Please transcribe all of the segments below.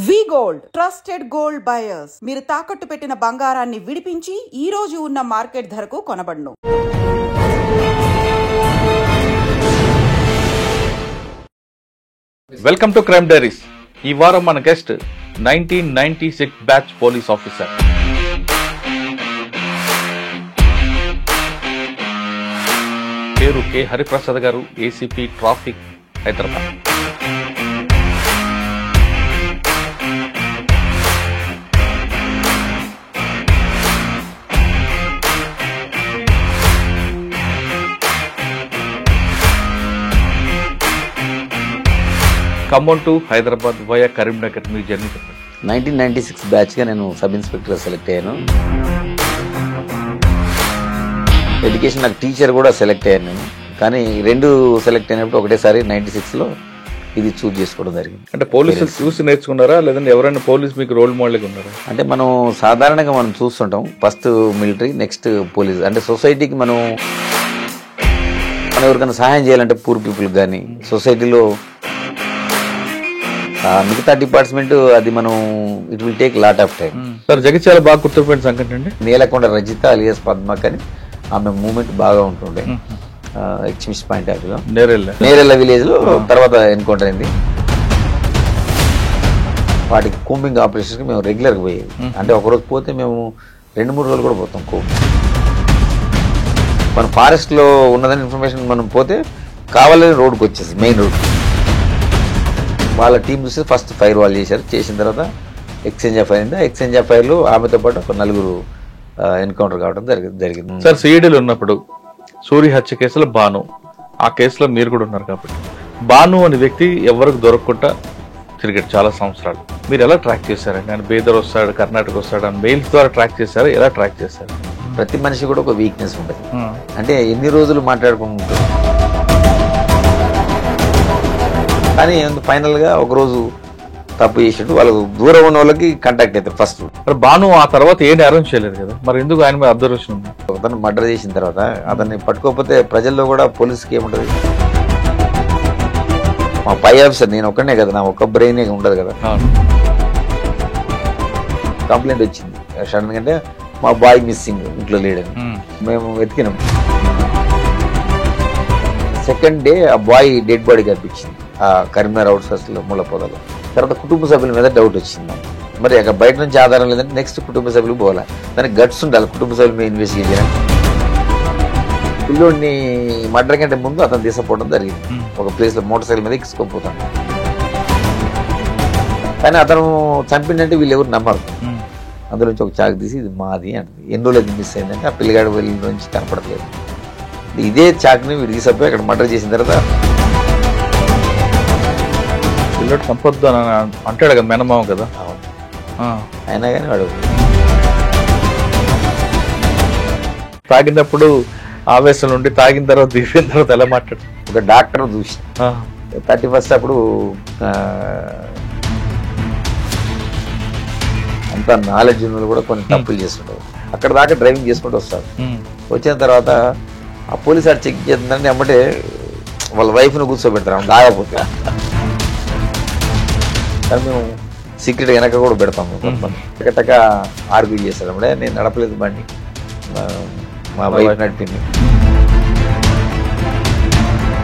వి gold trusted gold buyers. మీరు తాకట్టు పెట్టిన బంగారాన్ని విడిపించి ఈ రోజు ఉన్న మార్కెట్ ధరకు కొనబడును. Welcome to crime diaries. ఈ వారం మన గెస్ట్ 1996 బ్యాచ్ పోలీస్ ఆఫీసర్. పేరు K Hariprasad garu, ACP traffic, Hyderabad. Khammam to Hyderabad via Karimnagar మీ జర్నీ చెప్పండి. 1996 బ్యాచ్గా నేను సబ్ ఇన్స్పెక్టర్ సెలెక్ట్ అయ్యాను. ఎడ్యుకేషన్ నాకు టీచర్ కూడా సెలెక్ట్ అయ్యాను నేను. కానీ రెండు సెలెక్ట్ అయినప్పుడు ఒకటేసారి 96లో ఇది చూజ్ చేసుకోవడం జరిగింది. అంటే పోలీసులు చూసి నేర్చుకున్నారా, లేదంటే ఎవరైనా పోలీస్ మీకు రోల్ మోడల్గా ఉన్నారా? అంటే మనం సాధారణంగా మనం చూస్తుంటాం, ఫస్ట్ మిలిటరీ, నెక్స్ట్ పోలీస్. అంటే సొసైటీకి మనం ఎవరికైనా సహాయం చేయాలంటే పూర్ పీపుల్కి కానీ సొసైటీలో మిగతా డిపార్ట్మెంట్ అది మనం it will take lot of time. Sir Jagtial బాగా గుర్తుపోయిన సంఘటన అండి నేలకొండ రజిత అలియాస్ పద్మక్ అని ఆమె మూమెంట్ బాగా ఉంటుండే. ఎక్స్మిస్ పాయింట్ ఆఫ్ వ్యూలో నేరెళ్ళ విలేజ్ లో తర్వాత ఎన్కౌంటర్ అయింది. వాటికి కూంబింగ్ ఆపరేషన్కి మేము రెగ్యులర్గా పోయేది. అంటే ఒకరోజు పోతే మేము 2-3 రోజులు కూడా పోతాం. మన ఫారెస్ట్ లో ఉన్నదని ఇన్ఫర్మేషన్ మనం పోతే కావాలని రోడ్కి వచ్చేసి మెయిన్ రోడ్ వాళ్ళ టీం చూసి ఫస్ట్ ఫైర్ వాళ్ళు చేశారు. చేసిన తర్వాత ఎక్స్చేంజ్ ఆఫ్ ఫైర్ అయింది. ఎక్స్చేంజ్ ఆఫ్ ఫైర్లో ఆమెతో పాటు ఒక 4 ఎన్కౌంటర్ కావడం జరిగింది. సార్ సిఐడీలో ఉన్నప్పుడు సూరి హత్య కేసులో బాను, ఆ కేసులో మీరు కూడా ఉన్నారు కాబట్టి బాను అనే వ్యక్తి ఎవరికి దొరకకుండా తిరిగాడు చాలా సంవత్సరాలు. మీరు ఎలా ట్రాక్ చేశారండి? ఆయన బేదర్ వస్తాడు, కర్ణాటక వస్తాడు అని మెయిల్స్ ద్వారా ట్రాక్ చేశారు. ఎలా ట్రాక్ చేశారు? ప్రతి మనిషి కూడా ఒక వీక్నెస్ ఉంటుంది. అంటే ఎన్ని రోజులు మాట్లాడుకుంటారు, కానీ ఫైనల్ గా ఒకరోజు తప్పు చేసినట్టు వాళ్ళకు దూరం ఉన్న వాళ్ళకి కాంటాక్ట్ అవుతారు ఫస్ట్. బాను ఆ తర్వాత ఏం అరేంజ్ చేయలేదు కదా, మరి ఎందుకు ఆయన మీద అబ్జర్వేషన్ ఉంది? అతను మర్డర్ చేసిన తర్వాత అతన్ని పట్టుకోకపోతే ప్రజల్లో కూడా పోలీసుకి ఏముంటది? మా పై ఆఫీసర్ నేను ఒక్కనే కదా, నా ఒక్క బ్రెయిన్ ఉండదు కదా. కంప్లైంట్ వచ్చింది సడన్ గా, అంటే మా బాయ్ మిస్సింగ్, ఇంట్లో లేడని. మేము వెతికినాం. సెకండ్ డే ఆ బాయ్ డెడ్ బాడీ కనిపించింది ఆ కరీంనగర్ అవుట్స్కర్ట్స్ లో మూలపొదలో. తర్వాత కుటుంబ సభ్యుల మీద డౌట్ వచ్చింది. మరి అక్కడ బయట నుంచి ఆధారం లేదంటే నెక్స్ట్ కుటుంబ సభ్యులకు పోవాలి. దానికి గట్స్ ఉండాలి కుటుంబ సభ్యుల మీద ఇన్వెస్టిగేట్ చేయడానికి. పిల్లోడిని మర్డర్ కంటే ముందు అతను తీసుకుపోవడం జరిగింది. ఒక ప్లేస్ లో మోటార్ సైకిల్ మీద ఎక్కించుకోపోతాను. కానీ అతను చంపిందంటే వీళ్ళు ఎవరు నమ్మరు. అందులో నుంచి ఒక చాకు తీసి ఇది మాది అంటుంది. ఎన్ని రోజులు మిస్ అయిందంటే ఆ పిల్లగాడి వెళ్ళి నుంచి కనపడలేదు. ఇదే చాకుని వీడు తీసుకుపోయి అక్కడ మర్డర్ చేసిన తర్వాత పిల్లడు సంపొద్దు అని అంటాడు కదా, మేనమామ కదా. అయినా కానీ వాడు తాగినప్పుడు ఆవేశం నుండి తాగిన తర్వాత దిగిన తర్వాత ఎలా మాట్లాడు? ఒక డాక్టర్ చూసి 31st అప్పుడు అంత నాలెడ్జ్ ఉన్న కూడా కొన్ని తప్పులు చేస్తుంటారు. అక్కడ దాకా డ్రైవింగ్ చేసుకుంటూ వస్తారు. వచ్చిన తర్వాత ఆ పోలీసు ఆడు చెక్ చేస్తుందంటే అమ్మటే వాళ్ళ వైఫ్ను కూర్చోబెడతారు దాగపోతే. కానీ మేము సీక్రెట్ వెనక కూడా పెడతాము. టక ఆర్గ్యూ చేస్తాడు. అప్పుడే నేను నడపలేదు బండి, మా వైఫ్ నడిపింది.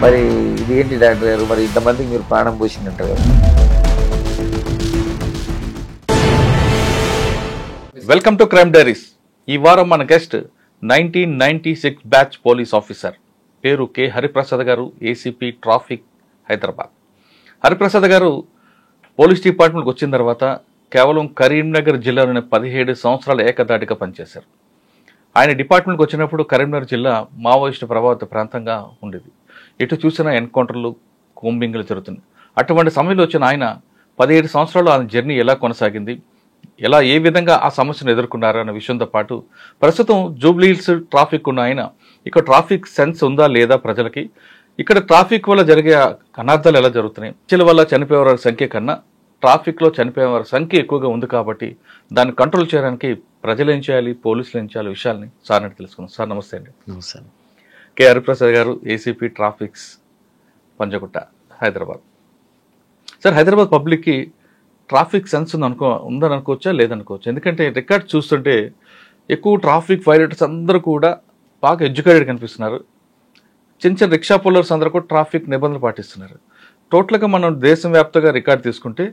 మరి ఇది ఏంటి డాక్టర్ గారు, మరి ఇంతమందికి మీరు ప్రాణం పోసిందంటారు కదా. Welcome to crime diaries. ఈ వారం మన గెస్ట్ 1996 బ్యాచ్ పోలీస్ ఆఫీసర్. పేరు K Hariprasad garu, ACP traffic, Hyderabad. Hariprasad గారు పోలీస్ డిపార్ట్మెంట్కి వచ్చిన తర్వాత కేవలం కరీంనగర్ జిల్లాలోనే 17 సంవత్సరాలు ఏకదాటిగా పనిచేశారు. ఆయన డిపార్ట్మెంట్కి వచ్చినప్పుడు కరీంనగర్ జిల్లా మావోయిస్టు ప్రభావిత ప్రాంతంగా ఉండేది. ఎటు చూసినా ఎన్కౌంటర్లు, కూంబింగ్లు జరుగుతుంది. అటువంటి సమయంలో వచ్చిన ఆయన 17 సంవత్సరాలు ఆయన జర్నీ ఎలా కొనసాగింది, ఎలా ఏ విధంగా ఆ సమస్యను ఎదుర్కొన్నారు అన్న విషయంతో పాటు ప్రస్తుతం జూబ్లీ హిల్స్ ట్రాఫిక్ ఉన్న ఆయన ఇక్కడ ట్రాఫిక్ సెన్స్ ఉందా లేదా ప్రజలకి, ఇక్కడ ట్రాఫిక్ వల్ల జరిగే అనర్థాలు ఎలా జరుగుతున్నాయి, హత్యల వల్ల చనిపోయే వారి సంఖ్య కన్నా ట్రాఫిక్ లో చనిపోయే వారి సంఖ్య ఎక్కువగా ఉంది కాబట్టి దాన్ని కంట్రోల్ చేయడానికి ప్రజలు ఏం చేయాలి, పోలీసులు ఏం చేయాలి విషయాల్ని సార్ అని తెలుసుకున్నాం. సార్ నమస్తే అండి. నమస్తే. K Hariprasad garu, ACP traffics, Panjagutta, Hyderabad. Sir Hyderabad పబ్లిక్కి ట్రాఫిక్ సెన్స్ ఉందని అనుకోవచ్చా లేదనుకోవచ్చు? ఎందుకంటే రికార్డ్ చూస్తుంటే ఎక్కువ ట్రాఫిక్ వైలేటర్స్ అందరూ కూడా బాగా ఎడ్యుకేటెడ్ కనిపిస్తున్నారు. చిన్న చిన్న రిక్షా పుల్లర్స్ అందరూ కూడా ట్రాఫిక్ నిబంధనలు పాటిస్తున్నారు. టోటల్గా మనం దేశవ్యాప్తంగా రికార్డ్ తీసుకుంటే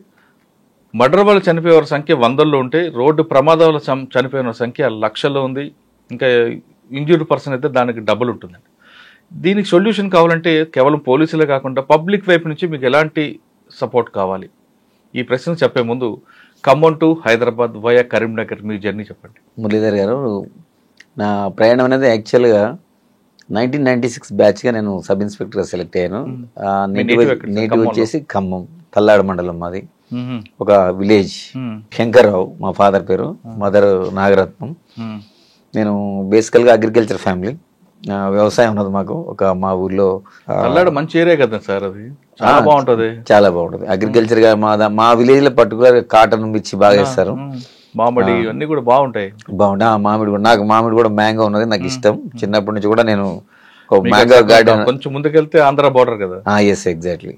మర్డర్ వల్ల చనిపోయే సంఖ్య 100లో ఉంటే రోడ్డు ప్రమాదాల చనిపోయిన సంఖ్య లక్షల్లో ఉంది. ఇంకా ఇంజ్యూర్డ్ పర్సన్ అయితే దానికి డబుల్ ఉంటుందండి. దీనికి సొల్యూషన్ కావాలంటే కేవలం పోలీసులే కాకుండా పబ్లిక్ వైపు నుంచి మీకు ఎలాంటి సపోర్ట్ కావాలి? ఈ ప్రశ్న చెప్పే ముందు ఖమ్మం టు హైదరాబాద్ వయా కరీంనగర్ మీ జర్నీ చెప్పండి. మురళీధర్ గారు, నా ప్రయాణం అనేది యాక్చువల్గా 1996 బ్యాచ్గా నేను సబ్ ఇన్స్పెక్టర్గా సెలెక్ట్ అయ్యాను. నేటివ్ వచ్చేసి ఖమ్మం తల్లాడ మండలం మాది. ఒక విలేజ్ శంకర్రావు మా ఫాదర్ పేరు, మదర్ నాగరత్నం. నేను బేసికల్గా అగ్రికల్చర్ ఫ్యామిలీ, వ్యవసాయం ఉన్నది మాకు. మా ఊర్లో మంచి ఏరియా కదా సార్, అది చాలా బాగుంటది. చాలా బాగుంటది అగ్రికల్చర్ గా. మా విలేజ్ లో పర్టికులర్ కాటన్ మిర్చి బాగా వేస్తారు. మామిడి అన్ని కూడా బాగుంటాయి. మామిడి కూడా, నాకు మామిడి కూడా మ్యాంగో ఉన్నది, నాకు ఇష్టం. చిన్నప్పటి నుంచి కూడా నేను మ్యాంగో గార్డెన్, కొంచెం ముందుకెళ్తే ఆంధ్ర బోర్డర్ కదా. ఎస్ ఎగ్జాక్ట్లీ,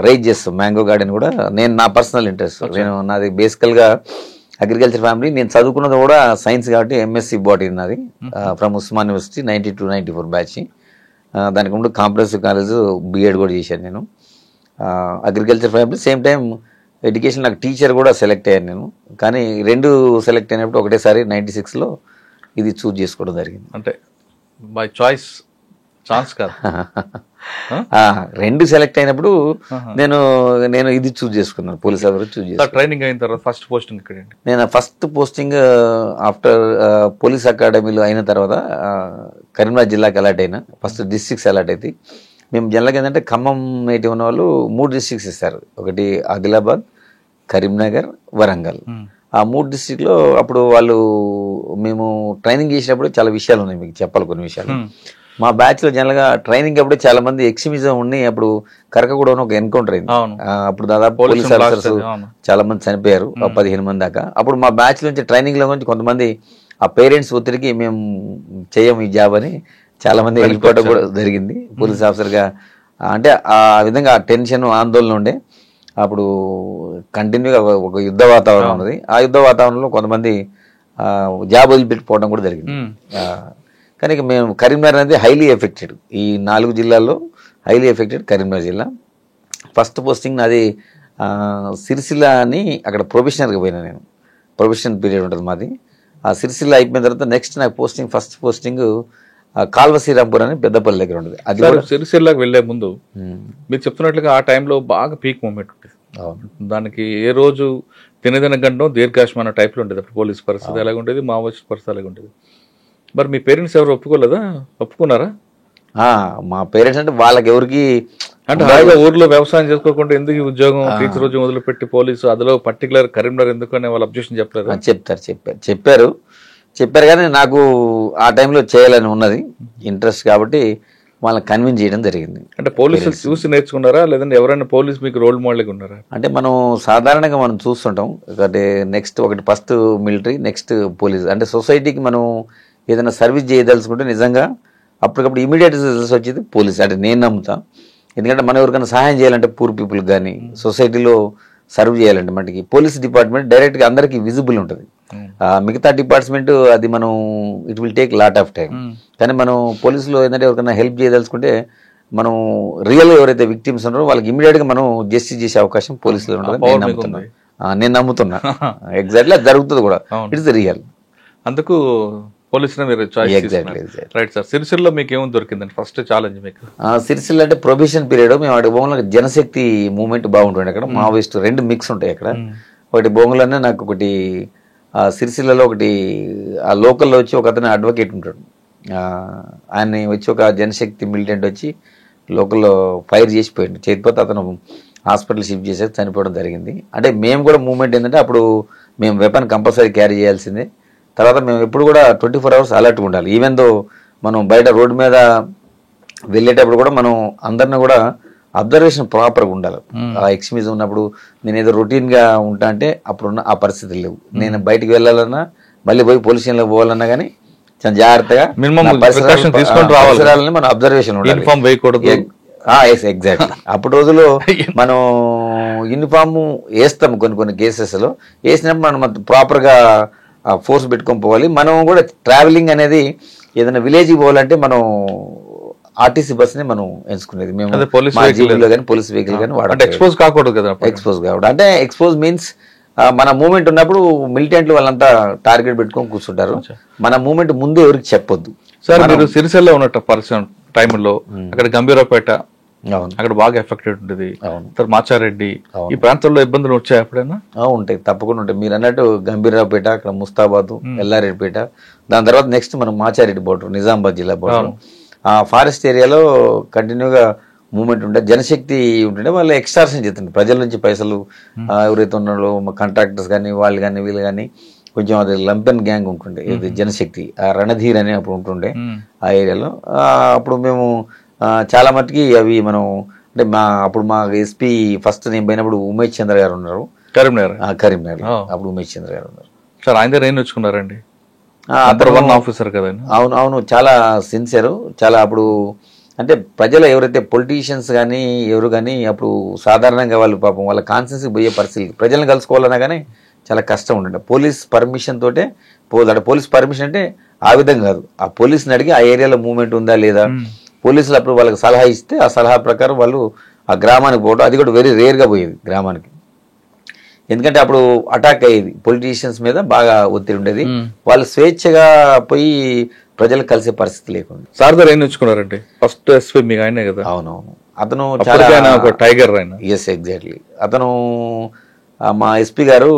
రైజ్ చేస్తాం. మ్యాంగో గార్డెన్ కూడా నేను, నా పర్సనల్ ఇంట్రెస్ట్. నేను నాది బేసికల్ గా అగ్రికల్చర్ ఫ్యామిలీ. నేను చదువుకున్నది కూడా సైన్స్ కాబట్టి ఎంఎస్సి బాటనీ నాది, ఫ్రమ్ ఉస్మాన్ యూనివర్సిటీ 92-94 బ్యాచ్. దానికి ముందు కాంప్రహెన్సివ్ కాలేజ్ బిఎడ్ కూడా చేశాను నేను. Agriculture family, same time education. నాకు టీచర్ కూడా సెలెక్ట్ అయ్యాను నేను. కానీ రెండు సెలెక్ట్ అయినప్పుడు ఒకటేసారి 96లో ఇది చూజ్ చేసుకోవడం జరిగింది. అంటే బై చాయిస్, ఛాన్స్ కాదు. రెండు సెలెక్ట్ అయినప్పుడు నేను ఇది చూజ్ చేసుకున్నాను, పోలీస్ ఆఫీసర్ చూజ్ చేసుకున్నాను. ట్రైనింగ్ అయిన తర్వాత ఫస్ట్ పోస్టింగ్ ఇక్కడ? నేను ఫస్ట్ పోస్టింగ్ ఆఫ్టర్ పోలీస్ అకాడమీలో అయిన తర్వాత కరీంనగర్ జిల్లాకి అలాట్ అయినా. ఫస్ట్ డిస్ట్రిక్ట్స్ అలాట్ అయితే మేము జనరల్గా ఏంటంటే ఖమ్మం నేటివ్ ఉన్న వాళ్ళు 3 డిస్ట్రిక్ట్స్ ఇస్తారు. ఒకటి ఆదిలాబాద్, కరీంనగర్, వరంగల్. ఆ 3 డిస్ట్రిక్ట్లో అప్పుడు వాళ్ళు మేము ట్రైనింగ్ చేసినప్పుడు చాలా విషయాలు ఉన్నాయి, మీకు చెప్పాలి కొన్ని విషయాలు. మా బ్యాచ్ లో జనరల్ గా ట్రైనింగ్ అప్పుడే చాలా మంది ఎక్స్ట్రీమిజం ఉండి అప్పుడు కరకగూడలో ఒక ఎన్కౌంటర్ అయింది. అప్పుడు దాదాపు పోలీస్ ఆఫీసర్స్ చాలా మంది చనిపోయారు, 15 మంది దాకా. అప్పుడు మా బ్యాచ్ నుంచి ట్రైనింగ్ లో నుంచి కొంతమంది ఆ పేరెంట్స్ ఒత్తిడికి మేము చేయము ఈ జాబ్ అని చాలా మంది వెళ్ళిపోవడం కూడా జరిగింది పోలీస్ ఆఫీసర్ గా. అంటే ఆ విధంగా టెన్షన్, ఆందోళన ఉండే. అప్పుడు కంటిన్యూగా ఒక యుద్ధ వాతావరణం ఉన్నది. ఆ యుద్ధ వాతావరణంలో కొంతమంది జాబ్ వదిలిపెట్టిపోవడం కూడా జరిగింది. కానీ మేము కరీంనగర్ అనేది హైలీ ఎఫెక్టెడ్, ఈ 4 జిల్లాల్లో హైలీ ఎఫెక్టెడ్ కరీంనగర్ జిల్లా. ఫస్ట్ పోస్టింగ్ నాది సిరిసిల్ల అని, అక్కడ ప్రొబేషనర్గా పోయినా నేను. ప్రొబేషన్ పీరియడ్ ఉంటుంది మాది. ఆ సిరిసిల్ల అయిపోయిన తర్వాత నెక్స్ట్ నాకు పోస్టింగ్, ఫస్ట్ పోస్టింగ్ కాల్వ శ్రీరాంపూర్ అని పెద్దపల్లి దగ్గర ఉంటుంది. అది సిరిసిల్లాకి వెళ్లే ముందు మీరు చెప్తున్నట్లుగా ఆ టైంలో బాగా పీక్ మూమెంట్ ఉంటుంది. దానికి ఏ రోజు తినదిన గండం దీర్ఘాశ్మన టైప్లో ఉండేది. అప్పుడు పోలీస్ పరిస్థితి ఎలాగ ఉండేది, మావోయిస్ట్ పరిస్థితి ఎలాగ ఉండేది. మరి మీ పేరెంట్స్ ఎవరు ఒప్పుకోలేదా? ఒప్పుకున్నారా? మా పేరెంట్స్ అంటే వాళ్ళకి ఎవరికి అంటే హాయిగా ఊర్లో వ్యవసాయం చేసుకోకుండా ఎందుకు ఉద్యోగం, టీచర్ ఉద్యోగం వదిలిపెట్టి పోలీసు, అందులో పర్టికులర్ కరీంనగర్ ఎందుకు అనే వాళ్ళు అబ్జెక్షన్ చెప్పలేదు? చెప్పారు కానీ నాకు ఆ టైంలో చేయాలని ఉన్నది, ఇంట్రెస్ట్ కాబట్టి వాళ్ళని కన్విన్స్ చేయడం జరిగింది. అంటే పోలీసులు చూసి నేర్చుకున్నారా, లేదంటే ఎవరైనా పోలీస్ మీకు రోల్ మోడల్గా ఉన్నారా? అంటే మనం సాధారణంగా మనం చూస్తుంటాం. అంటే నెక్స్ట్ ఒకటి ఫస్ట్ మిలిటరీ, నెక్స్ట్ పోలీస్. అంటే సొసైటీకి మనం ఏదైనా సర్వీస్ చేయదలుచుకుంటే నిజంగా అప్పటికప్పుడు ఇమీడియట్ రిజల్ట్స్ వచ్చేది పోలీస్. అంటే నేను నమ్ముతా. ఎందుకంటే మనం ఎవరికైనా సహాయం చేయాలంటే, పూర్ పీపుల్కి కానీ సొసైటీలో సర్వ్ చేయాలంటే మనకి పోలీస్ డిపార్ట్మెంట్ డైరెక్ట్గా అందరికీ విజిబుల్ ఉంటుంది. మిగతా డిపార్ట్మెంట్ అది మనం it will take lot of time. కానీ మనం పోలీసులో ఏంటంటే ఎవరికైనా హెల్ప్ చేయదలుచుకుంటే మనం రియల్ ఎవరైతే విక్టిమ్స్ ఉన్నారో వాళ్ళకి ఇమీడియట్గా మనం జస్టిస్ చేసే అవకాశం పోలీసులో ఉంటుంది. నేను నమ్ముతున్నా ఎగ్జాక్ట్లీ అది జరుగుతుంది కూడా. It's real. అందుకు పోలీసులు మీరు రైట్ సార్. సిరిసిల్లో మీకు ఏమో దొరికిందండి ఫస్ట్ ఛాలెంజ్ మీకు? సిరిసిల్ల అంటే ప్రొబేషన్ పీరియడ్. మేము అక్కడ బొంగులో జనశక్తి మూవ్మెంట్ బాగుంటుంది. అక్కడ మావోయిస్ట్ 2 మిక్స్ ఉంటాయి అక్కడ. ఒకటి బొంగులోనే నాకు ఒకటి సిరిసిల్లలో ఒకటి ఆ లోకల్లో వచ్చి ఒక అతను అడ్వకేట్ ఉంటాడు. ఆయన్ని వచ్చి ఒక జనశక్తి మిలిటెంట్ వచ్చి లోకల్లో ఫైర్ చేసిపోయింది. చేతిపోతే అతను హాస్పిటల్ షిఫ్ట్ చేసేది, చనిపోవడం జరిగింది. అంటే మేము కూడా మూవ్మెంట్ ఏంటంటే అప్పుడు మేము వెపన్ కంపల్సరీ క్యారీ చేయాల్సిందే. తర్వాత మేము ఎప్పుడు కూడా 24 hours అలర్ట్గా ఉండాలి. ఈవెన్ దో మనం బయట రోడ్డు మీద వెళ్ళేటప్పుడు కూడా మనం అందరిని కూడా అబ్జర్వేషన్ ప్రాపర్గా ఉండాలి. ఆ ఎక్స్ట్రీమిజం ఉన్నప్పుడు నేను ఏదో రొటీన్గా ఉంటా అంటే అప్పుడున్న ఆ పరిస్థితులు లేవు. నేను బయటికి వెళ్ళాలన్నా, మళ్ళీ పోయి పోలీస్ స్టేషన్లో పోవాలన్నా కానీ చాలా జాగ్రత్తగా పరిసరాలని మనం అబ్జర్వేషన్ ఉండాలి. ఎగ్జాక్ట్లీ. అప్పుడు రోజుల్లో మనం యూనిఫామ్ వేస్తాం కొన్ని కేసెస్లో. వేసినప్పుడు మనం ప్రాపర్గా ఫోర్స్ పెట్టుకొని పోవాలి. మనం కూడా ట్రావెలింగ్ అనేది ఏదైనా విలేజ్కి పోవాలంటే మనం ఆర్టీసీ బస్ని మనం ఎంచుకునేది. మేము మా జీబీలో కానీ పోలీస్ వెహికల్ కానీ వాడాలి. ఎక్స్పోజ్ కాకూడదు కదా. ఎక్స్పోజ్ కావడం అంటే ఎక్స్పోజ్ మీన్స్ మన మూమెంట్ ఉన్నప్పుడు మిలిటెంట్లు వాళ్ళంతా టార్గెట్ పెట్టుకొని కూర్చుంటారు. మన మూమెంట్ ముందు ఎవరికి చెప్పొద్దు. సార్ మీరు సిరిసిల్ల ఉన్నట్టు పరిస్థితి టైంలో అక్కడ గంభీరపేట అక్కడ బాగా ఎఫెక్టెడ్ ఉంటుంది. మాచారెడ్డి ఈ ప్రాంతంలో ఇబ్బందులు వచ్చాయి ఎప్పుడైనా? ఉంటాయి, తప్పకుండా ఉంటాయి. మీరు అన్నట్టు గంభీరావుపేట, అక్కడ ముస్తాబాద్, ఎల్లారెడ్డిపేట, దాని తర్వాత నెక్స్ట్ మనం మాచారెడ్డి బోర్డర్, నిజామాబాద్ జిల్లా బోర్డర్. ఆ ఫారెస్ట్ ఏరియాలో కంటిన్యూగా మూవ్మెంట్ ఉంటే జనశక్తి ఉంటుండే వాళ్ళు ఎక్స్ట్రాక్షన్ చేస్తుండే ప్రజల నుంచి పైసలు. ఎవరైతే ఉన్నారో కాంట్రాక్టర్స్ కానీ వాళ్ళు కానీ వీళ్ళు కానీ కొంచెం అది లంపెన్ గ్యాంగ్ ఉంటుండే. ఇది జనశక్తి రణధీర్ అని అప్పుడు ఉంటుండే ఆ ఏరియాలో. అప్పుడు మేము చాలా మట్టుకి అవి మనం అంటే అప్పుడు మా ఎస్పీ ఫస్ట్ నేను పోయినప్పుడు ఉమేష్ చంద్ర గారు ఉన్నారు కరీంనగర్. అప్పుడు ఉమేష్ చంద్ర గారు ఉన్నారు. సార్ ఆయన దగ్గర ఏం నేర్చుకున్నారండి? ఆఫీసర్ కదా. అవును, చాలా సిన్సియర్. చాలా అప్పుడు అంటే ప్రజలు ఎవరైతే పొలిటీషియన్స్ కానీ ఎవరు కానీ అప్పుడు సాధారణంగా వాళ్ళు పాపం వాళ్ళ కాన్సెన్స్కి పోయే పరిస్థితి, ప్రజలను కలుసుకోవాలన్నా కానీ చాలా కష్టం ఉండే. పోలీస్ పర్మిషన్ తోటే పోదాడు. పోలీస్ పర్మిషన్ అంటే ఆ విధంగా కాదు, ఆ పోలీసుని అడిగి ఆ ఏరియాలో మూవ్మెంట్ ఉందా లేదా, పోలీసులు అప్పుడు వాళ్ళకి సలహా ఇస్తే ఆ సలహా ప్రకారం వాళ్ళు ఆ గ్రామానికి పోవడం. అది కూడా వెరీ రేర్గా పోయేది గ్రామానికి, ఎందుకంటే అప్పుడు అటాక్ అయ్యేది పొలిటీషియన్స్ మీద, బాగా ఒత్తిడి ఉండేది. వాళ్ళు స్వేచ్ఛగా పోయి ప్రజలు కలిసే పరిస్థితి లేకుండా. సార్ దగ్గర ఏం నేర్చుకున్నారంటే ఫస్ట్ ఎస్పీ మీకు ఆయనే కదా? అవునవును, అతను చాలా టైగర్ ఆయన. Yes, exactly. అతను మా ఎస్పీ గారు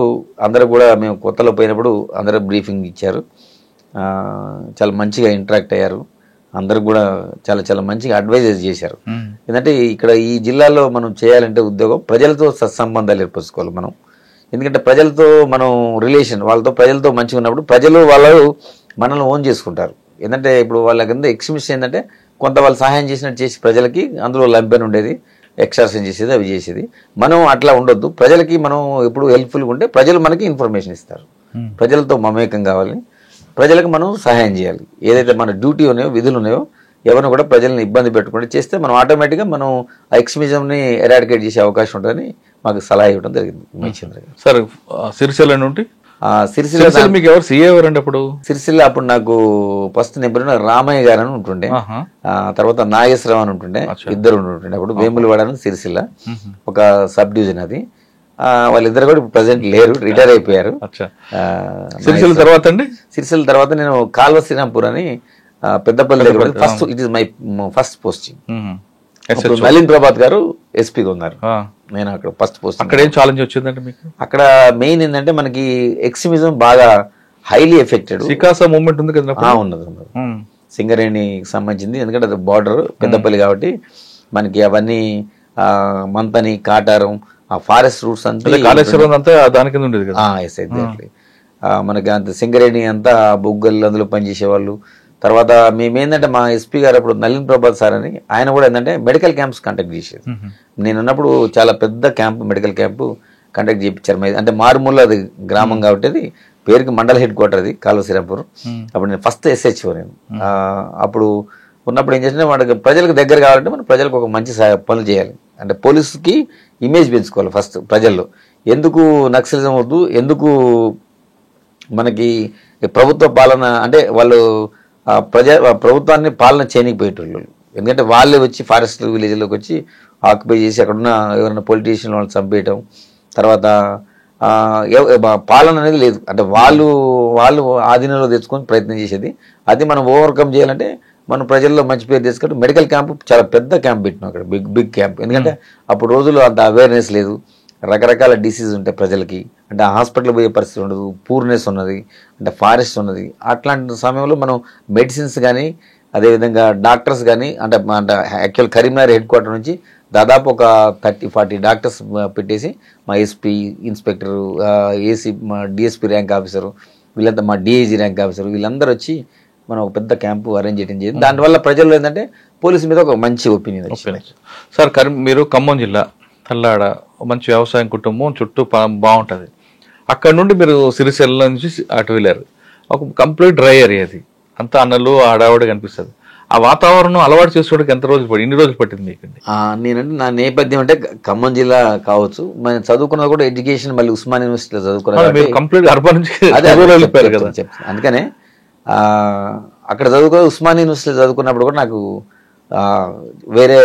అందరూ కూడా మేము కొత్తలో పోయినప్పుడు అందరూ బ్రీఫింగ్ ఇచ్చారు. చాలా మంచిగా ఇంటరాక్ట్ అయ్యారు. అందరూ కూడా చాలా చాలా మంచిగా అడ్వైజెస్ చేశారు. ఎందుకంటే ఇక్కడ ఈ జిల్లాలో మనం చేయాలంటే ఉద్యోగం ప్రజలతో సత్సంబంధాలు ఏర్పరచుకోవాలి మనం. ఎందుకంటే ప్రజలతో మనం రిలేషన్ వాళ్ళతో ప్రజలతో మంచిగా ఉన్నప్పుడు ప్రజలు వాళ్ళు మనల్ని ఓన్ చేసుకుంటారు. ఏంటంటే ఇప్పుడు వాళ్ళ కింద ఎక్స్ట్రీమిస్ట్ ఏంటంటే కొంత వాళ్ళు సహాయం చేసినట్టు చేసి ప్రజలకి అందులో లంపెన్ ఉండేది, ఎక్స్ట్రాక్షన్ చేసేది, అవి చేసేది. మనం అట్లా ఉండొద్దు. ప్రజలకి మనం ఎప్పుడు హెల్ప్ఫుల్గా ఉంటే ప్రజలు మనకి ఇన్ఫర్మేషన్ ఇస్తారు. ప్రజలతో మమేకం కావాలి, ప్రజలకు మనం సహాయం చేయాలి. ఏదైతే మన డ్యూటీ ఉన్నాయో, విధులు ఉన్నాయో, ఎవరిని కూడా ప్రజల్ని ఇబ్బంది పెట్టకుండా చేస్తే మనం ఆటోమేటిక్గా మనం ఆ ఎక్స్ట్రీమిజంని ఎరాడికేట్ చేసే అవకాశం ఉంటుందని మాకు సలహా ఇవ్వడం జరిగింది ఉమేష్ చంద్ర గారు. సార్ సిరిసిల్ల నుండి సిరిసిల్ల మీకు ఎవరు సీఏ ఎవరండి అప్పుడు? సిరిసిల్ల అప్పుడు నాకు ఫస్ట్ నేను రామయ్య గారు అని ఉంటుండే, తర్వాత నాగేశ్వరరావు అని ఉంటుండే, ఇద్దరు ఉంటుండే. అప్పుడు వేములవాడ సిరిసిల్ల ఒక సబ్ డివిజన్ అది. వాళ్ళిద్దరు కూడా ప్రజెంట్ లేరు, రిటైర్ అయిపోయారు. సిరిసిల్ల తర్వాత అండి? సిరిసిల్ల తర్వాత నేను కాల్వ శ్రీరాంపూర్ అని పెద్దపల్లి దగ్గర first, it is my first posting. Nalin Prabhat గారు ఎస్పీగా ఉన్నారు, నేను అక్కడ ఫస్ట్ పోస్ట్. అక్కడ ఏం ఛాలెంజ్ వచ్చిందంటే మీకు? అక్కడ మెయిన్ ఏంటంటే మనకి ఎక్స్ట్రీమిజం బాగా హైలీ ఎఫెక్టెడ్. సికాసా మూవ్మెంట్ ఉంది కదా? ఉన్నది. సింగరేణికి సంబంధించింది, ఎందుకంటే అది బార్డర్ పెద్దపల్లి కాబట్టి మనకి అవన్నీ మంతని, కాటారం, ఆ ఫారెస్ట్ రూట్స్ అంతా కాళేశ్వరం అంతా దాని కింద ఉండేది కదా. ఎగ్జాక్ట్లీ. మనకి అంత సింగరేణి అంతా బొగ్గలు అందులో పనిచేసేవాళ్ళు. తర్వాత మేమేంటంటే మా ఎస్పీ గారు అప్పుడు నలిన్ ప్రభాత్ సార్ అని ఆయన కూడా ఏంటంటే మెడికల్ క్యాంప్స్ కండక్ట్ చేసేది. నేను ఉన్నప్పుడు చాలా పెద్ద క్యాంపు, మెడికల్ క్యాంపు కండక్ట్ చేయించారు. అంటే మారుమూల అది గ్రామం కాబట్టి అది పేరుకి మండల హెడ్ క్వార్టర్ అది కాల్వ శ్రీరాంపూర్. అప్పుడు నేను ఫస్ట్ SHO నేను. అప్పుడు ఉన్నప్పుడు ఏం చేసినా మనకి ప్రజలకు దగ్గర కావాలంటే మనం ప్రజలకు ఒక మంచి పనులు చేయాలి. అంటే పోలీసుకి ఇమేజ్ పెంచుకోవాలి ఫస్ట్ ప్రజల్లో. ఎందుకు నక్సలిజం వద్దు, ఎందుకు మనకి ప్రభుత్వ పాలన అంటే వాళ్ళు ప్రభుత్వాన్ని పాలన చేయనిపోయేటోళ్ళు. ఎందుకంటే వాళ్ళే వచ్చి ఫారెస్ట్ విలేజ్లోకి వచ్చి ఆక్యుపై చేసి అక్కడున్న ఎవరైనా పొలిటీషియన్ వాళ్ళని చంపేయటం, తర్వాత పాలన అనేది లేదు. అంటే వాళ్ళు ఆధీనంలో తెచ్చుకొని ప్రయత్నం చేసేది. అది మనం ఓవర్కమ్ చేయాలంటే మనం ప్రజల్లో మంచి పేరు తెచ్చుకుంటే మెడికల్ క్యాంపు చాలా పెద్ద క్యాంప్ పెట్టినాం అక్కడ, బిగ్ క్యాంప్. ఎందుకంటే అప్పుడు రోజుల్లో అంత అవేర్నెస్ లేదు, రకరకాల డిసీజ్ ఉంటాయి ప్రజలకి. అంటే హాస్పిటల్ పోయే పరిస్థితి ఉండదు, పూర్నెస్ ఉన్నది, అంటే ఫారెస్ట్ ఉన్నది. అట్లాంటి సమయంలో మనం మెడిసిన్స్ కానీ అదేవిధంగా డాక్టర్స్ కానీ అంటే యాక్చువల్ కరీంనగర్ హెడ్ క్వార్టర్ నుంచి దాదాపు ఒక 30-40 డాక్టర్స్ పెట్టేసి మా ఎస్పీ, ఇన్స్పెక్టర్, ఏసీ, మా డిఎస్పీ ర్యాంక్ ఆఫీసరు, వీళ్ళంతా మా డిఐజీ ర్యాంక్ ఆఫీసరు, వీళ్ళందరూ వచ్చి మనం ఒక పెద్ద క్యాంపు అరేంజ్ చేయడం జరిగింది. దానివల్ల ప్రజల్లో ఏంటంటే పోలీసు మీద ఒక మంచి ఒపీనియన్ వచ్చింది. సార్ మీరు ఖమ్మం జిల్లా తల్లాడ మంచి వ్యవసాయం కుటుంబం, చుట్టూ బాగుంటుంది. అక్కడ నుండి మీరు సిరిసిల్ల నుంచి అటు వెళ్ళారు. ఒక కంప్లీట్ డ్రై ఏరియా, అది అంతా అన్నలు ఆడావిడ కనిపిస్తుంది. ఆ వాతావరణం అలవాటు చేసుకోవడానికి ఎంత రోజులు పడి ఇన్ని రోజులు పట్టింది మీకు? నేనంటే నా నేపథ్యం అంటే ఖమ్మం జిల్లా కావచ్చు, మనం చదువుకున్నది కూడా ఎడ్యుకేషన్ మళ్ళీ ఉస్మాన్ యూనివర్సిటీలో చదువుకున్నాను. కంప్లీట్ అర్బన్ నుంచి కదా. అందుకనే అక్కడ ఉస్మాన్ యూనివర్సిటీలో చదువుకున్నప్పుడు కూడా నాకు వేరే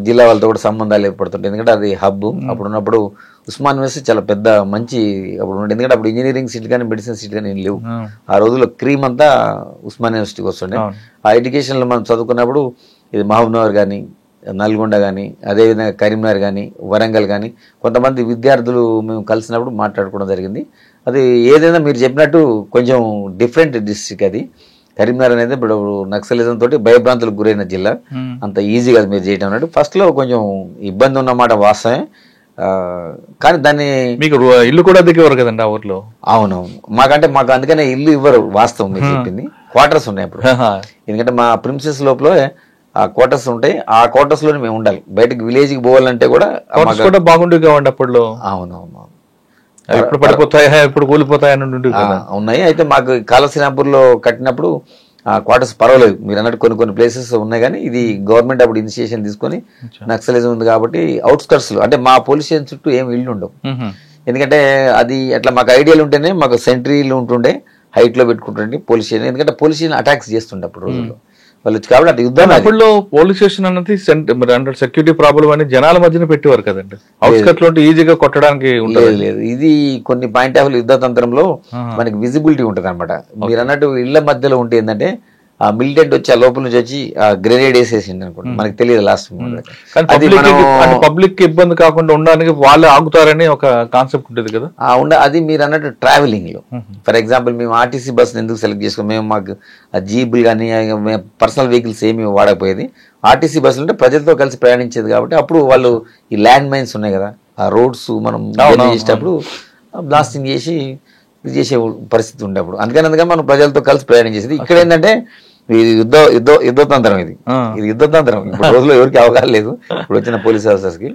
జిల్లా వాళ్ళతో కూడా సంబంధాలు ఏర్పడుతుంటాయి. ఎందుకంటే అది హబ్. అప్పుడు ఉన్నప్పుడు ఉస్మాన్ యూనివర్సిటీ చాలా పెద్ద మంచి అప్పుడు ఉండే. ఎందుకంటే అప్పుడు ఇంజనీరింగ్ సీట్ కానీ మెడిసిన్ సీట్ కానీ లేవు. ఆ రోజుల్లో క్రీమ్ అంతా ఉస్మాన్ యూనివర్సిటీకి వస్తుండే. ఆ ఎడ్యుకేషన్లో మనం చదువుకున్నప్పుడు ఇది మహబూబ్నగర్ కానీ, నల్గొండ కానీ, అదేవిధంగా కరీంనగర్ కానీ, వరంగల్ కానీ కొంతమంది విద్యార్థులు మేము కలిసినప్పుడు మాట్లాడుకోవడం జరిగింది. అది ఏదైనా మీరు చెప్పినట్టు కొంచెం డిఫరెంట్ డిస్ట్రిక్ట్ అది. కరీంనగర్ అనేది ఇప్పుడు నక్సలిజం తోటి భయభ్రాంతులకు గురైన జిల్లా. అంత ఈజీగా మీరు చేయటం అన్నట్టు ఫస్ట్ లో కొంచెం ఇబ్బంది ఉన్నమాట వాస్తవమే. కానీ దాన్ని మీకు ఇల్లు కూడా దిగేవారు కదండి ఆ ఊర్లో? అవునవును, మాకు అందుకనే ఇల్లు ఇవ్వరు. వాస్తవం మీరు చెప్పింది. క్వార్టర్స్ ఉన్నాయి అప్పుడు. ఎందుకంటే మా ప్రిన్సెస్ లోపల ఆ క్వార్టర్స్ ఉంటాయి. ఆ క్వార్టర్స్ లోనే మేము ఉండాలి. బయటకు విలేజ్ కి పోవాలంటే కూడా బాగుండేవి కావండి అప్పట్లో. అవునవును, ఎప్పుడు పడిపోతాయా ఎప్పుడు కూలిపోతాయని ఉన్నాయి. అయితే మాకు కాళశ్రీరాంపూర్ లో కట్టినప్పుడు క్వార్టర్స్ పర్వాలేదు. మీరు అన్నట్టు కొన్ని ప్లేసెస్ ఉన్నాయి. కానీ ఇది గవర్నమెంట్ అప్పుడు ఇనిషియేషన్ తీసుకొని నక్సలిజం ఉంది కాబట్టి అవుట్స్కట్స్ లో అంటే మా పోలీస్ స్టేషన్ చుట్టూ ఏమి ఇల్లు ఉండవు. ఎందుకంటే అది అట్లా మాకు ఐడియాలు ఉంటేనే మాకు సెంట్రీలు ఉంటుండే, హైట్ లో పెట్టుకుంటుండే పోలీస్ స్టేషన్. ఎందుకంటే పోలీస్ స్టేషన్ అటాక్స్ చేస్తుండే అప్పుడు రోజుల్లో వాళ్ళు కాబట్టి అటు యుద్ధం. అప్పుడు పోలీస్ స్టేషన్ అన్నది సెక్యూరిటీ ప్రాబ్లం అని జనాల మధ్యన పెట్టేవారు కదండి. అవుట్స్కట్స్ లో ఈజీగా కొట్టడానికి లేదు. ఇది కొన్ని పాయింట్ ఆఫ్ యుద్ధ తంత్రంలో మనకి విజిబిలిటీ ఉంటుంది అనమాట. మీరు అన్నట్టు ఇళ్ల మధ్యలో ఉంటే ఏంటంటే ఆ మిలిటెంట్ వచ్చి ఆ లోపల నుంచి వచ్చి ఆ గ్రెనేడ్ వేసేసింది అనుకోండి, మనకి తెలియదు లాస్ట్. పబ్లిక్ ఇబ్బంది కాకుండా ఉండడానికి వాళ్ళే ఆగుతారని ఒక కాన్సెప్ట్ ఉంటుంది కదా. అది మీరు అన్నట్టు ట్రావెలింగ్ లో ఫర్ ఎగ్జాంపుల్ మేము ఆర్టీసీ బస్ ఎందుకు సెలెక్ట్ చేసుకో, మేము మాకు జీబులు కానీ పర్సనల్ వెహికల్స్ ఏమి వాడకపోయేది. ఆర్టీసీ బస్సులు అంటే ప్రజలతో కలిసి ప్రయాణించేది కాబట్టి అప్పుడు వాళ్ళు ఈ ల్యాండ్ మైన్స్ ఉన్నాయి కదా, ఆ రోడ్స్ మనం చేసేటప్పుడు బ్లాస్టింగ్ చేసి చేసే పరిస్థితి ఉండే అప్పుడు. అందుకని మనం ప్రజలతో కలిసి ప్రయాణం చేసేది. ఇక్కడ ఏంటంటే ఇది యుద్ధతంత్రం. ఇది యుద్ధతంత్రం. ఇప్పుడు రోజుల్లో ఎవరికి అవగాహన లేదు ఇప్పుడు వచ్చిన పోలీస్ ఆఫీసర్స్ కి.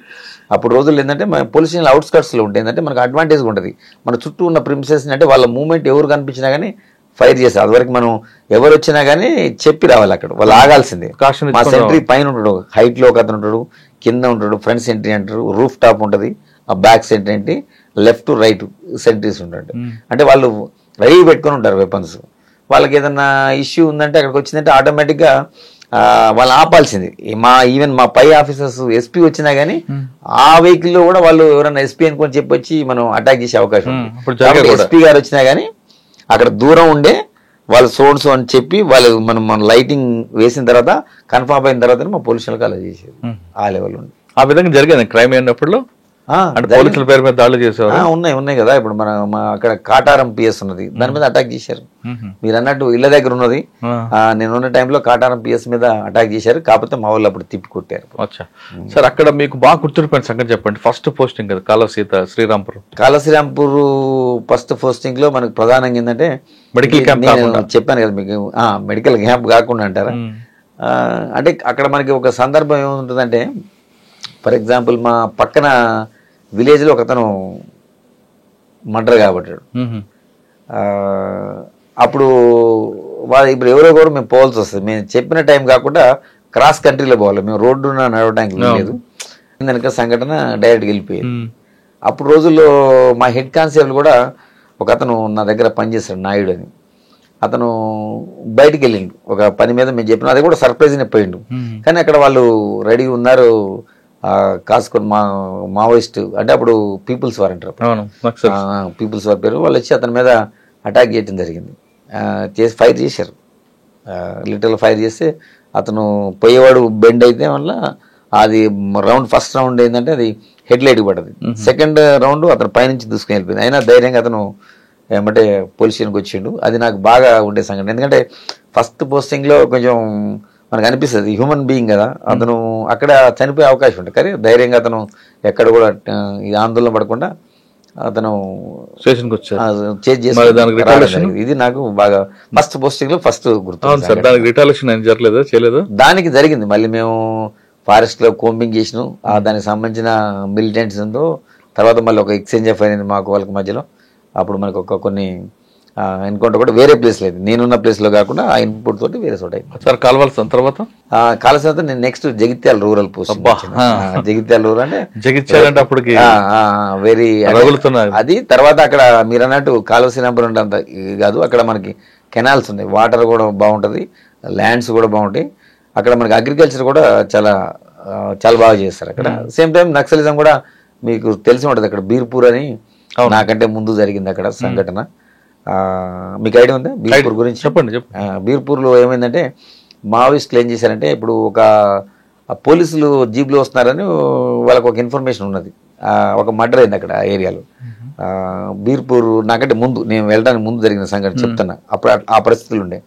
అప్పుడు రోజుల్లో ఏంటంటే మన పోలీస్ స్టేషన్ అవుట్స్కట్స్ లో ఉంటే ఏంటంటే మనకు అడ్వాంటేజ్ ఉంటుంది. మన చుట్టూ ఉన్న ప్రిమిసెస్ అంటే వాళ్ళ మూవ్మెంట్ ఎవరు కనిపించినా కానీ ఫైర్ చేస్తారు. అదివరకు మనం ఎవరు వచ్చినా కానీ చెప్పి రావాలి, అక్కడ వాళ్ళు ఆగాల్సిందే. మా సెంట్రీ పైన ఉంటాడు, హైట్ లో ఒక అతను ఉంటాడు, కింద ఉంటాడు, ఫ్రంట్ సెంట్రీ అంటారు, రూఫ్ టాప్ ఉంటుంది, ఆ బ్యాక్ సెంట్రీ ఏంటి, లెఫ్ట్ రైట్ సెంట్రీస్ ఉంటాడు. అంటే వాళ్ళు రెడీ పెట్టుకొని ఉంటారు వెపన్స్. వాళ్ళకి ఏదన్నా ఇష్యూ ఉందంటే అక్కడికి వచ్చిందంటే ఆటోమేటిక్గా వాళ్ళు ఆపాల్సింది. ఈవెన్ మా పై ఆఫీసర్స్ ఎస్పీ వచ్చినా గానీ ఆ వెహికల్ లో కూడా వాళ్ళు ఎవరైనా ఎస్పీ అనుకొని చెప్పొచ్చి మనం అటాక్ చేసే అవకాశం ఉంది. ఎస్పీ గారు వచ్చినా గానీ అక్కడ దూరం ఉండే వాళ్ళు సోర్స్ అని చెప్పి వాళ్ళు మన లైటింగ్ వేసిన తర్వాత కన్ఫర్మ్ అయిన తర్వాత మా పోలీసులకు అలా చేసేది. ఆ లెవెల్ ఉంది. ఆ విధంగా జరిగింది క్రైమ్ అయినప్పుడు పోలీసుల పేరు మీద దాడులు చేసేవారు. ఉన్నాయి కదా. ఇప్పుడు మన అక్కడ కాటారం పిఎస్ ఉన్నది, దాని మీద అటాక్ చేశారు. మీరు అన్నట్టు ఇళ్ల దగ్గర ఉన్నది. నేను ఉన్న టైంలో కాటారం పిఎస్ మీద అటాక్ చేశారు. కాకపోతే మా వాళ్ళు అప్పుడు తిప్పి కొట్టారు. సార్ అక్కడ మీకు బాగా గుర్తుండిపోయిన సంగతి చెప్పండి. ఫస్ట్ పోస్టింగ్ కదా కాళశ్రీరాంపూర్ ఫస్ట్ పోస్టింగ్ లో మనకు ప్రధానంగా ఏంటంటే మెడికల్ క్యాంప్. చెప్పాను కదా మీకు, మెడికల్ క్యాంప్ కాకుండా అంటారా. అంటే అక్కడ మనకి ఒక సందర్భం ఏముంటుందంటే ఫర్ ఎగ్జాంపుల్ మా పక్కన విలేజ్ లో ఒకతను మర్డర్ కాబట్టాడు. అప్పుడు ఇప్పుడు ఎవరో కూడా మేము పోవాల్సి వస్తుంది. మేము చెప్పిన టైం కాకుండా క్రాస్ కంట్రీలో పోవాలి. మేము రోడ్డు నడవడానికి లేదు. వెనక సంఘటన డైరెక్ట్గా వెళ్ళిపోయింది. అప్పుడు రోజుల్లో మా హెడ్ కానిస్టేబుల్ కూడా ఒక అతను నా దగ్గర పనిచేస్తాడు, నాయుడు అని. అతను బయటికి వెళ్ళిండు ఒక పని మీద. మేము చెప్పిన అది కూడా సర్ప్రైజ్ పోయిండు. కానీ అక్కడ వాళ్ళు రెడీ ఉన్నారు కాసుకొని మావోయిస్ట్ అంటే అప్పుడు పీపుల్స్ వార్ అంటారు, పీపుల్స్ వార్ పేరు. వాళ్ళు వచ్చి అతని మీద అటాక్ చేయడం జరిగింది. చేసి ఫైర్ చేశారు. లిటరల్ ఫైర్ చేస్తే అతను పోయేవాడు బెండ్ అయితే వల్ల అది ఫస్ట్ రౌండ్ ఏంటంటే అది హెడ్ లైట్కి పడ్డది. సెకండ్ రౌండ్ అతను పైనుంచి దూసుకుని వెళ్ళిపోయింది. అయినా ధైర్యంగా అతను ఏమంటే పోలీస్ స్టేషన్కి వచ్చిండు. అది నాకు బాగా ఉండే సంఘటన. ఎందుకంటే ఫస్ట్ పోస్టింగ్ లో కొంచెం మనకు అనిపిస్తుంది హ్యూమన్ బీయింగ్ కదా, అతను అక్కడ చనిపోయే అవకాశం ఉంటుంది. కానీ ధైర్యంగా అతను ఎక్కడ కూడా ఆందోళన పడకుండా అతను స్టేషన్కి వచ్చారు. ఇది నాకు బాగా ఫస్ట్ పోస్టింగ్ లో ఫస్ట్ గుర్తు. దానికి జరిగింది. మళ్ళీ మేము ఫారెస్ట్ లో కోంబింగ్ చేసినాం. దానికి సంబంధించిన మిలిటెంట్స్ ఉందో తర్వాత మళ్ళీ ఒక ఎక్స్చేంజ్ ఆఫ్ అయింది మాకు వాళ్ళకి మధ్యలో. అప్పుడు మనకు కొన్ని ఎన్కౌంటర్ కూడా వేరే ప్లేస్ లేదు, నేనున్న ప్లేస్లో కాకుండా ఆ ఇన్పుట్ తోటి వేరే చోట అయింది. సార్ కాల్వాల్సిన తర్వాత కాలసిన తర్వాత నేను next Jagtial rural post. Jagtial rural అంటే జగిత్యాలంటే అప్పటికి వెరీ రగులుతున్నారు. అది తర్వాత అక్కడ మీరు అన్నట్టు కాలువ శ్రీరాంపురం అంత కాదు, అక్కడ మనకి కెనాల్స్ ఉన్నాయి, వాటర్ కూడా బాగుంటుంది, ల్యాండ్స్ కూడా బాగుంటాయి. అక్కడ మనకి అగ్రికల్చర్ కూడా చాలా చాలా బాగా చేస్తారు అక్కడ. సేమ్ టైం నక్సలిజం కూడా మీకు తెలిసి ఉంటుంది అక్కడ. బీర్పూర్ అని నాకంటే ముందు జరిగింది అక్కడ సంఘటన, మీకు ఐడియా ఉందా బీర్పూర్ గురించి? చెప్పండి. బీర్పూర్లో ఏమైందంటే మావోయిస్టులు ఏం చేశారంటే, ఇప్పుడు ఒక పోలీసులు జీప్లో వస్తున్నారని వాళ్ళకు ఒక ఇన్ఫర్మేషన్ ఉన్నది, ఒక మర్డర్ అయింది అక్కడ ఆ ఏరియాలో. బీర్పూర్ నాకంటే ముందు, నేను వెళ్ళడానికి ముందు జరిగిన సంఘటన చెప్తున్నా. అప్పుడు ఆ పరిస్థితులు ఉండే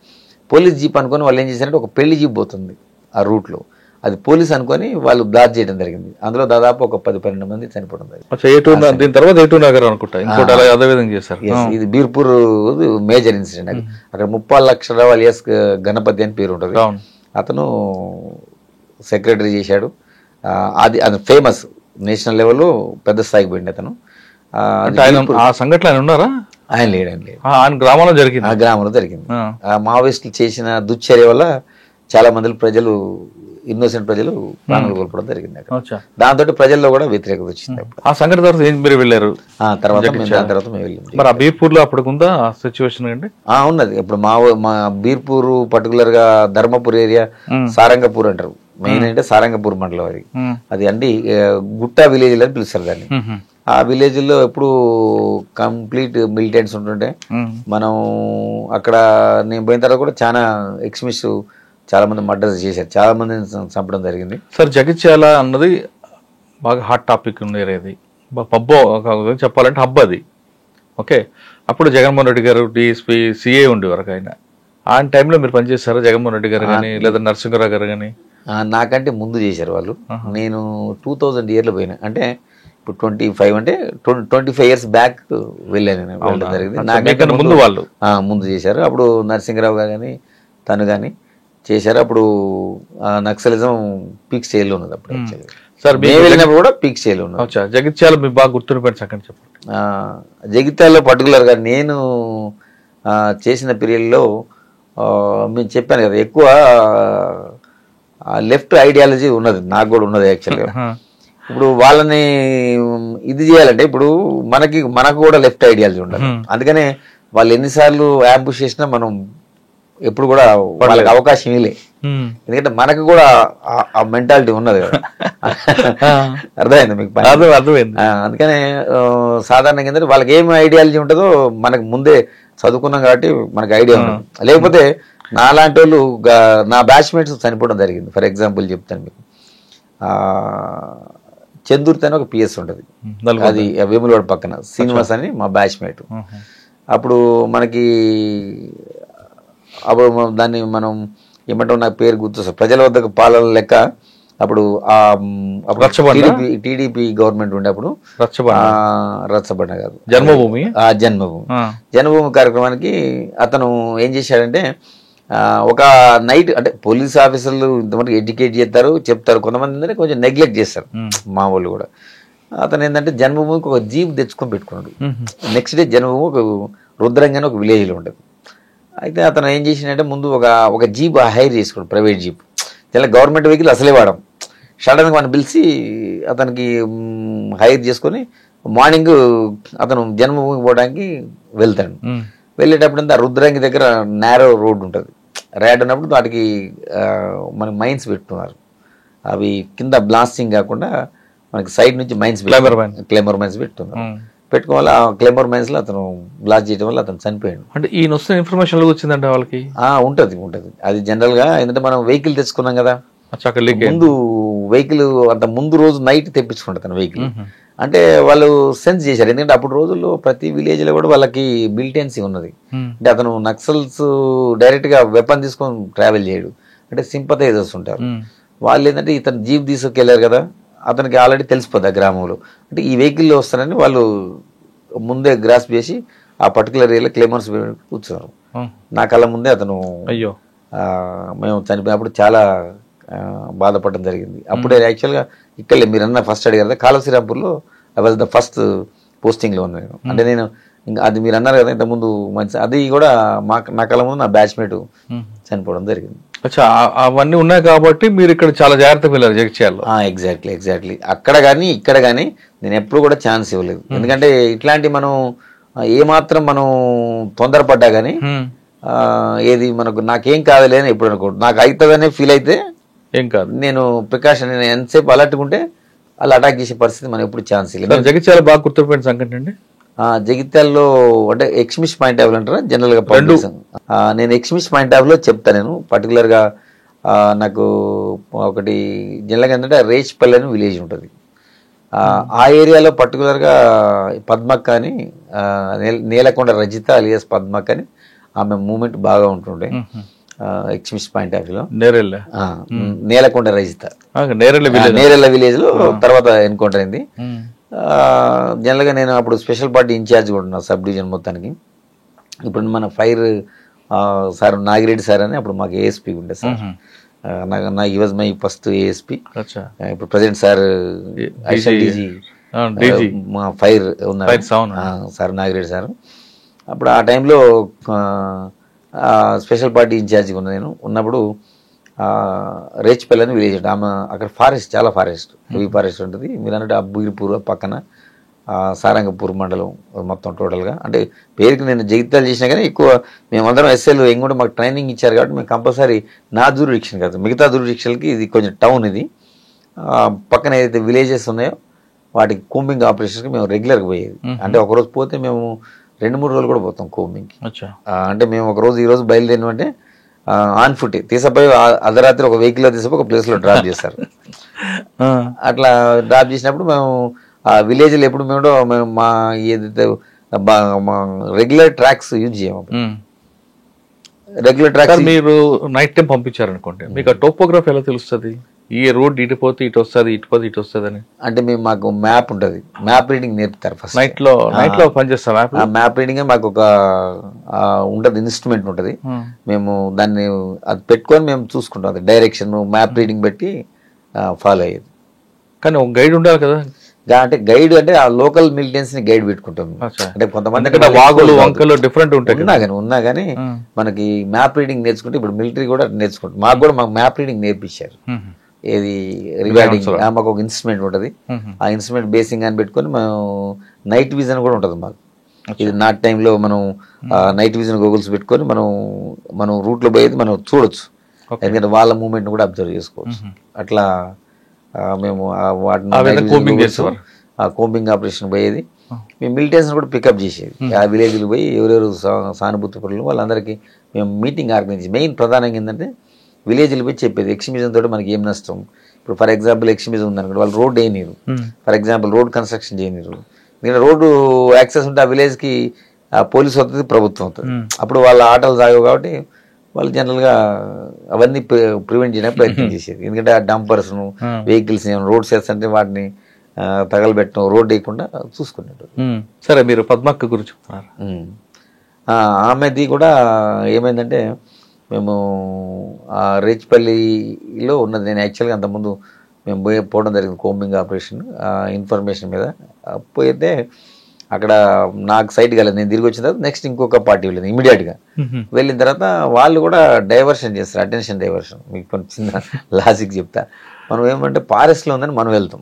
పోలీస్ జీప్ అనుకొని వాళ్ళు ఏం చేశారంటే, ఒక పెళ్లి జీప్ పోతుంది ఆ రూట్లో, అది పోలీస్ అనుకొని వాళ్ళు బ్లాక్ చేయడం జరిగింది. అందులో దాదాపు ఒక 10-12 మంది చనిపోవడం జరిగింది. దీని తర్వాత ఏటూ నగర్ అనుకుంటా ఇంకోటి అదే విధంగా చేశారు. ఇది బీర్పూర్ మేజర్ ఇన్సిడెంట్. అక్కడ 30 లక్షల ఎస్ గణపతి అని పేరు ఉంటుంది, అతను సెక్రటరీ చేశాడు. అది ఫేమస్ నేషనల్ లెవెల్లో పెద్ద స్థాయికి పోయింది అతను. ఆ సంఘటన ఆయన ఉన్నారా? ఆయన లేడండి, ఆయన గ్రామంలో జరిగింది. ఆ గ్రామంలో జరిగింది. ఆ మావోయిస్టులు చేసిన దుశ్చర్య వల్ల చాలా మంది ప్రజలు, ఇన్నోసెంట్ ప్రజలు ప్రాణాలు కోల్పోవడం జరిగింది అక్కడ. దాంతో ప్రజల్లో కూడా వ్యతిరేకత వచ్చింది. ఆ సంఘటన తర్వాత ఏం మీరు వెళ్ళారు? తర్వాత మేము వెళ్ళాం. మరి ఆ బీర్పూర్ లో అప్పటికి ఉందా సిచ్యువేషన్ అండి? ఉన్నది. ఇప్పుడు మా బీర్పూర్ పర్టికులర్ గా ధర్మపూర్ ఏరియా, సారంగపూర్ అంటారు, మెయిన్ అంటే సారంగపూర్ మండలం. అది అండి గుట్టా విలేజ్ అని పిలుస్తారు దాన్ని. ఆ విలేజ్ లో ఎప్పుడు కంప్లీట్ మిలిటెంట్స్ ఉంటుంటే, మనం అక్కడ నేను పోయిన తర్వాత కూడా చాలా ఎక్స్ట్రీమిస్ట్ చాలా మంది మర్డర్స్ చేశారు, చాలా మందిని చంపడం జరిగింది. సార్ జగిత్యాల అన్నది బాగా హాట్ టాపిక్ ఉండేది, పబ్బో చెప్పాలంటే హబ్ అది. ఓకే, అప్పుడు జగన్మోహన్ రెడ్డి గారు డిఎస్పీ సిఏ ఉండేవారు. ఆయన టైంలో మీరు పనిచేస్తారా జగన్మోహన్ రెడ్డి గారు కానీ లేదా నరసింహరావు గారు కానీ? నాకంటే ముందు చేశారు వాళ్ళు. నేను 2000 ఇయర్లో పోయినా, అంటే ఇప్పుడు 25 అంటే 25 ఇయర్స్ బ్యాక్ వెళ్ళాను నేను, వెళ్ళడం జరిగింది. నాకంటే ముందు వాళ్ళు ముందు చేశారు. అప్పుడు నరసింహరావు గారు కానీ తను కానీ చేశారు. అప్పుడు నక్సలిజం పీక్ స్టేజ్లో ఉన్నది అప్పుడు. సార్ మేము వెళ్ళినప్పుడు కూడా పీక్ స్టేజ్లో ఉన్నది. జగిత్యాల మీకు బాగా గుర్తుండిపోయిన సంగతి చెప్పండి. జగిత్యాలలో పర్టికులర్గా నేను చేసిన పీరియడ్లో మేము చెప్పాను కదా, ఎక్కువ లెఫ్ట్ ఐడియాలజీ ఉన్నది, నాకు కూడా ఉన్నది యాక్చువల్గా. ఇప్పుడు వాళ్ళని ఇది చేయాలంటే ఇప్పుడు మనకు కూడా లెఫ్ట్ ఐడియాలజీ ఉండాలి. అందుకనే వాళ్ళు ఎన్నిసార్లు యాంబుష్ చేసినా మనం ఎప్పుడు కూడా వాళ్ళకి అవకాశం ఇవ్వలే, ఎందుకంటే మనకు కూడా ఆ మెంటాలిటీ ఉన్నది కదా. అర్థమైంది మీకు? అర్థమైంది. అందుకనే సాధారణంగా ఏంటంటే వాళ్ళకి ఏం ఐడియాలజీ ఉంటుందో మనకు ముందే చదువుకున్నాం కాబట్టి మనకు ఐడియా ఉండదు. లేకపోతే నాలాంటి వాళ్ళు, నా బ్యాచ్మేట్స్ చనిపోవడం జరిగింది. ఫర్ ఎగ్జాంపుల్ చెప్తాను మీకు, చందుర్తి అని ఒక పిఎస్ ఉంటుంది, అది వేములవాడ పక్కన, శ్రీనివాస్ అని మా బ్యాచ్మేట్. అప్పుడు దాన్ని మనం ఏమంటాం, నాకు పేరు గుర్తొస్తుంది, ప్రజల వద్దకు పాలన లెక్క. అప్పుడు టీడీపీ గవర్నమెంట్ ఉండే అప్పుడు రచ్చబండ కాదు, జన్మభూమి జన్మభూమి కార్యక్రమానికి అతను ఏం చేశాడంటే, ఒక నైట్ అంటే పోలీస్ ఆఫీసర్లు ఇంతమంది ఎడ్యుకేట్ చేస్తారు, చెప్తారు, కొంతమంది ఏంటంటే కొంచెం నెగ్లెక్ట్ చేస్తారు మా వాళ్ళు కూడా. అతను ఏంటంటే జన్మభూమికి ఒక జీప్ తెచ్చుకొని పెట్టుకున్నాడు. నెక్స్ట్ డే జన్మభూమి ఒక రుద్రంగా ఒక విలేజ్లో ఉంటుంది. అయితే అతను ఏం చేసిందంటే, ముందు ఒక జీప్ హైర్ చేసుకున్నాడు, ప్రైవేట్ జీప్. ఇలా గవర్నమెంట్ వెహికల్ అసలే వాడడం. సడన్గా మనం పిలిచి అతనికి హైర్ చేసుకొని మార్నింగ్ అతను జన్మభూమికి పోవడానికి వెళ్తాడు. వెళ్ళేటప్పుడు రుద్రంగి దగ్గర నేరో రోడ్ ఉంటుంది, ర్యాడ్ ఉన్నప్పుడు వాటికి మనకి మైన్స్ పెట్టుకున్నారు. అవి కింద బ్లాస్టింగ్ కాకుండా మనకి సైడ్ నుంచి మైన్స్, క్లైమర్ మైన్స్ పెట్టుకున్నారు. పెట్టుకోవాలి. ఆ క్లైమర్ మైన్స్ లో అతను బ్లాస్ట్ చేయడం వల్ల అతను చనిపోయాడు. అంటే ఈయన వస్తున్న ఇన్ఫర్మేషన్ వచ్చిందంటే వాళ్ళకి ఉంటది. అది జనరల్ గా ఏంటంటే మనం వెహికల్ తెచ్చుకున్నాం కదా, ముందు వెహికల్ అంత ముందు రోజు నైట్ తెప్పించుకుంటారు తన వెహికల్. అంటే వాళ్ళు సెన్స్ చేశారు, ఎందుకంటే అప్పుడు రోజుల్లో ప్రతి విలేజ్ లో కూడా వాళ్ళకి మిలిటెన్సీ ఉన్నది. అంటే అతను నక్సల్స్ డైరెక్ట్ గా వెపన్ తీసుకొని ట్రావెల్ చేయడు, అంటే సింపథైజర్స్ ఉంటారు. వాళ్ళు ఏంటంటే ఇతను జీప్ తీసుకెళ్లారు కదా, అతనికి ఆల్రెడీ తెలిసిపోద్ది ఆ గ్రామంలో, అంటే ఈ వెహికల్లో వస్తారని వాళ్ళు ముందే గ్రాస్ప్ చేసి ఆ పర్టికులర్ ఏరియా క్లైమర్స్ కూర్చున్నారు. నా కళ్ళ ముందే అతను, అయ్యో మేము చనిపోయినప్పుడు చాలా బాధపడడం జరిగింది. అప్పుడే యాక్చువల్గా ఇక్కడ మీరు అన్న ఫస్ట్ అడిగారు కాళ శ్రీరాంపూర్లో ఐ వాజ్ ద ఫస్ట్ పోస్టింగ్లో ఉన్నాను. అంటే నేను ఇంకా అది మీరు అన్నారు కదా ఇంతకుముందు మంచి అది కూడా నా కళ్ళ ముందు నా బ్యాచ్మేట్ చనిపోవడం జరిగింది. అచ్చా, అవన్నీ ఉన్నాయి కాబట్టి మీరు ఇక్కడ చాలా జాగ్రత్తగా వెళ్ళారు జగిత్యాలలో. ఎగ్జాక్ట్లీ అక్కడ కానీ ఇక్కడ కానీ నేను ఎప్పుడు కూడా ఛాన్స్ ఇవ్వలేదు. ఎందుకంటే ఇట్లాంటి మనం ఏమాత్రం మనం తొందరపడ్డా కానీ ఏది మనకు నాకేం కాదులే అని ఎప్పుడు అనుకోండి, నాకు అవుతుందనే ఫీల్ అయితే ఏం కాదు, నేను ప్రికాషన్ నేను ఎంతసేపు అలర్ట్గా ఉంటే అలా అటాక్ చేసే పరిస్థితి మనం ఎప్పుడు ఛాన్స్ ఇవ్వలేదు. జగిత్యాల బాగా గుర్తుపోయిన సంఘటన అండి జగిత్యాలలో అంటే ఎక్స్మిస్ పాయింట్ ఆఫ్ అంటారా జనరల్ గా నేను ఎక్స్మిస్ పాయింట్ ఆఫ్ లో చెప్తా. నేను పర్టికులర్ గా నాకు ఒకటి జనరల్ గా ఏంటంటే రేచ్పల్లి అని విలేజ్ ఉంటుంది. ఆ ఏరియాలో పర్టికులర్ గా పద్మక్క అని నేలకొండ రజిత అలియాస్ పద్మక్క అని ఆమె మూమెంట్ బాగా ఉంటుండే ఎక్స్మిస్ పాయింట్ ఆఫ్ లో. నేలకొండ రజిత నేరెళ్ళ విలేజ్ లో తర్వాత ఎన్కౌంటర్ అయింది. జనరల్గా నేను అప్పుడు స్పెషల్ పార్టీ ఇన్ఛార్జ్ కూడా ఉన్నా సబ్ డివిజన్ మొత్తానికి. ఇప్పుడు మన ఫైర్ సార్ నాగిరెడ్డి సార్ అని అప్పుడు మాకు ఏఎస్పీ ఉండే సార్, నా ఈ వాజ్ మై ఫస్ట్ ఏఎస్పీ. ఇప్పుడు ప్రజెంట్ సార్ డీజీ మా ఫైర్ ఉన్నారు సార్ నాగిరెడ్డి సార్. అప్పుడు ఆ టైంలో స్పెషల్ పార్టీ ఇన్ఛార్జ్గా ఉన్నా నేను. ఉన్నప్పుడు రేచ్పల్లి అని విలేజ్ ఉంటుంది. ఆమె అక్కడ ఫారెస్ట్ చాలా ఫారెస్ట్ హెవీ ఫారెస్ట్ ఉంటుంది. మీరు అన్నట్టు అబ్బుగిరిపూర్ పక్కన సారంగపూర్ మండలం మొత్తం టోటల్గా. అంటే పేరుకి నేను జగిత్యాలు చేసినా కానీ ఎక్కువ మేమందరం ఎస్ఎల్ ఎంగుంటే మాకు ట్రైనింగ్ ఇచ్చారు కాబట్టి మేము కంపల్సరీ నా జ్యూరిడిక్షన్ కాదు మిగతా జ్యూరిడిక్షన్కి ఇది కొంచెం టౌన్. ఇది పక్కన ఏదైతే విలేజెస్ ఉన్నాయో వాటికి కూంబింగ్ ఆపరేషన్కి మేము రెగ్యులర్గా పోయేది. అంటే ఒకరోజు పోతే మేము 2-3 రోజులు కూడా పోతాం కూంబింగ్కి. అంటే మేము ఒకరోజు ఈరోజు బయలుదేరినామంటే ఆన్ ఫుట్ తీసపోయి అర్ధరాత్రి ఒక వెహికల్లో తీసపోయి ఒక ప్లేస్లో డ్రాప్ చేస్తారు. అట్లా డ్రాప్ చేసినప్పుడు మేము ఆ విలేజ్లో ఎప్పుడు మేము మా ఏదైతే మా రెగ్యులర్ ట్రాక్స్ యూజ్ చేయము. రెగ్యులర్ ట్రాక్స్ మీరు నైట్ టైం పంపించారనుకోండి, మీకు ఆ టోపోగ్రఫీ ఎలా తెలుస్తుంది? ఈ రోడ్ ఇటు పోతే ఇటు వస్తుంది, ఇటు పోతే ఇటు వస్తుంది అని. అంటే మేము మాకు మ్యాప్ ఉంటుంది, మ్యాప్ రీడింగ్ నేర్పుతారు ఫస్ట్. నైట్ లో పనిచేస్తాం. మ్యాప్ రీడింగ్ మాకు ఒక ఉంటుంది, ఇన్స్ట్రుమెంట్ ఉంటుంది. మేము దాన్ని అది పెట్టుకొని మేము చూసుకుంటాం. అది డైరెక్షన్ మ్యాప్ రీడింగ్ పెట్టి ఫాలో అయ్యేది. కానీ ఒక గైడ్ ఉండాలి కదా. అంటే గైడ్ అంటే ఆ లోకల్ మిలిటెన్స్ ని గైడ్ పెట్టుకుంటాం. అంటే కొంతమంది వాగులు వంకలు డిఫరెంట్ ఉంటాయి ఉన్నా కానీ మనకి మ్యాప్ రీడింగ్ నేర్చుకుంటే ఇప్పుడు మిలిటరీ కూడా నేర్చుకుంటాం. మాకు మ్యాప్ రీడింగ్ నేర్పించారు. ఏది రిగార్డింగ్ మాకు ఒక ఇన్స్ట్రుమెంట్ ఉంటుంది. ఆ ఇన్స్ట్రుమెంట్ బేసింగ్ అని పెట్టుకొని మనం నైట్ విజన్ కూడా ఉంటుంది మాకు. ఇది నాట్ టైంలో మనం నైట్ విజన్ గూగుల్స్ పెట్టుకొని మనం రూట్లో పోయేది మనం చూడొచ్చు. ఎందుకంటే వాళ్ళ మూమెంట్ కూడా అబ్జర్వ్ చేసుకోవచ్చు. అట్లా మేము వాటిని కోంబింగ్ ఆపరేషన్ పోయేది. మేము మిలిటెన్స్ కూడా పికప్ చేసేది. ఆ విలేజ్లు పోయి ఎవరెవరు సానుభూతి పరులు వాళ్ళందరికీ మేము మీటింగ్ ఆర్గనైజ్. మెయిన్ ప్రధానంగా ఏంటంటే విలేజ్లు పోయి చెప్పేది ఎక్స్ట్రీమిజం తోటి మనకి ఏం నష్టం. ఇప్పుడు ఫర్ ఎగ్జాంపుల్ ఎక్స్ట్రీమిజం ఉందనుకోండి, వాళ్ళు రోడ్ వేయనీరు. ఫర్ ఎగ్జాంపుల్ రోడ్ కన్స్ట్రక్షన్ చేయనీరు. నేను రోడ్డు యాక్సెస్ ఉంటే ఆ విలేజ్కి పోలీసు అవుతుంది, ప్రభుత్వం అవుతుంది. అప్పుడు వాళ్ళ ఆటలు సాగవు కాబట్టి వాళ్ళు జనరల్గా అవన్నీ ప్రివెంట్ చేయడానికి ప్రయత్నం చేసేది. ఎందుకంటే ఆ డంపర్స్ను వెహికల్స్ రోడ్స్ వేస్తుంటే వాటిని తగలబెట్టడం, రోడ్ వేయకుండా చూసుకునేటప్పుడు. సరే, మీరు పద్మక్క గురించి ఆమెది కూడా ఏమైందంటే మేము రేచ్పల్లిలో ఉన్నది. నేను యాక్చువల్గా అంతకుముందు మేము పోవడం జరిగింది కోంబింగ్ ఆపరేషన్ ఇన్ఫర్మేషన్ మీద. పోయితే అక్కడ నాకు సైట్ కాలేదు. నేను తిరిగి వచ్చిన తర్వాత నెక్స్ట్ ఇంకొక పార్టీ వెళ్ళింది. ఇమీడియట్గా వెళ్ళిన తర్వాత వాళ్ళు కూడా డైవర్షన్ చేస్తారు, అటెన్షన్ డైవర్షన్. మీకు కొంచెం చిన్న లాజిక్ చెప్తా. మనం ఏమంటే ఫారెస్ట్లో ఉందని మనం వెళ్తాం.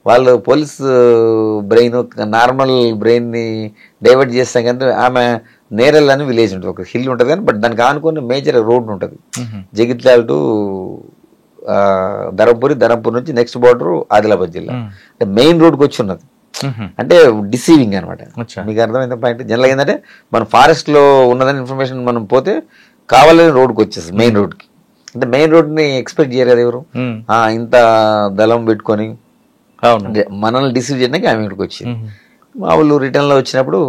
వాళ్ళు పోలీస్ బ్రెయిన్ నార్మల్ బ్రెయిన్ని డైవర్ట్ చేస్తాం. కానీ ఆమె నేరెల్ అని విలేజ్ ఉంటుంది, ఒక హిల్ ఉంటుంది. కానీ బట్ దానికి ఆనుకుని మేజర్ రోడ్ ఉంటుంది. జగిత్యాల టు ధర్మపురి నుంచి నెక్స్ట్ బార్డర్ ఆదిలాబాద్ జిల్లా. అంటే మెయిన్ రోడ్కి వచ్చి ఉన్నది. అంటే డిసీవింగ్ అనమాట. మీకు అర్థమైంది పాయింట్. జనరల్గా ఏంటంటే మనం ఫారెస్ట్ లో ఉన్నదని ఇన్ఫర్మేషన్ మనం పోతే కావాలని రోడ్కి వచ్చేస్తుంది, మెయిన్ రోడ్కి. అంటే మెయిన్ రోడ్ ని ఎక్స్పెక్ట్ చేయరు కదా ఎవరు. ఇంత దళం పెట్టుకొని మనల్ని డిసీవ్ చేయడానికి ఆమె ఇక్కడికి వచ్చింది. మా వాళ్ళు రిటర్న్లో వచ్చినప్పుడు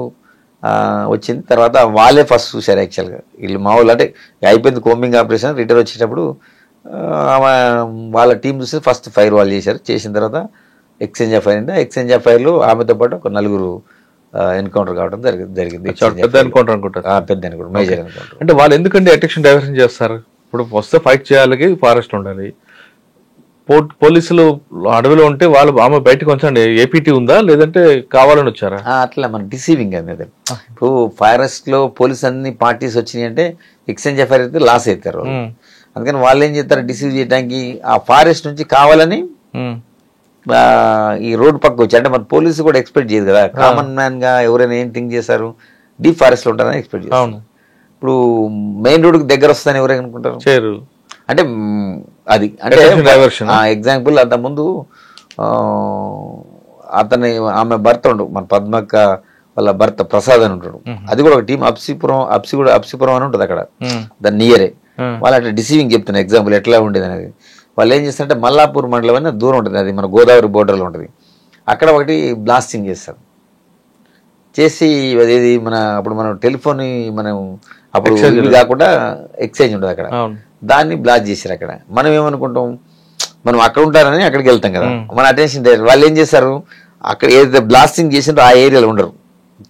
వచ్చింది. తర్వాత వాళ్ళే ఫస్ట్ చూశారు యాక్చువల్గా. వీళ్ళు మా వాళ్ళు అంటే అయిపోయింది కోంబింగ్ ఆపరేషన్. రిటర్న్ వచ్చేటప్పుడు ఆమె వాళ్ళ టీం చూసి ఫస్ట్ ఫైర్ వాళ్ళు చేశారు. చేసిన తర్వాత ఎక్స్చేంజ్ ఆఫ్ ఫైర్ అయింది. ఎక్స్చేంజ్ ఆఫ్ ఫైర్లో ఆమెతో పాటు ఒక 4 ఎన్కౌంటర్ కావడం జరిగింది. పెద్ద ఎన్కౌంటర్ అనుకుంటారు. పెద్ద ఎన్కౌంటర్, మేజర్ ఎన్కౌంటర్. అంటే వాళ్ళు ఎందుకంటే అటెన్షన్ డైవర్షన్ చేస్తారు? ఇప్పుడు వస్తే ఫైట్ చేయాలి, ఫారెస్ట్ ఉండాలి. పోలీసులు అడవిలో ఉంటే వాళ్ళు ఆమె బయటకు వచ్చండి ఏపీటీ ఉందా లేదంటే కావాలని వచ్చారా? అట్లా మన డిసీవింగ్ అనేది. ఇప్పుడు ఫారెస్ట్ లో పోలీస్ అన్ని పార్టీస్ వచ్చినాయి అంటే ఎక్స్చేంజ్ ఎఫ్ఐఆర్ అయితే లాస్ అవుతారు. అందుకని వాళ్ళు ఏం చేస్తారు, డిసీవ్ చేయడానికి ఆ ఫారెస్ట్ నుంచి కావాలని ఈ రోడ్ పక్క వచ్చి, అంటే మన పోలీసు కూడా ఎక్స్పెక్ట్ చేయదు కదా, కామన్ మ్యాన్ గా ఎవరైనా ఏం థింక్ చేస్తారు, డీప్ ఫారెస్ట్ లో ఉంటారని ఎక్స్పెక్ట్ చేస్తారు. ఇప్పుడు మెయిన్ రోడ్ కి దగ్గర వస్తారని ఎవరైనా అనుకుంటారు. అంటే అది అంటే ఎగ్జాంపుల్ అంత ముందు ఆమె భర్త ఉండు, మన పద్మక్క వాళ్ళ భర్త ప్రసాద్ అని ఉంటాడు, అది కూడా ఒక టీం అప్సిపురం అని ఉంటుంది అక్కడ, దాని నియరే. వాళ్ళు అట్లా డిసీవింగ్ చెప్తున్నారు ఎగ్జాంపుల్ ఎట్లా ఉండేది అనేది. వాళ్ళు ఏం చేస్తారంటే మల్లాపూర్ మండలం అని దూరం ఉంటుంది, అది మన గోదావరి బోర్డర్లో ఉంటుంది, అక్కడ ఒకటి బ్లాస్టింగ్ చేస్తారు. చేసి అదేది మన అప్పుడు మనం టెలిఫోన్ మనం అప్పుడు ఇవి కాకుండా ఎక్స్చేంజ్ ఉంటుంది అక్కడ, దాన్ని బ్లాస్ట్ చేశారు అక్కడ. మనం ఏమనుకుంటాం, మనం అక్కడ ఉంటారని అక్కడికి వెళ్తాం కదా, మన అటెన్షన్. వాళ్ళు ఏం చేస్తారు, అక్కడ ఏదైతే బ్లాస్టింగ్ చేసిందో ఆ ఏరియాలో ఉండరు,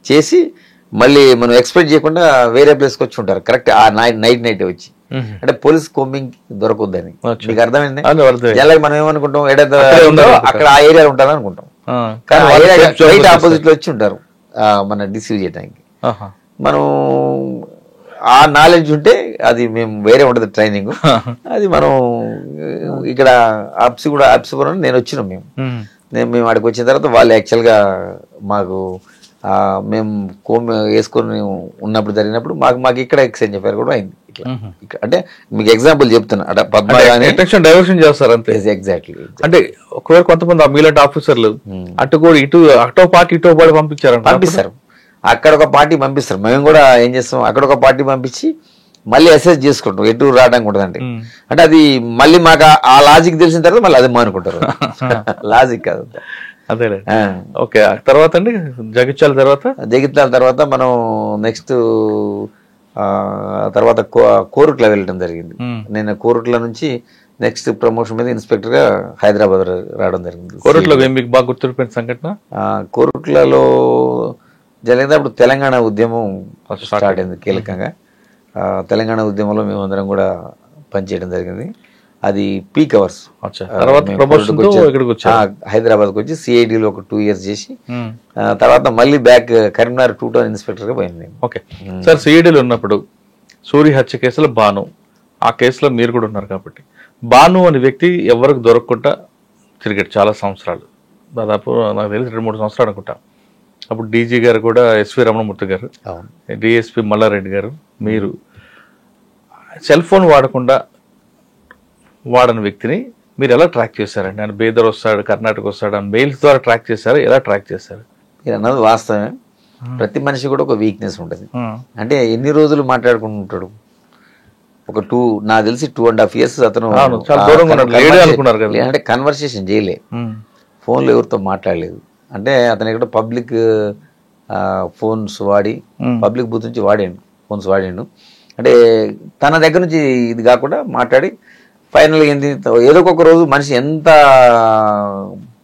చేసి మళ్ళీ మనం ఎక్స్పెక్ట్ చేయకుండా వేరే ప్లేస్కి వచ్చి ఉంటారు కరెక్ట్ ఆ నైట్ వచ్చి. అంటే పోలీస్ కోంబింగ్ దొరకొద్దని మీకు అర్థమైంది. అలాగే మనం ఏమనుకుంటాం, ఏదైతే అక్కడ ఆ ఏరియాలో ఉంటారని అనుకుంటాం, కానీ ఆపోజిట్ లో వచ్చి ఉంటారు మన డిసీవ్ చేయడానికి. మనం ఆ నాలెడ్జ్ ఉంటే అది మేము వేరే ఉంటుంది ట్రైనింగ్, అది మనం ఇక్కడ అప్సిపురం నేను వచ్చినాం మేము అక్కడికి వచ్చిన తర్వాత వాళ్ళు యాక్చువల్గా మాకు మేము వేసుకొని ఉన్నప్పుడు జరిగినప్పుడు మాకు ఇక్కడ ఎక్స్చేంజ్ చెప్పారు కూడా అయింది. అంటే మీకు ఎగ్జాంపుల్ చెప్తున్నా, అంటే అటెన్షన్ డైవర్షన్ చేస్తారు అంతే. ఎగ్జాక్ట్లీ. అంటే ఒకవేళ కొంతమంది మీలాంటి ఆఫీసర్లు అటు కూడా అటో పార్టీ ఇటో పార్టీ పంపిస్తారు, అక్కడ ఒక పార్టీ పంపిస్తారు. మేము కూడా ఏం చేస్తాం, అక్కడ ఒక పార్టీ పంపించి మళ్ళీ అసెస్ చేసుకుంటాం ఎటు రావడానికి ఉంటుందండి. అంటే అది మళ్ళీ మాకు ఆ లాజిక్ తెలిసిన తర్వాత మళ్ళీ అది మానుకుంటారు, లాజిక్ కాదు. అదే. ఓకే, తర్వాత అండి జగిత్యాల తర్వాత మనం నెక్స్ట్ తర్వాత కోరుట్ల వెళ్ళడం జరిగింది. నేను కోరుట్ల నుంచి నెక్స్ట్ ప్రమోషన్ మీద ఇన్స్పెక్టర్ గా హైదరాబాద్ రావడం జరిగింది. కోరుట్లలో మీకు బాగా గుర్తుపెట్టిన సంఘటన? కోరుట్లలో జరిగింది అప్పుడు తెలంగాణ ఉద్యమం స్టార్ట్ అయింది కీలకంగా. తెలంగాణ ఉద్యమంలో మేమందరం కూడా పనిచేయడం జరిగింది. అది పీక్ అవర్స్. హైదరాబాద్కి వచ్చి సిఐడిలో ఒక 2 years చేసి తర్వాత మళ్ళీ బ్యాక్ కరీంనగర్ 2 టౌన్ ఇన్స్పెక్టర్ గా పోయింది. ఓకే సార్, సిఐడిలో ఉన్నప్పుడు సూరి హత్య కేసులో భాను, ఆ కేసులో మీరు కూడా ఉన్నారు కాబట్టి, భాను అనే వ్యక్తి ఎవరికి దొరకకుండా తిరిగాడు చాలా సంవత్సరాలు, దాదాపు నాకు తెలిసి 2-3 సంవత్సరాలు అనుకుంటా. అప్పుడు డీజీ గారు కూడా ఎస్వి రమణమూర్తి గారు, డిఎస్పి మల్లారెడ్డి గారు, మీరు సెల్ ఫోన్ వాడని వ్యక్తిని మీరు ఎలా ట్రాక్ చేశారండి? ఆయన బేదర్ వస్తాడు, కర్ణాటక వస్తాడు, మెయిల్స్ ద్వారా ట్రాక్ చేశారు, ఎలా ట్రాక్ చేశారు? మీరు అన్నది వాస్తవమే. ప్రతి మనిషి కూడా ఒక వీక్నెస్ ఉంటుంది. అంటే ఎన్ని రోజులు మాట్లాడుకుంటుంటాడు, నాకు తెలిసి 2.5 years అతను అంటే కన్వర్సేషన్ చేయలే, ఫోన్లో ఎవరితో మాట్లాడలేదు. అంటే అతను ఇక్కడ పబ్లిక్ ఫోన్స్ వాడి పబ్లిక్ బూత్ నుంచి ఫోన్స్ వాడిండు. అంటే తన దగ్గర నుంచి ఇది కాకుండా మాట్లాడి ఫైనల్గా ఏంది, ఏదో ఒక రోజు మనిషి ఎంత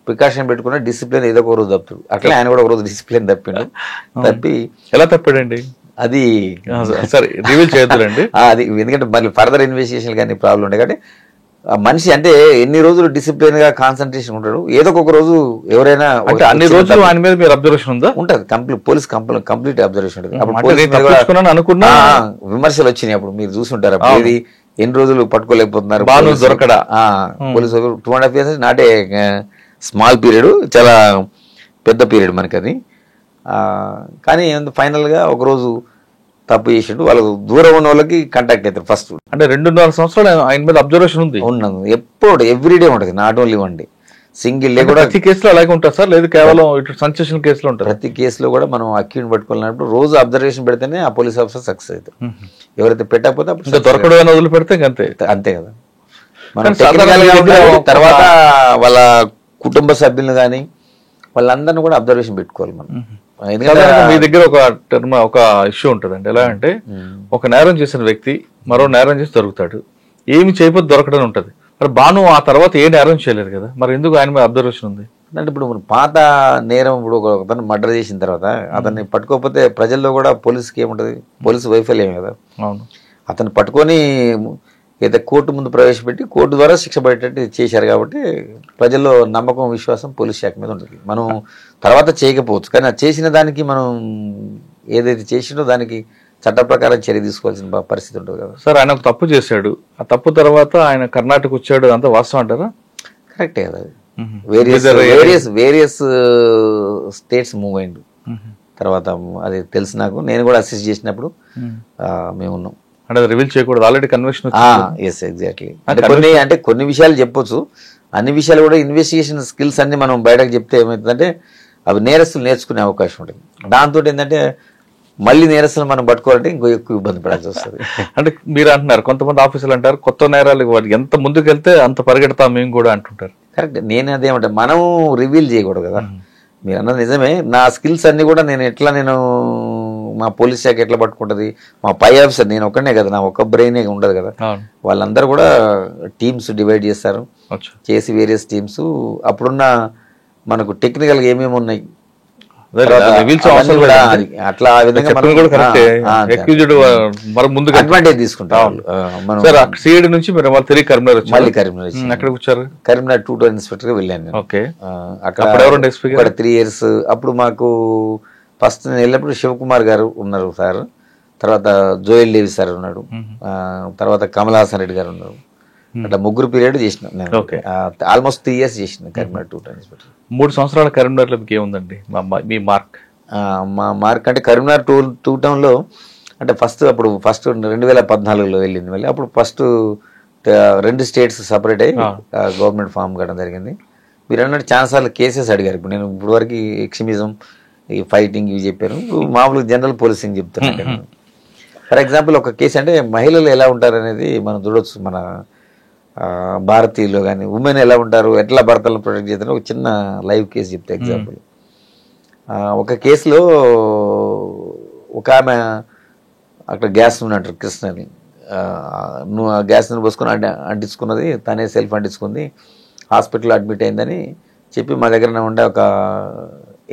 ప్రికాషన్ పెట్టుకున్నా డిసిప్లిన్ ఏదో ఒక రోజు తప్పుతాడు. అట్లా ఆయన కూడా ఒక రోజు డిసిప్లిన్ తప్పి ఎలా తప్పాడండి అది సరే రివీల్ చేయొద్దులండి. అది ఎందుకంటే మళ్ళీ ఫర్దర్ ఇన్వెస్టిగేషన్ కానీ ప్రాబ్లం ఉండే కాబట్టి మనిషి అంటే ఎన్ని రోజులు డిసిప్లిన్ గా కాన్సన్ట్రేషన్ ఉంటాడు, ఏదో ఒక రోజు ఎవరైనా అన్ని రోజులు ఆయన మీద మీరు అబ్జర్వేషన్ ఉందా? ఉంటుంది, పోలీస్ కంప్లీట్ అబ్జర్వేషన్ ఉంటుంది. అనుకున్నా విమర్శలు వచ్చినాయి అప్పుడు, మీరు చూసుంటారు. అప్పుడు ఎన్ని రోజులు పట్టుకోలేకపోతున్నారు దొరకడా పోలీసు 2.5 years నాటే స్మాల్ పీరియడ్, చాలా పెద్ద పీరియడ్ మనకి అది. కానీ ఫైనల్ గా ఒకరోజు తప్పు చేసిండు, వాళ్ళకు దూరం ఉన్న వాళ్ళకి కాంటాక్ట్ అవుతారు ఫస్ట్. అంటే 2.5 సంవత్సరాలు ఆయన మీద అబ్జర్వేషన్ ఉంది, ఉన్నది ఎప్పుడు ఎవ్రీడే ఉంటుంది, not only 1 day. Single day కూడా ప్రతి కేసులో అలాగే ఉంటుంది సార్, లేదు కేవలం సెన్సేషన్ కేసులో ఉంటుంది? ప్రతి కేసులో కూడా మనం అక్యూని పట్టుకోవాలన్నప్పుడు రోజు అబ్జర్వేషన్ పెడితేనే ఆ పోలీస్ ఆఫీసర్ సక్సెస్ అవుతారు. ఎవరైతే పెట్టకపోతే అప్పుడు దొరకడం వదిలి పెడితే అంతే కదా. మనం తర్వాత వాళ్ళ కుటుంబ సభ్యులను కానీ వాళ్ళందరినీ కూడా అబ్జర్వేషన్ పెట్టుకోవాలి మనం. మీ దగ్గర ఒక ఇష్యూ ఉంటుందండి, ఎలా అంటే ఒక నేరం చేసిన వ్యక్తి మరో నేరం చేసి దొరుకుతాడు, ఏమి చేయకపోతే దొరకడం ఉంటుంది. మరి భాను ఆ తర్వాత ఏ నేరం చేయలేదు కదా, మరి ఎందుకు ఆయన మీద అబ్జర్వేషన్ ఉంది? అంటే ఇప్పుడు పాత నేరం, ఇప్పుడు అతను మర్డర్ చేసిన తర్వాత అతన్ని పట్టుకోకపోతే ప్రజల్లో కూడా పోలీసుకి ఏముంటుంది, పోలీసు వైఫల్యం కదా. అవును, అతను పట్టుకొని అయితే కోర్టు ముందు ప్రవేశపెట్టి కోర్టు ద్వారా శిక్ష పడేటట్టు చేశారు. కాబట్టి ప్రజల్లో నమ్మకం, విశ్వాసం పోలీస్ శాఖ మీద ఉంటుంది. మనం తర్వాత చేయకపోవచ్చు, కానీ చేసిన దానికి మనం ఏదైతే చేసినో దానికి చట్ట ప్రకారం చర్య తీసుకోవాల్సిన పరిస్థితి ఉంటుంది కదా సార్. ఆయన ఒక తప్పు చేశాడు, ఆ తప్పు తర్వాత ఆయన కర్ణాటక వచ్చాడు, అంతా వాస్తవం అంటారా? కరెక్టే కదా. వేరియస్ స్టేట్స్ మూవ్ అయిండు. తర్వాత అది తెలుసు నాకు, నేను కూడా అసిస్ట్ చేసినప్పుడు మేము ఉన్నాం. అంటే అది రివీల్ చేయకూడదు, ఆల్రెడీ కన్వెన్షన్. Yes, exactly. అంటే కొన్ని విషయాలు చెప్పొచ్చు, అన్ని విషయాలు కూడా ఇన్వెస్టిగేషన్ స్కిల్స్ అన్ని మనం బయటకు చెప్తే ఏమవుతుందంటే అవి నేరస్తులు నేర్చుకునే అవకాశం ఉంటుంది. దాంతో ఏంటంటే మళ్ళీ నేరస్తులు మనం పట్టుకోవాలంటే ఇంకో ఎక్కువ ఇబ్బంది పడాల్సి వస్తుంది. అంటే మీరు అంటున్నారు, కొంతమంది ఆఫీసులు అంటారు కొత్త నేరాలు వాటికి ఎంత ముందుకు వెళ్తే అంత పరిగెడతాం మేము కూడా అంటుంటారు. కరెక్ట్. నేను అదేమంటే మనం రివీల్ చేయకూడదు కదా. మీరు అన్నది నిజమే. నా స్కిల్స్ అన్ని కూడా నేను మా పోలీస్ శాఖ ఎట్లా పట్టుకుంటుంది, మా పై ఆఫీసర్, నేను ఒక్కనే కదా, నా ఒక్క బ్రెయినే ఉండదు కదా. వాళ్ళందరూ కూడా టీమ్స్ డివైడ్ చేస్తారు, చేసి వేరియస్ టీమ్స్ అప్పుడున్న మనకు టెక్నికల్గా ఏమేమి ఉన్నాయి అట్లా ఆ విధంగా అడ్వాంటేజ్ తీసుకుంటాం. కరీంనగర్ 2 టౌన్ ఇన్స్పెక్టర్ గా వెళ్ళాను. అక్కడ 3 years. అప్పుడు మాకు ఫస్ట్ నేను వెళ్ళినప్పుడు శివకుమార్ గారు ఉన్నారు సార్, తర్వాత జోయల్ డేవి సార్ ఉన్నాడు, తర్వాత కమల్ హాసన్ రెడ్డి గారు ఉన్నారు. అట్లా 3 పీరియడ్ చేసిన నేను. ఆల్మోస్ట్ 3 years చేసిన కరీంనగర్ 2 టౌన్ ఇన్స్పెక్టర్. 3 సంవత్సరాల కరీంనగర్లో ఏముందండి మీ మార్క్? మా మార్క్ అంటే కరీంనగర్ 2 టౌన్లో అంటే ఫస్ట్ 2014లో వెళ్ళింది. అప్పుడు ఫస్ట్ 2 స్టేట్స్ సపరేట్ అయ్యి గవర్నమెంట్ ఫామ్ కావడం జరిగింది. మీరు అన్నట్టు చాలాసార్లు కేసెస్ అడిగారు. ఇప్పుడు నేను ఇప్పుడు వరకు ఎక్స్ట్రీమిజం, ఈ ఫైటింగ్ ఇవి చెప్పాను. మామూలుగా జనరల్ పోలీసింగ్ చెప్తున్నాను. ఫర్ ఎగ్జాంపుల్ ఒక కేసు అంటే మహిళలు ఎలా ఉంటారు అనేది మనం చూడొచ్చు. మన భారతీయులు కానీ ఉమెన్ ఎలా ఉంటారు, ఎట్లా భర్తలను ప్రొటెక్ట్ చేస్తారు, ఒక చిన్న లైవ్ కేసు చెప్తే ఎగ్జాంపుల్. ఒక కేసులో ఒక ఆమె అక్కడ గ్యాస్ నూనె అంటారు కృష్ణని, నువ్వు ఆ గ్యాస్ నూనె పోసుకొని అంటించుకున్నది, తనే సెల్ఫ్ అంటించుకుంది, హాస్పిటల్లో అడ్మిట్ అయిందని చెప్పి మా దగ్గర ఉండే ఒక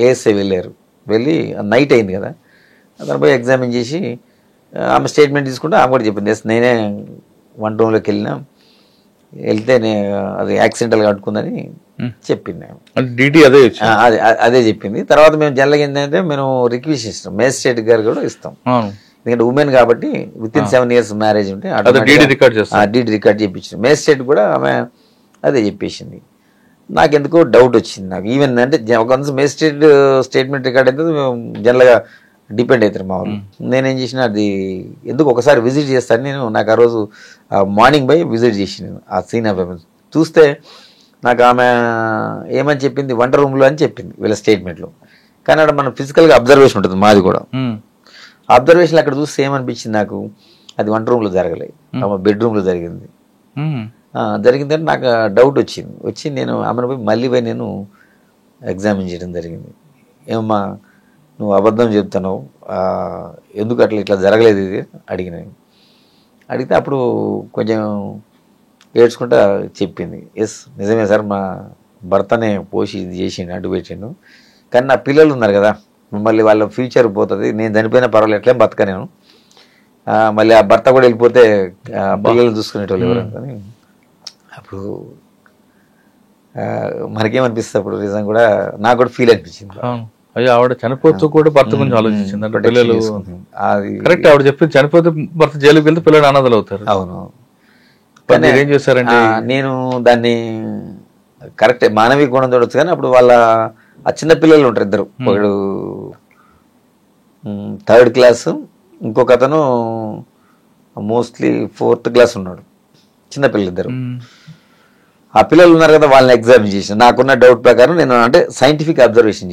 ఏఎస్ఐ వెళ్ళి నైట్ అయింది కదా, అతను పోయి ఎగ్జామిన్ చేసి ఆమె స్టేట్మెంట్ తీసుకుంటే ఆమె కూడా చెప్పింది, నేనే 1 roomలోకి వెళ్తే అది యాక్సిడెంటల్గా అడ్డుకుందని చెప్పింది. అదే చెప్పింది. తర్వాత మేము జనరల్గా ఏంటంటే మేము రిక్వెస్ట్ ఇస్తాం, మేజిస్ట్రేట్ గారు కూడా ఇస్తాం. ఎందుకంటే ఉమెన్ కాబట్టి వితిన్ 7 years మ్యారేజ్ ఉంటే డీడీ రికార్డ్ చేయించాం. మేజిస్ట్రేట్ కూడా ఆమె అదే చెప్పేసింది. నాకెందుకో డౌట్ వచ్చింది. నాకు ఈవెన్ అంటే ఒక మేజిస్ట్రేట్ స్టేట్మెంట్ రికార్డ్ అయితే జనరల్గా డిపెండ్ అవుతారు మా వాళ్ళు. నేనేం చేసిన అది ఎందుకు ఒకసారి విజిట్ చేస్తాను. నాకు ఆ రోజు మార్నింగ్ విజిట్ చేసిన ఆ సీన్ ఆఫ్ ఎవిడెన్స్ చూస్తే నాకు ఆమె ఏమని చెప్పింది, 1 roomలో అని చెప్పింది వీళ్ళ స్టేట్మెంట్లో. కానీ అక్కడ మనం ఫిజికల్గా అబ్జర్వేషన్ ఉంటుంది మాది కూడా. అబ్జర్వేషన్ అక్కడ చూస్తే ఏమనిపించింది నాకు, అది 1 roomలో జరగలేదు, ఆమె బెడ్రూమ్లో జరిగింది. జరిగిందంటే నాకు డౌట్ వచ్చి నేను ఆమెను మళ్ళీ నేను ఎగ్జామిన్ చేయడం జరిగింది. ఏమమ్మా నువ్వు అబద్ధం చెప్తున్నావు, ఎందుకు ఇట్లా జరగలేదు ఇది అడిగితే అప్పుడు కొంచెం ఏడ్చుకుంటా చెప్పింది, ఎస్ నిజమే సార్, మా భర్తనే పోసి ఇది చేసిండు, అడ్డు పెట్టిండు, కానీ నా పిల్లలు ఉన్నారు కదా, మళ్ళీ వాళ్ళ ఫ్యూచర్ పోతుంది, నేను చనిపోయినా పర్వాలేదు, ఎట్లేం బతక నేను, మళ్ళీ ఆ భర్త కూడా వెళ్ళిపోతే పిల్లలు చూసుకునేటోళ్ళు ఎవరు అనుకొని అప్పుడు మనకేమనిపిస్తుంది, అప్పుడు నిజం కూడా నాకు కూడా ఫీల్ అనిపించింది. అయ్యో ఆవిడ చనిపోతూ కూడా భర్త గురించి ఆలోచించింది అంటే పిల్లలు కరెక్ట్. ఆవిడ చెప్పింది చనిపోతే భర్త జైలుకి వెళ్తే పిల్లలు అనాథలు అవుతారు. అవును. ఏం చేశారండి, నేను దాన్ని కరెక్టే మానవీయ గుణం చూడొచ్చు, కానీ అప్పుడు వాళ్ళ ఆ చిన్న పిల్లలు ఉంటారు ఇద్దరు, ఒకడు 3rd class, ఇంకొక అతను మోస్ట్లీ 4th class ఉన్నాడు, చిన్న పిల్లలు ఇద్దరు. ఆ పిల్లలు ఉన్నారు కదా, వాళ్ళని ఎగ్జామిన్ చేసిన, నాకున్న డౌట్ ప్రకారం నేను అంటే సైంటిఫిక్ అబ్జర్వేషన్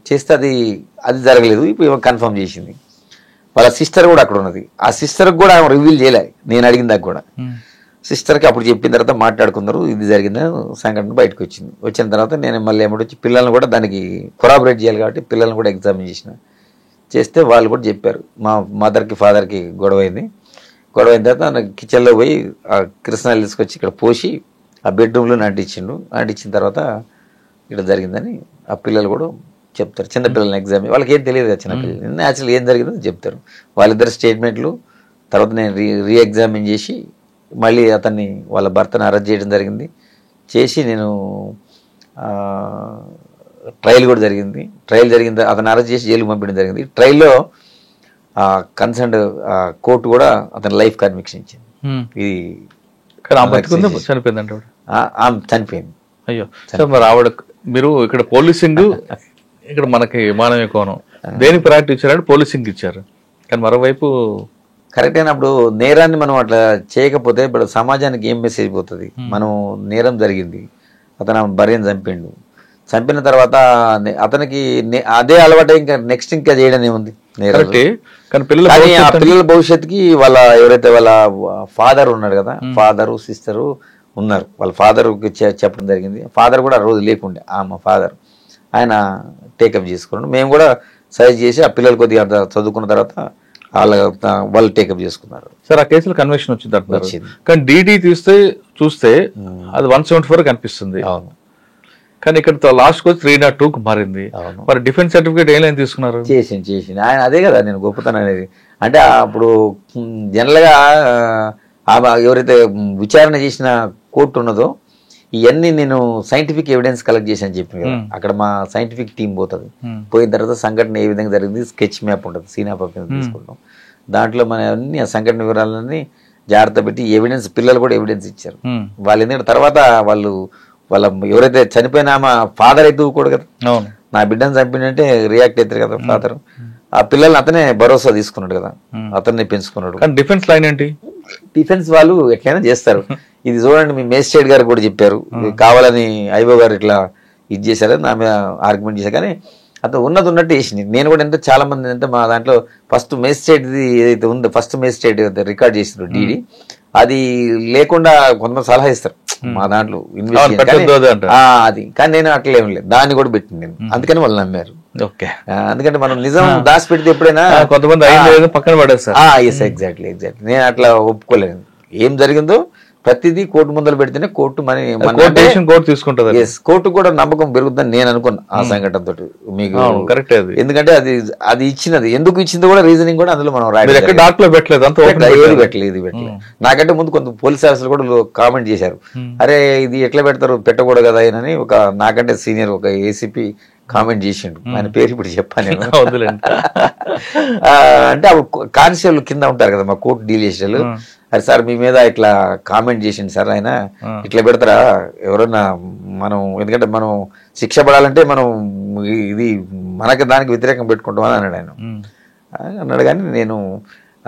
చేస్తే అది జరగలేదు. ఇప్పుడు కన్ఫర్మ్ చేసింది. వాళ్ళ సిస్టర్ కూడా అక్కడ ఉన్నది, ఆ సిస్టర్కి కూడా ఆమె రివీల్ చేయలే, నేను అడిగిన దాకా కూడా. సిస్టర్కి అప్పుడు చెప్పిన తర్వాత మాట్లాడుకున్నారు, ఇది జరిగిన సంఘటన బయటకు వచ్చిన తర్వాత నేను మళ్ళీ ఏమిటొచ్చి పిల్లల్ని కూడా దానికి కొరాబరేట్ చేయాలి కాబట్టి పిల్లల్ని కూడా ఎగ్జామిన్ చేస్తే వాళ్ళు కూడా చెప్పారు, మా మదర్కి ఫాదర్కి గొడవైన తర్వాత కిచెన్లో పోయి ఆ కృష్ణాలు తీసుకొచ్చి ఇక్కడ పోసి ఆ బెడ్రూమ్లో అంటించిన తర్వాత ఇక్కడ జరిగిందని ఆ పిల్లలు కూడా చెప్తారు. చిన్నపిల్లలని ఎగ్జామ్ వాళ్ళకి ఏం తెలియదు కదా, చిన్నపిల్లలు న్యాచురల్ ఏం జరిగిందో చెప్తారు. వాళ్ళిద్దరు స్టేట్మెంట్లు తర్వాత నేను రీ ఎగ్జామిన్ చేసి మళ్ళీ అతన్ని వాళ్ళ భర్తను అరెస్ట్ చేయడం జరిగింది. చేసి నేను ట్రయల్ కూడా జరిగింది. ట్రయల్ జరిగింది, అతను అరెస్ట్ చేసి జైలుకి పంపించడం జరిగింది. ట్రయల్లో కన్సర్న్ కోర్టు కూడా అతని లైఫ్ కన్విక్షన్ ఇచ్చింది. ఇది చనిపోయింది అంటే ఆమె చనిపోయింది. అయ్యో సార్, మరి ఆవిడ మీరు ఇక్కడ పోలీసింగ్ ఇక్కడ మనకి మానవీయ కోణం దేని ప్రయారిటీ ఇచ్చారంటే పోలీసింగ్ ఇచ్చారు, కానీ మరోవైపు కరెక్ట్ అయినప్పుడు నేరాన్ని మనం అట్లా చేయకపోతే ఇప్పుడు సమాజానికి ఏం మెసేజ్ పోతుంది? మనం నేరం జరిగింది, అతను భార్యను చంపిన తర్వాత అతనికి అదే అలవాటు ఇంకా నెక్స్ట్ ఇంకా చేయడం ఏముంది నేరం. కానీ ఆ పిల్లల భవిష్యత్తుకి వాళ్ళ ఎవరైతే వాళ్ళ ఫాదర్ ఉన్నాడు కదా, ఫాదరు సిస్టరు ఉన్నారు, వాళ్ళ ఫాదర్కి చెప్పడం జరిగింది. ఫాదర్ కూడా రోజు లేకుండే, మా ఫాదర్ ఆయన టేకప్ చేసుకున్నాడు. మేము కూడా సజెస్ట్ చేసి ఆ పిల్లలు కొద్దిగా అంత చదువుకున్న తర్వాత వాళ్ళు టేకప్ చేసుకున్నారు. సార్ ఆ కేసులో కన్విక్షన్ వచ్చింది అంటున్నారు, కానీ డీడీ చూస్తే అది 174 కనిపిస్తుంది. అవును, కానీ ఇక్కడ లాస్ట్ కు 302కు మారింది. మరి డిఫెన్స్ సర్టిఫికేట్ ఏం లైన్ తీసుకున్నారు? చేసింది ఆయన. అదే కదా నేను గొప్పతనం అనేది. అంటే అప్పుడు జనరల్గా ఎవరైతే విచారణ చేసిన కోర్టు ఉన్నదో ఇవన్నీ నేను సైంటిఫిక్ ఎవిడెన్స్ కలెక్ట్ చేసి అని చెప్పి కదా, అక్కడ మా సైంటిఫిక్ టీం పోతుంది. పోయిన తర్వాత సంఘటన ఏ విధంగా జరిగింది స్కెచ్ మ్యాప్ ఉంటుంది, సీనాప్ తీసుకుంటాం. దాంట్లో మన అన్ని ఆ సంఘటన వివరాలన్నీ జాగ్రత్త పెట్టి ఎవిడెన్స్, పిల్లలు కూడా ఎవిడెన్స్ ఇచ్చారు. వాళ్ళు ఎందుకంటే తర్వాత వాళ్ళ ఎవరైతే చనిపోయినా మా ఫాదర్ అయితే కూడా కదా, నా బిడ్డను చంపినంటే రియాక్ట్ అవుతారు కదా ఫాదర్. ఆ పిల్లల్ని అతనే భరోసా తీసుకున్నాడు కదా, అతన్ని పెంచుకున్నాడు. కానీ డిఫెన్స్ లైన్ ఏంటి? డిఫెన్స్ వాళ్ళు ఎట్లయినా చేస్తారు. ఇది చూడండి, మీ మేజిస్ట్రేట్ గారు కూడా చెప్పారు, కావాలని ఐబో గారు ఇట్లా ఇది చేశారు, నా మీద ఆర్గ్యుమెంట్ చేశారు. కానీ అతను ఉన్నట్టు వేసింది. నేను కూడా ఎంత చాలా మంది అంటే మా దాంట్లో ఫస్ట్ మేజిస్ట్రేట్ ఏదైతే ఉందో ఫస్ట్ మేజిస్ట్రేట్ రికార్డ్ చేసినారు డీడీ, అది లేకుండా కొంతమంది సలహా ఇస్తారు మా దాంట్లో ఇన్వెస్టిగేషన్ అది. కానీ నేను అట్లా ఏం లేదు, దాన్ని కూడా పెట్టింది నేను, అందుకని వాళ్ళు నమ్మారు. ఎందుకంటే మనం నిజం దాచి పెడితే ఎప్పుడైనా కొంతమంది పక్కన పడేస్తారు. ఎగ్జాక్ట్లీ నేను అట్లా ఒప్పుకోలేదు. ఏం జరిగిందో ప్రతిదీ కోర్టు ముందర పెడితేనే కోర్టు తీసుకుంటుంది. కోర్టు కూడా నమ్మకం పెరుగుతుందని నేను అనుకున్నా ఆ సంఘటన తోటి. మీకు కరెక్ట్, ఎందుకంటే అది ఇచ్చినది ఎందుకు ఇచ్చింది కూడా రీజనింగ్ కూడా అందులో మనం పెట్టలేదు. నాకంటే ముందు కొంత పోలీస్ ఆఫీసర్లు కూడా కామెంట్ చేశారు, అరే ఇది ఎట్లా పెడతారు, పెట్టకూడదు కదా అని. ఒక నాకంటే సీనియర్ ఒక ఏసీపీ కామెంట్ చేసిండు, ఆయన పేరు ఇప్పుడు చెప్పాను నేను. అంటే కానిస్టేబుల్ కింద ఉంటారు కదా మా కోర్టు డీల్ చేసేవాళ్ళు, అరే సార్ మీ మీద ఇట్లా కామెంట్ చేసిండు సార్, ఆయన ఇట్లా పెడతారా ఎవరన్నా, మనం ఎందుకంటే మనం శిక్ష పడాలంటే మనం ఇది మనకి దానికి వ్యతిరేకం పెట్టుకుంటాం అని అన్నాడు ఆయన. అన్నాడు కానీ నేను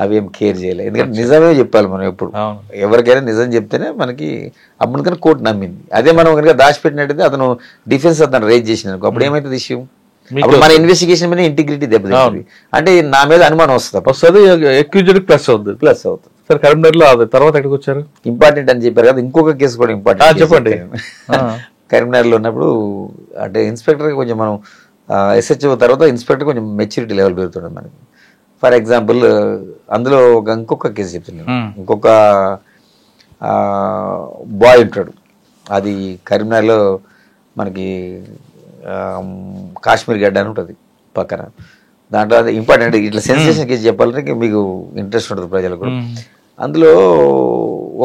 అవేం కేర్ చేయలేదు, ఎందుకంటే నిజమే చెప్పాలి మనం. ఎప్పుడు ఎవరికైనా నిజం చెప్తేనే మనకి అప్పటికైనా కోర్టు నమ్మింది. అదే మనం కనుక దాచిపెట్టినట్టయితే అతను డిఫెన్స్ అతను రేజ్ చేసిన అప్పుడు ఏమైతుంది ఇష్యూ, అప్పుడు మన ఇన్వెస్టిగేషన్ మీద ఇంటిగ్రిటీ దెబ్బతింటుంది. అంటే నా మీద అనుమానం వస్తుంది, ప్లస్ అవుతుంది. సార్ కరీంనగర్ లో తర్వాత ఎక్కడికి వచ్చారు? ఇంపార్టెంట్ అని చెప్పారు కదా, ఇంకొక కేసు కూడా ఇంపార్టెంట్ చెప్పండి. కరీంనగర్ లో ఉన్నప్పుడు అంటే ఇన్స్పెక్టర్ కొంచెం మనం ఎస్హెచ్ఓ తర్వాత ఇన్స్పెక్టర్ కొంచెం మెచ్యూరిటీ లెవెల్ పెరుగుతుంది మనకి. ఫర్ ఎగ్జాంపుల్ అందులో ఇంకొక కేసు చెప్తున్నాను. ఇంకొక బాయ్ ఉంటాడు, అది కరీంనగర్లో మనకి కాశ్మీర్ గడ్డ అని ఉంటుంది పక్కన. దాంట్లో అది ఇంపార్టెంట్, ఇట్లా సెన్సేషన్ కేసు చెప్పాలంటే మీకు ఇంట్రెస్ట్ ఉంటుంది ప్రజలకు. అందులో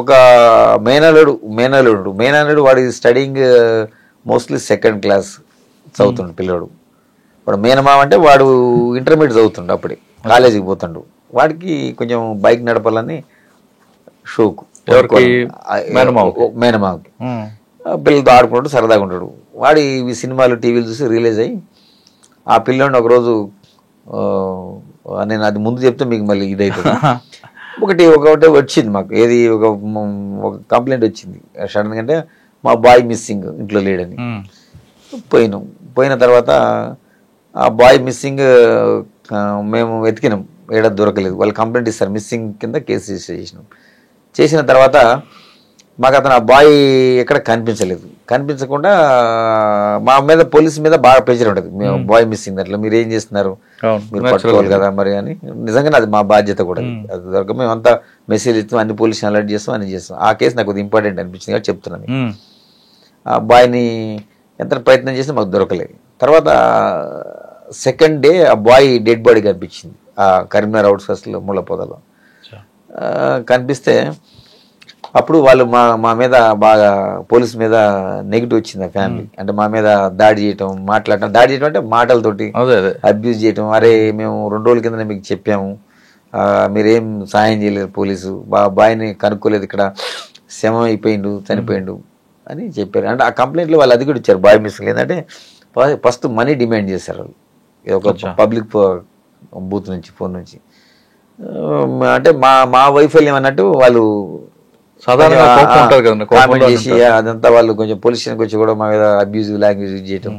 ఒక మేనల్లుడు వాడి స్టడీయింగ్ మోస్ట్లీ సెకండ్ క్లాస్ చదువుతుండు పిల్లడు. వాడు మేనమామ అంటే వాడు ఇంటర్మీడియట్ చదువుతుండు, అప్పుడే కాలేజీకి పోతుండు. వాడికి కొంచెం బైక్ నడపాలని షోకు, మేనమామకి పిల్లలతో ఆడుకుంటాడు, సరదాగా ఉంటాడు. వాడి సినిమాలు టీవీలు చూసి రిలీజ్ అయ్యి ఆ పిల్లోడిని ఒకరోజు, నేను అది ముందు చెప్తే మీకు మళ్ళీ ఇదైతుంది. ఒకటి వచ్చింది మాకు, ఏది ఒక కంప్లైంట్ వచ్చింది సడన్గా, అంటే మా బాయ్ మిస్సింగ్, ఇంట్లో లేడని. పోయిన తర్వాత ఆ బాయ్ మిస్సింగ్ మేము వెతికినాం, ఏడా దొరకలేదు. వాళ్ళు కంప్లైంట్ ఇస్తారు, మిస్సింగ్ కింద కేసు రిజిస్టర్ చేసినాం. చేసిన తర్వాత మాకు అతను ఆ బాయ్ ఎక్కడ కనిపించకుండా మా మీద పోలీసు మీద బాగా ప్రెషర్ ఉంటుంది, మేము బాయ్ మిస్సింగ్ అట్లా మీరు ఏం చేస్తున్నారు, మీరు పట్టుకోవాలి కదా మరి అని. నిజంగానే అది మా బాధ్యత కూడా, అది దొరక మేము అంతా మెసేజ్ ఇస్తాం, అన్ని పోలీసుని అలర్ట్ చేస్తాం, అన్ని చేస్తాం. ఆ కేసు నాకు ఇంపార్టెంట్ అనిపించింది కాబట్టి చెప్తున్నాను. ఆ బాయ్ని ఎంత ప్రయత్నం చేస్తే మాకు దొరకలేదు. తర్వాత సెకండ్ డే ఆ బాయ్ డెడ్ బాడీ కనిపించింది ఆ కరీంనగర్ అవుట్స్కట్స్లో ముళ్ళపొదలో. కనిపిస్తే అప్పుడు వాళ్ళు మా మీద బాగా పోలీస్ మీద నెగిటివ్ వచ్చింది ఆ ఫ్యామిలీ. అంటే మా మీద దాడి చేయటం, మాట్లాడటం, దాడి చేయటం అంటే మాటలతోటి అబ్యూజ్ చేయటం. అరే మేము 2 రోజుల కింద మీకు చెప్పాము, మీరేం సహాయం చేయలేరు, పోలీసు బాయ్ని కనుక్కోలేదు, ఇక్కడ శవం అయిపోయిండు, చనిపోయిండు అని చెప్పారు. అంటే ఆ కంప్లైంట్లో వాళ్ళు అది కూడా ఇచ్చారు, బాయ్ మిస్సింగ్. ఏంటంటే ఫస్ట్ మనీ డిమాండ్ చేశారు వాళ్ళు, ఒక పబ్లిక్ బూత్ నుంచి, ఫోన్ నుంచి. అంటే మా వైఫల్యం అన్నట్టు వాళ్ళు కామెంట్ చేసి అదంతా వాళ్ళు కొంచెం పోలీస్ స్టేషన్కి వచ్చి కూడా మా మీద అబ్యూజివ్ లాంగ్వేజ్ యూజ్ చేయటం.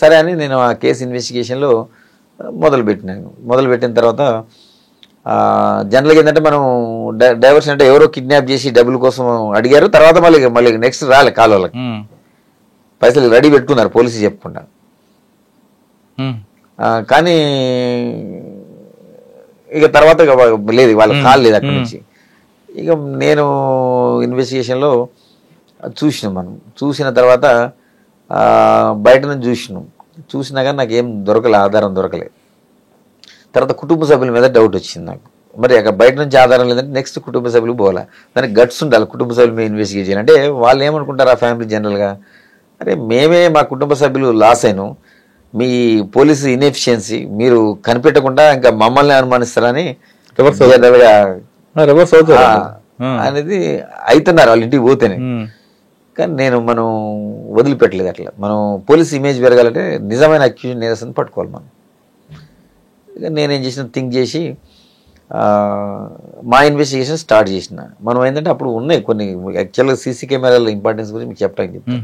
సరే అని నేను ఆ కేసు ఇన్వెస్టిగేషన్లో మొదలుపెట్టిన తర్వాత జనరల్గా ఏంటంటే మనం డైవర్షన్ అంటే ఎవరో కిడ్నాప్ చేసి డబ్బుల కోసం అడిగారు, తర్వాత మళ్ళీ నెక్స్ట్ రాలే కాల్ వాళ్ళకి, పైసలు రెడీ పెట్టుకున్నారు పోలీసు చెప్పకుండా. కానీ ఇక తర్వాత లేదు, వాళ్ళకి కాల్ లేదు అక్కడి నుంచి. ఇక నేను ఇన్వెస్టిగేషన్లో చూసిన తర్వాత బయట నుంచి చూసినా కానీ నాకేం ఆధారం దొరకలేదు. తర్వాత కుటుంబ సభ్యుల మీద డౌట్ వచ్చింది నాకు. మరి అక్కడ బయట నుంచి ఆధారం లేదంటే నెక్స్ట్ కుటుంబ సభ్యులు పోవాలా, దానికి గట్స్ ఉండాలి కుటుంబ సభ్యుల మీద ఇన్వెస్టిగేట్ చేయాలి. అంటే వాళ్ళు ఏమనుకుంటారు ఆ ఫ్యామిలీ జనరల్గా, అరే మేమే మా కుటుంబ సభ్యులు లాస్ అయినాం, మీ పోలీసు ఇన్ఎఫిషియన్సీ మీరు కనిపెట్టకుండా ఇంకా మమ్మల్ని అనుమానిస్తారని అనేది అవుతున్నారు వాళ్ళు ఇంటికి పోతేనే. కానీ మనం వదిలిపెట్టలేదు అట్లా. మనం పోలీస్ ఇమేజ్ పెరగాలంటే నిజమైన అక్యూజన్ నేరస్తుని పట్టుకోవాలి మనం. నేనేం చేసిన థింక్ చేసి మా ఇన్వెస్టిగేషన్ స్టార్ట్ చేసిన. మనం ఏంటంటే అప్పుడు ఉన్నాయి కొన్ని యాక్చువల్గా సీసీ కెమెరాల ఇంపార్టెన్స్ గురించి మీకు చెప్పడానికి చెప్తాను.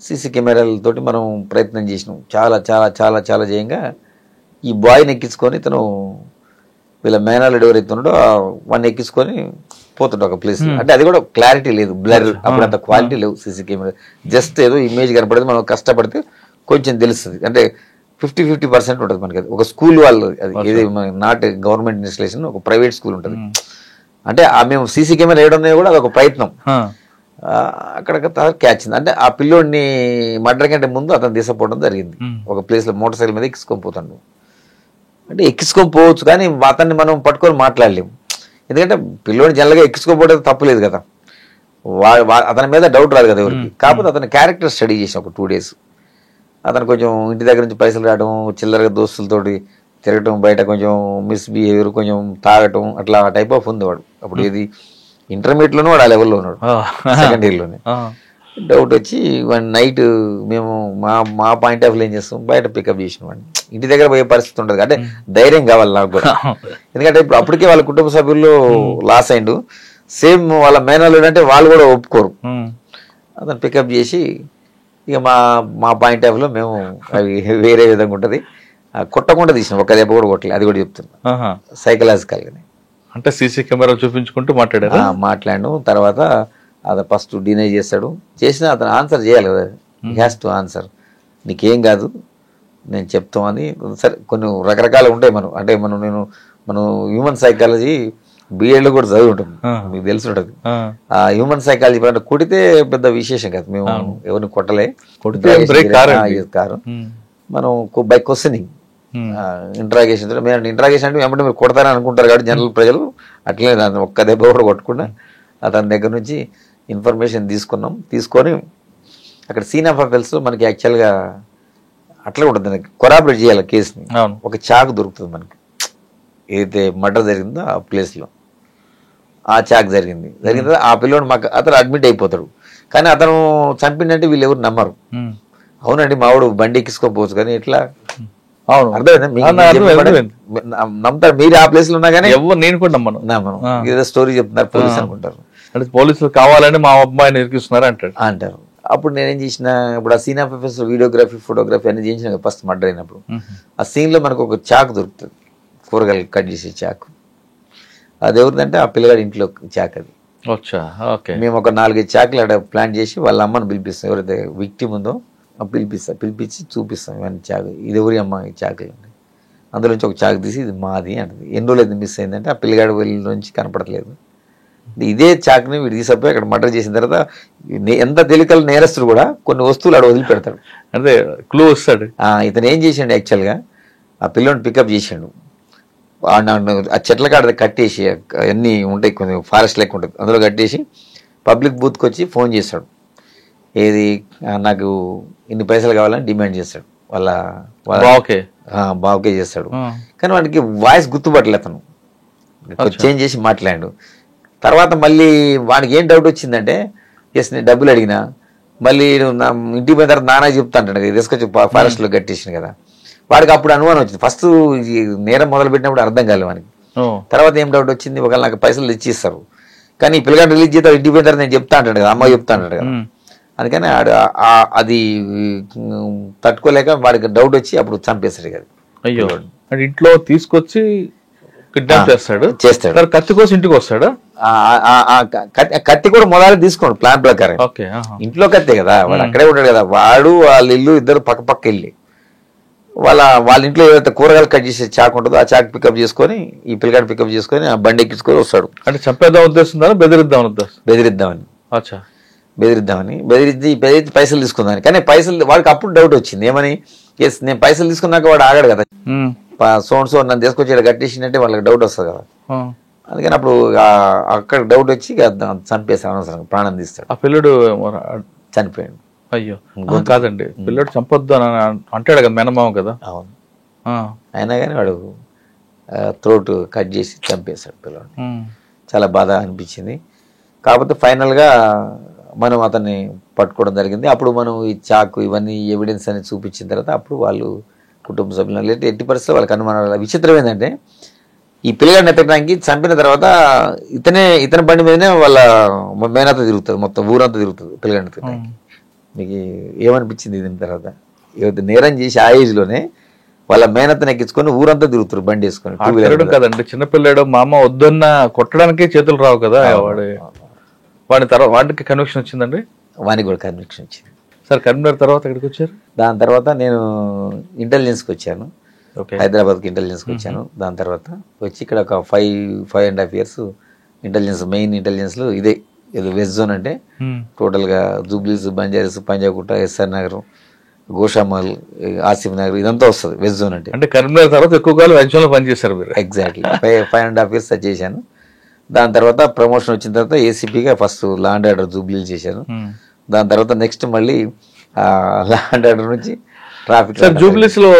సీసీ కెమెరాలతోటి మనం ప్రయత్నం చేసినాం, చాలా చాలా చాలా చాలా చేయంగా ఈ బాయ్ని ఎక్కించుకొని ఇతను వీళ్ళ మేనల్లుడు ఎవరైతే ఉన్నాడో వాడిని ఎక్కించుకొని పోతుండే ఒక ప్లేస్. అంటే అది కూడా క్లారిటీ లేదు, బ్లర్, అప్పుడు అంత క్వాలిటీ లేవు సీసీ కెమెరా, జస్ట్ ఏదో ఇమేజ్ కనపడేది. మనం కష్టపడితే కొంచెం తెలుస్తుంది, అంటే 50-50% ఉంటుంది మనకి. అది ఒక స్కూల్ వాళ్ళు, అది ఏది నాట్ గవర్నమెంట్ ఇన్స్టిట్యూషన్, ఒక ప్రైవేట్ స్కూల్ ఉంటుంది. అంటే మేము సీసీ కెమెరా వేయడం కూడా అదొక ప్రయత్నం. అక్కడ క్యాచ్ ఉంది. అంటే ఆ పిల్లోడిని మర్డర్ కంటే ముందు అతను తీసుకుపోవడం జరిగింది. ఒక ప్లేస్ లో మోటార్ సైకిల్ మీద ఎక్కించుకొని పోతాడు. అంటే ఎక్కించుకొని పోవచ్చు కానీ అతన్ని మనం పట్టుకొని మాట్లాడలేము, ఎందుకంటే పిల్లోడిని జనరల్గా ఎక్కించుకోకపోవడం తప్పులేదు కదా, అతని మీద డౌట్ రాదు కదా ఎవరికి. కాకపోతే అతని క్యారెక్టర్ స్టడీ చేసాం ఒక 2 days. అతను కొంచెం ఇంటి దగ్గర నుంచి పైసలు రావడం, చిల్లరగా దోస్తులతోటి తిరగటం, బయట కొంచెం మిస్బిహేవియర్, కొంచెం తాగటం, అట్లా టైప్ ఆఫ్ ఉంది వాడు. అప్పుడు ఏది ఇంటర్మీడియట్లోనే వాడు ఆ లెవెల్లో ఉన్నాడు, సెకండ్ ఇయర్లోనే. డౌట్ వచ్చి వన్ నైట్ మేము మా పాయింట్ ఆఫ్ వ్యూ ఏం చేస్తాం, బయట పికప్ చేసిన వాడిని. ఇంటి దగ్గర పోయే పరిస్థితి ఉంటుంది, అంటే ధైర్యం కావాలి నాకు కూడా. ఎందుకంటే ఇప్పుడు అప్పటికే వాళ్ళ కుటుంబ సభ్యుల్లో లాస్ అయిండు, సేమ్ వాళ్ళ మేనల్లుడు అంటే వాళ్ళు కూడా ఒప్పుకోరు. అతను పికప్ చేసి ఇక మా పాయింట్ ఆఫ్ వ్యూలో మేము అవి వేరే విధంగా ఉంటుంది, కొట్టకుండా తీసినాం, ఒక్క దెబ్బ కూడా కొట్టలేదు. అది కూడా చెప్తున్నా సైకలాజికల్గానే. అంటే సీసీ కెమెరా చూపించుకుంటూ మాట్లాడాను. తర్వాత అది ఫస్ట్ డినై చేస్తాడు, చేసినా అతను ఆన్సర్ చేయాలి కదా, హ్యాస్ టు ఆన్సర్, నీకేం కాదు నేను చెప్తామని. సరే కొన్ని రకరకాలు ఉంటాయి. మనం హ్యూమన్ సైకాలజీ బిఎడ్లో కూడా చదివి ఉంటుంది, మీకు తెలిసి ఉంటుంది. ఆ హ్యూమన్ సైకాలజీ అంటే కొడితే పెద్ద విశేషం కాదు, మేము ఎవరిని కొట్టలే, కారు మనం బై క్వశ్చనింగ్ ఇంట్రాగేషన్. ఇంట్రాగేషన్ అంటే ఏమంటే మీరు కొడతారని అనుకుంటారు కాబట్టి జనరల్ ప్రజలు, అట్లనే దాన్ని ఒక్క దెబ్బ కూడా కొట్టకుండా అతని దగ్గర నుంచి ఇన్ఫర్మేషన్ తీసుకొని అక్కడ సీన్ ఆఫ్ అఫెన్స్లో మనకి యాక్చువల్గా అట్లా ఉంటుంది, కొరాబరేట్ చేయాలి కేసుని. ఒక చాకు దొరుకుతుంది మనకి, ఏదైతే మర్డర్ జరిగిందో ఆ ప్లేస్లో ఆ చాక్ జరిగింది. ఆ పిల్లోడు అతను అడ్మిట్ అయిపోతాడు. కానీ అతను చంపిందంటే వీళ్ళు ఎవరు నమ్మరు. అవునండి మావాడు బండి ఎక్కించుకోకపోవచ్చు కానీ ఎట్లా నమ్ముతారు మీరు ఆ ప్లేస్ లో ఉన్నా కానీ నేను కూడా నమ్మను. ఏదో స్టోరీ చెప్తున్నారు పోలీసు అనుకుంటారు, అంటే పోలీసులు కావాలని మా అబ్బాయిని ఇరికిస్తున్నారు అంటారు. అప్పుడు నేనేం చేసిన, ఇప్పుడు ఆ scene of offence videography photography అన్ని చేసిన ఫస్ట్ మర్డర్ అయినప్పుడు ఆ సీన్ లో మనకు ఒక చాకు దొరుకుతుంది, కూరగాయలు కట్ చేసే చాకు. అది ఎవరిదంటే ఆ పిల్లగాడి ఇంట్లో చాక్. అది మేము ఒక 4-5 చాకులు అక్కడ ప్లాన్ చేసి వాళ్ళ అమ్మని పిలిపిస్తాం, ఎవరైతే విక్టిమ్ ఉందో పిలిపించి చూపిస్తాం ఇవన్నీ చాకు, ఇది ఎవరి అమ్మ ఈ చాకులు. అందులోంచి ఒక చాకు తీసి ఇది మాది అంటది. ఎన్ని రోజులు అయితే మిస్ అయిందంటే ఆ పిల్లగాడి వెళ్ళి నుంచి కనపడట్లేదు. ఇదే చాకుని వీడు తీసపోయి అక్కడ మర్డర్ చేసిన తర్వాత ఎంత తేలికల నేరస్తుడు కూడా కొన్ని వస్తువులు అక్కడ వదిలిపెడతాడు, అంటే క్లూ వస్తాడు. ఇతను ఏం చేసిండు యాక్చువల్గా ఆ పిల్లోని పికప్ చేసిండు, ఆ చెట్ల కాడ కట్టేసి అన్నీ ఉంటాయి, కొంచెం ఫారెస్ట్ లెక్క ఉంటుంది, అందులో కట్టేసి పబ్లిక్ బూత్కి వచ్చి ఫోన్ చేస్తాడు. ఏది నాకు ఇన్ని పైసలు కావాలని డిమాండ్ చేస్తాడు. వాళ్ళ బావకే చేస్తాడు. కానీ వాడికి వాయిస్ గుర్తుపట్టలే, అతను చేంజ్ చేసి మాట్లాడాడు. తర్వాత మళ్ళీ వాడికి ఏం డౌట్ వచ్చిందంటే, ఎస్ నేను డబ్బులు అడిగినా, మళ్ళీ నా ఇంటికి పోయిన తర్వాత నాన్న చెప్తా అంటాడు కదా, తీసుకొచ్చి ఫారెస్ట్లో కట్టేసింది కదా. వాడికి అప్పుడు అనుమానం వచ్చింది. ఫస్ట్ నేరం మొదలు పెట్టినప్పుడు అర్థం కాలేదు వానికి. తర్వాత ఏం డౌట్ వచ్చింది, ఒకవేళ నాకు పైసలు ఇచ్చి ఇస్తారు, కానీ పిల్లగాడు రిలీజ్ చేస్తారు, ఇంటికి పోయిన తర్వాత నేను చెప్తా అంటాడు కదా, అమ్మ చెప్తా అంటాడు కదా. అందుకని అది తట్టుకోలేక వాడికి డౌట్ వచ్చి అప్పుడు చంపేస్తాడు కదా. అయ్యో, ఇంట్లో తీసుకొచ్చి కిడ్నాప్ చేస్తాడు. కత్తి కోసం ఇంటికి వస్తాడు. కత్తి కూడా మొదలు తీసుకోండి ప్లాన్ ప్రకారం. ఇంట్లో కత్తే కదా, వాడు అక్కడే ఉంటాడు కదా. వాడు వాళ్ళ ఇల్లు ఇద్దరు పక్క వెళ్ళి వాళ్ళ ఇంట్లో ఏదైతే కూరగాయలు కట్ చేసే చాకు ఉంటుందో ఆ చాకు పికప్ చేసుకొని ఈ పిల్లగాడు పికప్ చేసుకొని ఆ బండి ఎక్కించుకొని వస్తాడు. అంటే చంపేద్దాం ఉద్దేశం, బెదిరిద్దామని బెదిరించి పైసలు తీసుకుందామని. కానీ పైసలు వాడికి అప్పుడు డౌట్ వచ్చింది, ఏమని, ఎస్ నేను పైసలు తీసుకున్నాక వాడు ఆగాడు కదా, సో నన్ను తీసుకొచ్చి కట్టేసిందంటే వాళ్ళకి డౌట్ వస్తుంది కదా. అందుకని అప్పుడు అక్కడ డౌట్ వచ్చి చంపేస్తాడు, అనవసరంగా ప్రాణం తీస్తాడు. ఆ పిల్లడు చనిపోయాడు. అయ్యో కాదండి, పిల్లడు చంపొద్దు అని అంటాడు కదా మేనమామ కదా. అవును, అయినా కానీ వాడు థ్రోట్ కట్ చేసి చంపేశాడు పిల్లడు. చాలా బాధ అనిపించింది. కాకపోతే ఫైనల్గా మనం అతన్ని పట్టుకోవడం జరిగింది. అప్పుడు మనం ఈ చాకు ఇవన్నీ ఎవిడెన్స్ అని చూపించిన తర్వాత అప్పుడు వాళ్ళు కుటుంబ సభ్యులు లేదా ఎట్టి పరిస్థితుల్లో వాళ్ళకి అనుమానాలు. విచిత్రం ఏంటంటే ఈ పిల్లగాడిని ఎత్తడానికి చంపిన తర్వాత ఇతని బండి మీదనే వాళ్ళ మేనత తిరుగుతుంది, మొత్తం ఊరంతా తిరుగుతుంది పిల్లగాడిని ఎత్తడానికి. మీకు ఏమనిపించింది దీని తర్వాత? నేరం చేసి ఆ ఏజ్లోనే వాళ్ళ మేనతను ఎక్కించుకొని ఊరంతా తిరుగుతారు బండి వేసుకొని. కదండి చిన్నపిల్లాడు, మా అమ్మ వద్దన్న కొట్టడానికి చేతులు రావు కదా. వాడికి కన్విక్షన్ వచ్చిందండి. వానికి కూడా కన్విక్షన్ వచ్చింది. సార్ కరీంనగర్ తర్వాత ఎక్కడికి వచ్చారు? దాని తర్వాత నేను ఇంటెలిజెన్స్కి వచ్చాను, హైదరాబాద్కి ఇంటెలిజెన్స్కి వచ్చాను. దాని తర్వాత వచ్చి ఇక్కడ ఒక 5.5 years ఇంటెలిజెన్స్, మెయిన్ ఇంటెలిజెన్స్లో ఇదే వెస్ట్ జోన్. అంటే టోటల్గా జూబ్లీస్, బంజారాస్, పంజాగుట్ట, ఎస్ఆర్ నగర్, గోషామాల్, ఆసిఫ్ నగర్ ఇదంతా వస్తుంది వెస్ట్ జోన్ అంటే. అంటే కరీంనగర్ తర్వాత ఎక్కువ కాలం వెస్ట్ జోన్లో పనిచేశారు మీరు? ఎగ్జాక్ట్లీ 5.5 years చేశాను. దాని తర్వాత ప్రమోషన్ వచ్చిన తర్వాత ఏసీపీగా ఫస్ట్ లా అండ్ ఆర్డర్ జూబ్లీలు చేశాను. దాని తర్వాత నెక్స్ట్ మళ్ళీ లా అండ్ ఆర్డర్ నుంచి ట్రాఫిక్. సార్ జూబ్లీస్ లో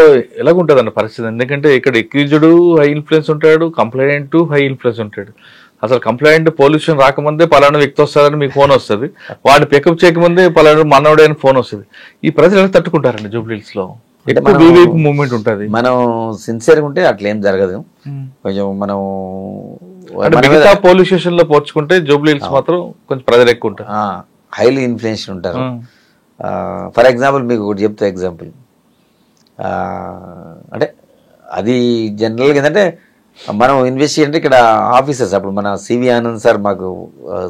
ఎలాగుంటుంది అన్న పరిస్థితి? ఎందుకంటే ఇక్కడ ఎక్యూజ్డ్ హై ఇన్ఫ్లుయెన్స్ ఉంటాడు, కంప్లైంట్ హై ఇన్ఫ్లుయెన్స్ ఉంటాడు. అసలు కంప్లైంట్ పొల్యూషన్ రాకముందే పలానా వ్యక్తి వస్తారని మీకు ఫోన్ వస్తుంది, వాడిని పికప్ చేయకముందే పలానా మనోడే అని ఫోన్ వస్తుంది. ఈ ప్రజలు ఎలా తట్టుకుంటారండి జూబ్లీస్ లో? మూవ్మెంట్ ఉంటుంది. మనం సిన్సియర్గా ఉంటే అట్లా ఏం జరగదు. కొంచెం మనం మిగతా పోలీస్ స్టేషన్ లో పోల్చుకుంటే జూబ్లీస్ మాత్రం కొంచెం ప్రజలు ఎక్కువ ఉంటారు, హైలీ ఇన్ఫ్లుయెన్స్ ఉంటారు. ఫర్ ఎగ్జాంపుల్ మీకు ఒకటి చెప్తా ఎగ్జాంపుల్. అంటే అది జనరల్గా ఏంటంటే మనం ఇన్వెస్టిగేట్ అంటే ఇక్కడ ఆఫీసర్స్, అప్పుడు మన సివి ఆనంద్ సార్ మాకు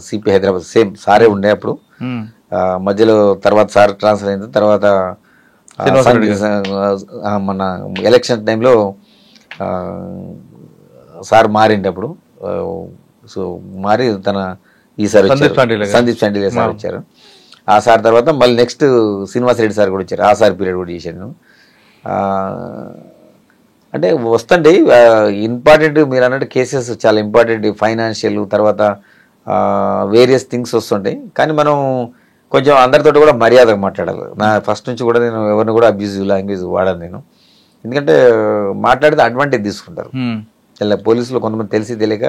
సిపి హైదరాబాద్ సేమ్ సారే ఉండే అప్పుడు. మధ్యలో తర్వాత సార్ ట్రాన్స్ఫర్ అయిన తర్వాత మన ఎలక్షన్ టైంలో సార్ మారిండి అప్పుడు. సో మారి తన ఈసారి సందీప్ చాండిలే సార్ వచ్చారు. ఆ సార్ తర్వాత మళ్ళీ నెక్స్ట్ శ్రీనివాస్ రెడ్డి సార్ కూడా వచ్చారు. ఆ సార్ పీరియడ్ కూడా చేశాను. అంటే వస్తుండే ఇంపార్టెంట్ మీరు అన్నట్టు కేసెస్ చాలా ఇంపార్టెంట్, ఫైనాన్షియల్ తర్వాత వేరియస్ థింగ్స్ వస్తుంటాయి. కానీ మనం కొంచెం అందరితో కూడా మర్యాదగా మాట్లాడాలి. నా ఫస్ట్ నుంచి కూడా నేను ఎవరిని కూడా అబ్యూజివ్ లాంగ్వేజ్ వాడాను నేను. ఎందుకంటే మాట్లాడితే అడ్వాంటేజ్ తీసుకుంటారు. ఇలా పోలీసులు కొంతమంది తెలిసి తెలియక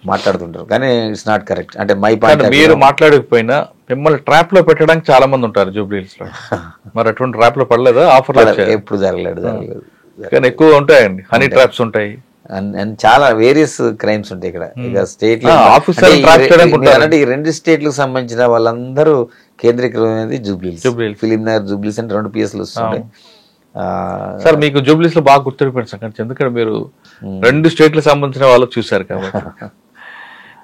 మాట్లాడుతుంటారు, కానీ ఇట్స్ నాట్ కరెక్ట్. అంటే మై పాయింట్, మీరు మాట్లాడకపోయినా మిమ్మల్ని ట్రాప్ లో పెట్టడానికి చాలా మంది ఉంటారు జూబ్లీస్ లో. మరి అటువంటి ట్రాప్ లో పడలేదా? ఆఫర్ ఎప్పుడు జరగలేదు. కానీ ఎక్కువ ఉంటాయండి, హనీ ట్రాప్స్ ఉంటాయి, చాలా వేరియస్ క్రైమ్స్ ఉంటాయి ఇక్కడ. ఇక స్టేట్ లో ఈ 2 స్టేట్లకు సంబంధించిన వాళ్ళందరూ కేంద్రీకృతమైనది జూబ్లీస్. ఫిలిం నగర్, జూబ్లీస్ అంటే 2 PSలు వస్తుంటాయి. సార్ మీకు జూబ్లీస్ లో బాగా గుర్తుపెట్టిన సంగతి, ఎందుకంటే మీరు 2 స్టేట్లకు సంబంధించిన వాళ్ళు చూసారు కాబట్టి.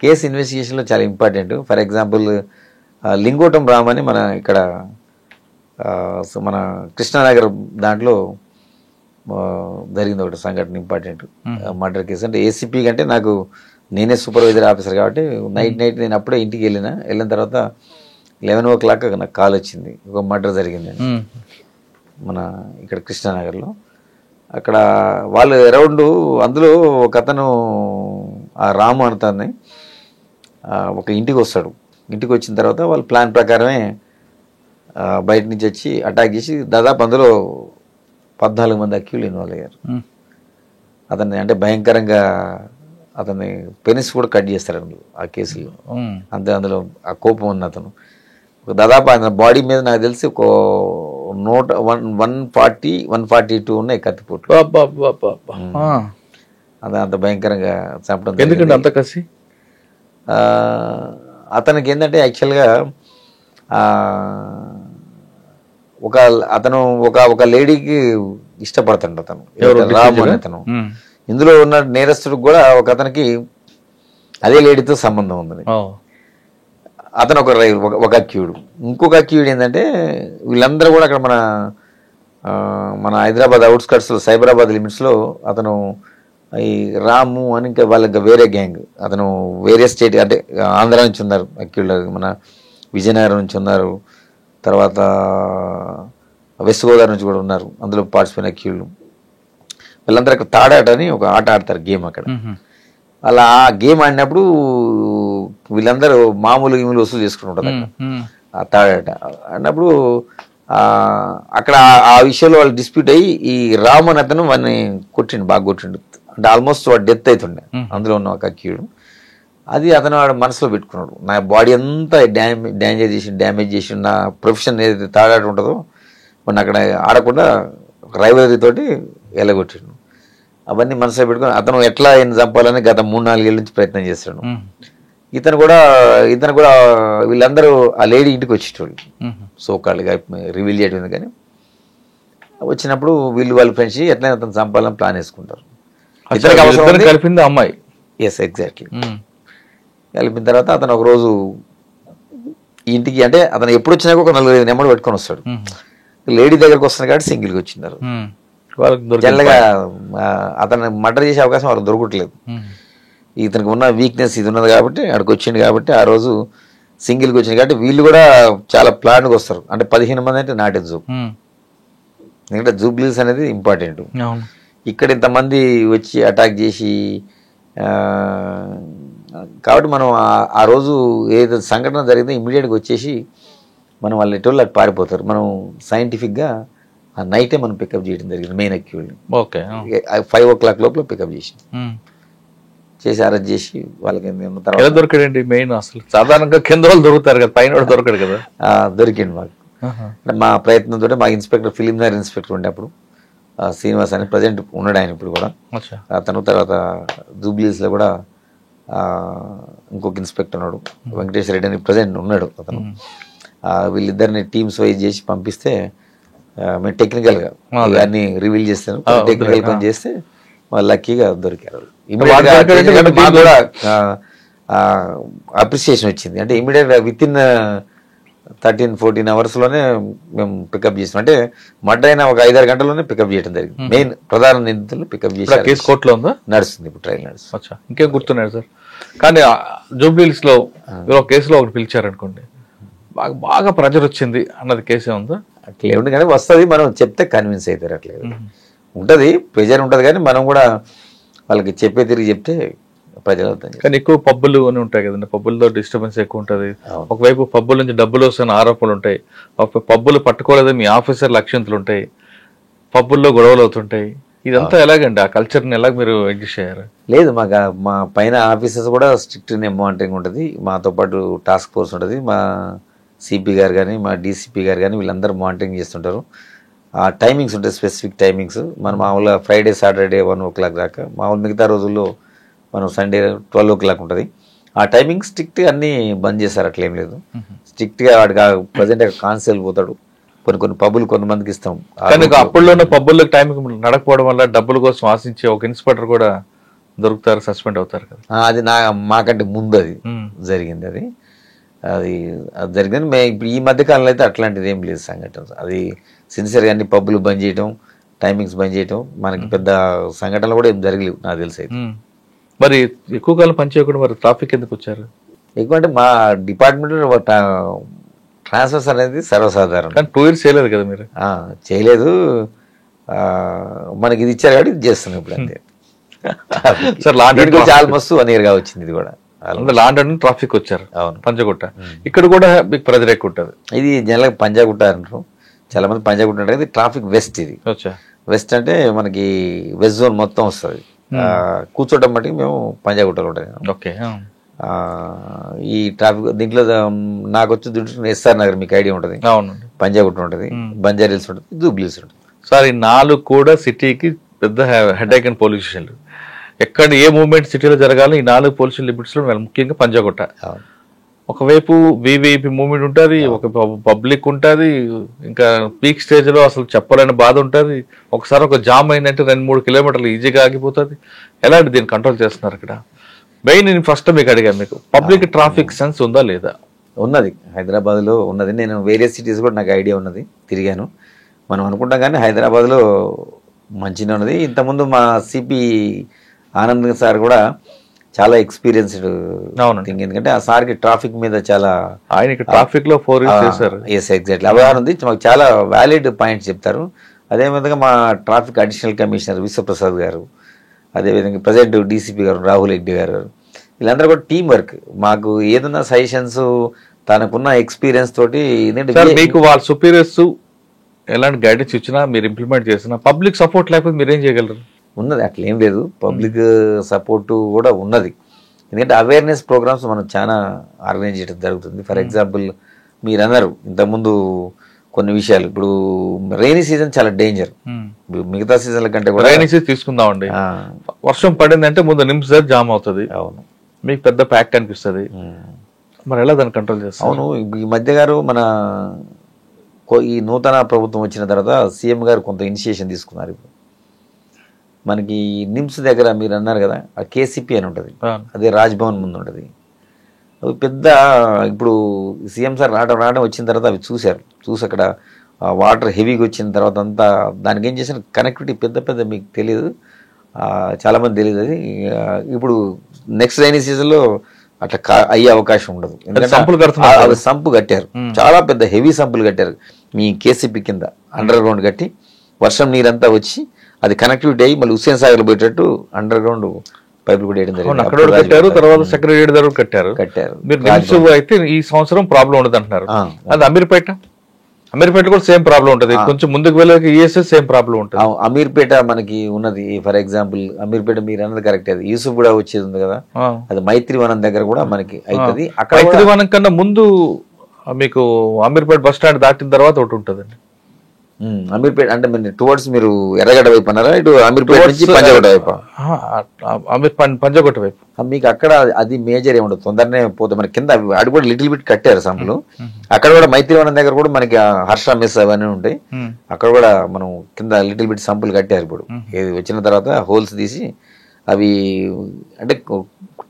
కేసు ఇన్వెస్టిగేషన్ లో చాలా important. For example Lingotam Ram అని మన ఇక్కడ మన కృష్ణానగర్ దాంట్లో జరిగింది ఒకటి సంఘటన, ఇంపార్టెంట్ మర్డర్ కేసు. అంటే ఏసీపీ కంటే నాకు నేనే సూపర్వైజర్ ఆఫీసర్ కాబట్టి నైట్ నేను అప్పుడే ఇంటికి వెళ్ళిన తర్వాత 11 o'clock నాకు కాల్ వచ్చింది, ఒక మర్డర్ జరిగింది మన ఇక్కడ కృష్ణానగర్లో. అక్కడ వాళ్ళు అరౌండ్ అందులో ఒక అతను ఆ రాము అతన్ని ఒక ఇంటికి వస్తాడు. ఇంటికి వచ్చిన తర్వాత వాళ్ళ ప్లాన్ ప్రకారమే బయట నుంచి వచ్చి అటాక్ చేసి దాదాపు అందులో 14 మంది అక్యూలు ఇన్వాల్వ్ అయ్యారు. అతన్ని అంటే భయంకరంగా అతన్ని పెనిస్ కూడా కట్ చేస్తారు అందులో ఆ కేసులో. అంతే అందులో ఆ కోపం ఉన్న అతను దాదాపు ఆయన బాడీ మీద నాకు తెలిసి ఒక 140-142 ఉన్నాయి కత్తిపోట్లు. అది అంత భయంకరంగా చంపడం. ఎందుకంటే అంత కసి అతనికి ఏంటంటే యాక్చువల్గా అతను ఒక లేడీకి ఇష్టపడతాడు అతను, రాము అని అతను. ఇందులో ఉన్న నేరస్తుడికి కూడా ఒక అతనికి అదే లేడీతో సంబంధం ఉందని. అతను ఒక అక్యూడు. ఇంకొక అక్యూడ్ ఏంటంటే వీళ్ళందరూ కూడా అక్కడ మన హైదరాబాద్ అవుట్స్కట్స్లో సైబరాబాద్ లిమిట్స్లో అతను ఈ రాము అని ఇంకా వాళ్ళకి వేరే గ్యాంగ్, అతను వేరే స్టేట్ అంటే ఆంధ్ర నుంచి ఉన్నారు అక్యూళ్ళు, మన విజయనగరం నుంచి ఉన్నారు, తర్వాత వెస్ట్ గోదావరి నుంచి కూడా ఉన్నారు అందులో పార్టిసిపేట్ అక్యూళ్ళు. వీళ్ళందరూ అక్కడ తాడాట అని ఒక ఆట ఆడతారు, గేమ్ అక్కడ. అలా ఆ గేమ్ ఆడినప్పుడు వీళ్ళందరూ మామూలు గేములు వసూలు చేసుకుంటుంటారు అక్కడ ఆ తాడాట ఆడినప్పుడు. అక్కడ ఆ విషయంలో వాళ్ళు డిస్ప్యూట్ అయ్యి ఈ రాము అని అతను వాడిని కొట్టిండు, బాగా కొట్టిండు. అంటే ఆల్మోస్ట్ వాడు డెత్ అవుతుండే అందులో ఉన్న ఒక అక్యూడు. అది అతను వాడు మనసులో పెట్టుకున్నాడు, నా బాడీ అంతా డ్యామేజ్ చేసి నా ప్రొఫెషన్ ఏదైతే తాడాట ఉంటుందో మొన్న అక్కడ ఆడకుండా ఒక రైవలరీ తోటి ఎలగొట్టిండు. అవన్నీ మనసులో పెట్టుకుని అతను ఎట్లా ఆయన చంపాలని గత 3-4 ఏళ్ళ నుంచి ప్రయత్నం చేస్తాడు. ఇతను కూడా వీళ్ళందరూ ఆ లేడీ ఇంటికి వచ్చేటోళ్ళు, సోకాళ్ళుగా రివీల్ చేయడం. కానీ వచ్చినప్పుడు వాళ్ళ ఫ్రెండ్స్ ఎట్లా అతను చంపాలని ప్లాన్ వేసుకుంటారు. కలిపింది అమ్మాయి. Yes, exactly. కలిపిన తర్వాత అతను ఒకరోజు ఇంటికి, అంటే అతను ఎప్పుడు వచ్చినాక ఒక 4-5 నెంబర్ పెట్టుకొని వస్తాడు. లేడీ దగ్గరకు వస్తున్నాడు కాబట్టి సింగిల్గా వచ్చినారు. జనరల్గా అతను మర్డర్ చేసే అవకాశం వాళ్ళకి దొరకట్లేదు. ఇతనికి ఉన్న వీక్నెస్ ఇది ఉన్నది కాబట్టి అక్కడికి వచ్చింది కాబట్టి ఆ రోజు సింగిల్గా వచ్చింది కాబట్టి వీళ్ళు కూడా చాలా ప్లాన్గా వస్తారు. అంటే 15 మంది అంటే నాట్ ఎ జూబ్, ఎందుకంటే జూబ్లీస్ అనేది ఇంపార్టెంట్. ఇక్కడ ఇంతమంది వచ్చి అటాక్ చేసి కాబట్టి మనం ఆ రోజు ఏదో సంఘటన జరిగిందో ఇమ్మీడియట్గా వచ్చేసి మనం వాళ్ళ ఎటువంటి అటు పారిపోతారు. మనం సైంటిఫిక్గా ఆ నైటే మనం పికప్ చేయడం జరిగింది మెయిన్ అక్యూల్ని. 5 o'clock లోపల పికప్ చేసి అరెస్ట్ చేసి వాళ్ళకి తర్వాత దొరికాడండి. మెయిన్ అసలు సాధారణంగా కింద వాళ్ళు దొరుకుతారు కదా, పైన దొరకడు కదా. దొరికింది మాకు. మా ప్రయత్నంతో మా ఇన్స్పెక్టర్ ఫిలింనగర్ ఇన్స్పెక్టర్ ఉండే అప్పుడు శ్రీనివాస్ అని ప్రజెంట్ ఉన్నాడు ఆయన ఇప్పుడు కూడా. అతను తర్వాత జూబ్లీస్లో కూడా ఇంకొక ఇన్స్పెక్టర్ ఉన్నాడు వెంకటేశ్వర రెడ్డి అని ప్రజెంట్ ఉన్నాడు అతను. వీళ్ళిద్దరిని టీమ్స్ వైజ్ చేసి పంపిస్తే మేము టెక్నికల్గా ఇవన్నీ రివీల్ చేస్తాను. టెక్నికల్ పని చేస్తే వాళ్ళు లక్కీగా దొరికారు. మాకు కూడా అప్రిసియేషన్ వచ్చింది. అంటే ఇమీడియట్గా విత్-ఇన్ 13-14 అవర్స్లోనే మేము పికప్ చేసాం. అంటే మర్డర్ అయిన ఒక 5-6 గంటల్లోనే పికప్ చేయడం జరిగింది. మెయిన్ ప్రధాన నిందితులు పికప్ చేసి కేసు కోర్టులో ఉందా, నడుస్తుంది ఇప్పుడు, ట్రయల్ నడుస్తుంది. ఇంకేం గుర్తున్నాడు సార్? కానీ జూబ్లీహిల్స్ లో ఒక కేసులో ఒకటి పిలిచారనుకోండి, బాగా ప్రెజర్ వచ్చింది అన్నది కేసే ఉందా? అట్లే ఉంది కానీ వస్తుంది, మనం చెప్తే కన్విన్స్ అవుతారు. అట్లే ఉంటుంది, ప్రెజర్ ఉంటుంది కానీ మనం కూడా వాళ్ళకి చెప్పే తిరిగి చెప్తే ప్రజలు అవుతాయి. కానీ ఎక్కువ పబ్బులు అని ఉంటాయి కదండి, పబ్బుల్లో డిస్టర్బెన్స్ ఎక్కువ ఉంటుంది. ఒకవైపు పబ్బుల నుంచి డబ్బులు వస్తున్న ఆరోపణలు ఉంటాయి, పబ్బులు పట్టుకోలేదని మీ ఆఫీసర్ల అక్షంతలు ఉంటాయి, పబ్బుల్లో గొడవలు అవుతుంటాయి. ఇదంతా ఎలాగండి, ఆ కల్చర్ని ఎలాగ మీరు అడ్జస్ట్ అయ్యారు? లేదు, మా పైన ఆఫీసర్స్ కూడా స్ట్రిక్ట్ మానిటరింగ్ ఉంటుంది. మాతో పాటు టాస్క్ ఫోర్స్ ఉంటుంది. మా సిపి గారు కానీ మా డీసీపీ గారు కానీ వీళ్ళందరూ మానిటరింగ్ చేస్తుంటారు. ఆ టైమింగ్స్ ఉంటాయి, స్పెసిఫిక్ టైమింగ్స్. మనం మామూలుగా Friday, Saturday 1 o'clock దాకా, మామూలు మిగతా రోజుల్లో మనం Sunday 12 o'clock ఉంటుంది. ఆ టైమింగ్ స్ట్రిక్ట్గా అన్నీ బంద్ చేశారు, అట్లేం లేదు. స్ట్రిక్ట్గా వాడికి ప్రజెంట్ కాన్సెల్ పోతాడు. కొన్ని పబ్బులు కొంతమందికి ఇస్తాం. కానీ అప్పుడులోనే పబ్బుల్లో టైం నడకపోవడం వల్ల డబ్బుల కోసం ఆశించే ఒక ఇన్స్పెక్టర్ కూడా దొరుకుతారు, సస్పెండ్ అవుతారు కదా. అది మాకంటే ముందు అది జరిగింది. అది జరిగింది. ఇప్పుడు ఈ మధ్య కాలంలో అయితే అట్లాంటిది ఏం లేదు సంఘటన. అది సిన్సియర్గా అన్ని పబ్బులు బంద్ చేయటం, టైమింగ్స్ బంద్ చేయటం, మనకి పెద్ద సంఘటనలు కూడా ఏం జరగలేవు నాకు తెలిసి అయితే. మరి ఎక్కువ కాలం పనిచేయకుండా మరి ట్రాఫిక్ ఎందుకు వచ్చారు? ఎక్కువ అంటే మా డిపార్ట్మెంట్ ట్రాన్స్ఫర్స్ అనేది సర్వసాధారణం. కానీ 2 years చేయలేదు కదా మీరు? చేయలేదు. మనకి ఇది ఇచ్చారు కాబట్టి ఇది చేస్తున్నాం ఇప్పుడు అంతే. సార్ ఆల్మోస్ట్ 1 year గా వచ్చింది ఇది కూడా. లాండన్ ట్రాఫిక్ వచ్చారు. అవును, పంజగుట్ట ఇక్కడ కూడా మీకు ప్రెజర్ ఎక్కువ ఉంటుంది. ఇది జనరల్గా పంజాగుట్ట అంటారు చాలా మంది. పంజాగుట్ట అంటే ఇది ట్రాఫిక్ వెస్ట్. ఇది వెస్ట్ అంటే మనకి వెస్ట్ జోన్ మొత్తం వస్తుంది. కూర్చోటం బట్టి మేము పంజాగుట్టలో ఉంటుంది. ఓకే. ఈ ట్రాఫిక్ దీంట్లో నాకు వచ్చి దీంట్లో ఎస్ఆర్ నగర్ మీకు ఐడియా ఉంటుంది, పంజాగుట్ట ఉంటుంది, బంజారా హిల్స్ ఉంటుంది, జూబ్లీ హిల్స్ ఉంటుంది. సార్ ఈ 4 కూడా సిటీకి పెద్ద హెడేక్ అండ్ పోలీస్ స్టేషన్లు. ఎక్కడ ఏ మూవ్మెంట్ సిటీలో జరగాలి ఈ 4 పోలీస్ లిమిట్స్ లో ముఖ్యంగా పంజాగుట్ట. ఒకవైపు వివిఐపి మూవ్మెంట్ ఉంటుంది, ఒక పబ్లిక్ ఉంటుంది, ఇంకా పీక్ స్టేజ్ లో అసలు చెప్పలేని బాధ ఉంటుంది. ఒకసారి ఒక జామ్ అయిందంటే 2-3 కిలోమీటర్లు ఈజీగా ఆగిపోతుంది. ఎలాంటి దీన్ని కంట్రోల్ చేస్తున్నారు ఇక్కడ? మెయిన్ నేను ఫస్ట్ మీకు అడిగాను, మీకు పబ్లిక్ ట్రాఫిక్ సెన్స్ ఉందా లేదా? ఉన్నది, హైదరాబాద్లో ఉన్నది. నేను వేరే సిటీస్ కూడా నాకు ఐడియా ఉన్నది, తిరిగాను. మనం అనుకుంటాం కానీ హైదరాబాద్లో మంచిగా ఉన్నది. ఇంతకుముందు మా సిపి ఆనంద్ సార్ కూడా చాలా ఎక్స్పీరియన్స్డ్ థింగ్. ఎందుకంటే ఆ సార్కి ట్రాఫిక్ మీద చాలా, ఆయన ట్రాఫిక్ లో 4 years చేశారు. ఎస్, ఎగ్జాక్ట్లీ అవగాహన ఉంది. మాకు చాలా వ్యాలిడ్ పాయింట్స్ చెప్తారు. అదేవిధంగా మా ట్రాఫిక్ అడిషనల్ కమిషనర్ విశ్వప్రసాద్ గారు, అదేవిధంగా ప్రజెంట్ డీసీపీ గారు రాహుల్ రెడ్డి గారు, వీళ్ళందరూ కూడా టీం వర్క్. మాకు ఏదన్నా సజెషన్స్ తనకున్న ఎక్స్పీరియన్స్ తోటి. మీకు వాళ్ళ సుపీరియర్స్ ఎలాంటి గైడెన్స్ ఇచ్చినా మీరు ఇంప్లిమెంట్ చేసినా పబ్లిక్ సపోర్ట్ లేకపోతే మీరేం చేయగలరు? ఉన్నది, అట్లేం లేదు. పబ్లిక్ సపోర్టు కూడా ఉన్నది. ఎందుకంటే అవేర్నెస్ ప్రోగ్రామ్స్ మనం చాలా ఆర్గనైజ్ చేయడం జరుగుతుంది. ఫర్ ఎగ్జాంపుల్ మీరు అన్నారు ఇంతకుముందు కొన్ని విషయాలు. ఇప్పుడు రైనీ సీజన్ చాలా డేంజర్. మిగతా సీజన్ల కంటే కూడా రైనీ సీజన్ తీసుకుందామండి. వర్షం పడిందంటే ముందు నిమ్స్ జామ్ అవుతుంది. అవును, మీకు పెద్ద ప్యాక్ కనిపిస్తుంది. మరి ఎలా దాన్ని కంట్రోల్ చేస్తారు? అవును, ఈ మధ్య గారు మన ఈ నూతన ప్రభుత్వం వచ్చిన తర్వాత సీఎం గారు కొంత ఇనిషియేషన్ తీసుకున్నారు. ఇప్పుడు మనకి నిమ్స్ దగ్గర మీరు అన్నారు కదా, ఆ కేసీపీ అని ఉంటుంది, అదే రాజ్భవన్ ముందు ఉంటుంది. అవి పెద్ద, ఇప్పుడు సీఎం సార్ రావడం వచ్చిన తర్వాత అవి చూసి అక్కడ వాటర్ హెవీగా వచ్చిన తర్వాత అంతా దానికి ఏం చేసిన కనెక్టివిటీ పెద్ద మీకు తెలియదు, చాలామంది తెలియదు. అది ఇప్పుడు నెక్స్ట్ రైనీ సీజన్లో అట్లా అయ్యే అవకాశం ఉండదు. ఎందుకంటే సంపు కట్టారు, చాలా పెద్ద హెవీ సంపులు కట్టారు మీ కేసీపీ కింద అండర్ గ్రౌండ్ కట్టి, వర్షం నీరంతా వచ్చి అది కనెక్టివిటీ అయ్యి మళ్ళీ హుస్సేన్ సాగర్ పోయేటట్టు అండర్ గ్రౌండ్ పైపులు కూడా వేయడం జరిగింది. తర్వాత సెక్రటరీ దగ్గర కట్టారు. మీరు అయితే ఈ సంవత్సరం ప్రాబ్లం ఉండదు అంటున్నారు. అది అమీర్పేట కూడా సేమ్ ప్రాబ్లం ఉంటుంది. కొంచెం ముందుకు వెళ్ళక ఈఎస్ఎస్ సేమ్ ప్రాబ్లం ఉంటుంది. అమీర్పేట మనకి ఉన్నది. ఫర్ ఎగ్జాంపుల్ అమీర్పేట మీరు అన్నది కరెక్ట్. అది యూసుఫ్ కూడా వచ్చేది ఉంది కదా, అది మైత్రివనం దగ్గర కూడా మనకి అవుతుంది. అక్కడ మైత్రివనం కన్నా ముందు మీకు అమీర్పేట బస్ స్టాండ్ దాటిన తర్వాత ఒకటి ఉంటుందండి. అమీర్పేట అంటే టువర్డ్స్ మీరు ఎర్రగడ్డ వైపు అన్నారా? ఇటు అమీర్పేట నుంచి పంజాగుట్ట వైపు? పంజాగుట్ట వైపు. మీకు అక్కడ అది మేజర్ ఏముండదు, తొందరనే పోతే మన కింద అది కూడా లిటిల్ బిట్ కట్టారు సంపులు. అక్కడ కూడా మైత్రివనం దగ్గర కూడా మనకి హర్ష మెస్ అవన్నీ ఉంటాయి. అక్కడ కూడా మనం కింద లిటిల్ బిట్ సంపులు కట్టారు. ఇప్పుడు ఏది వచ్చిన తర్వాత హోల్స్ తీసి అవి అంటే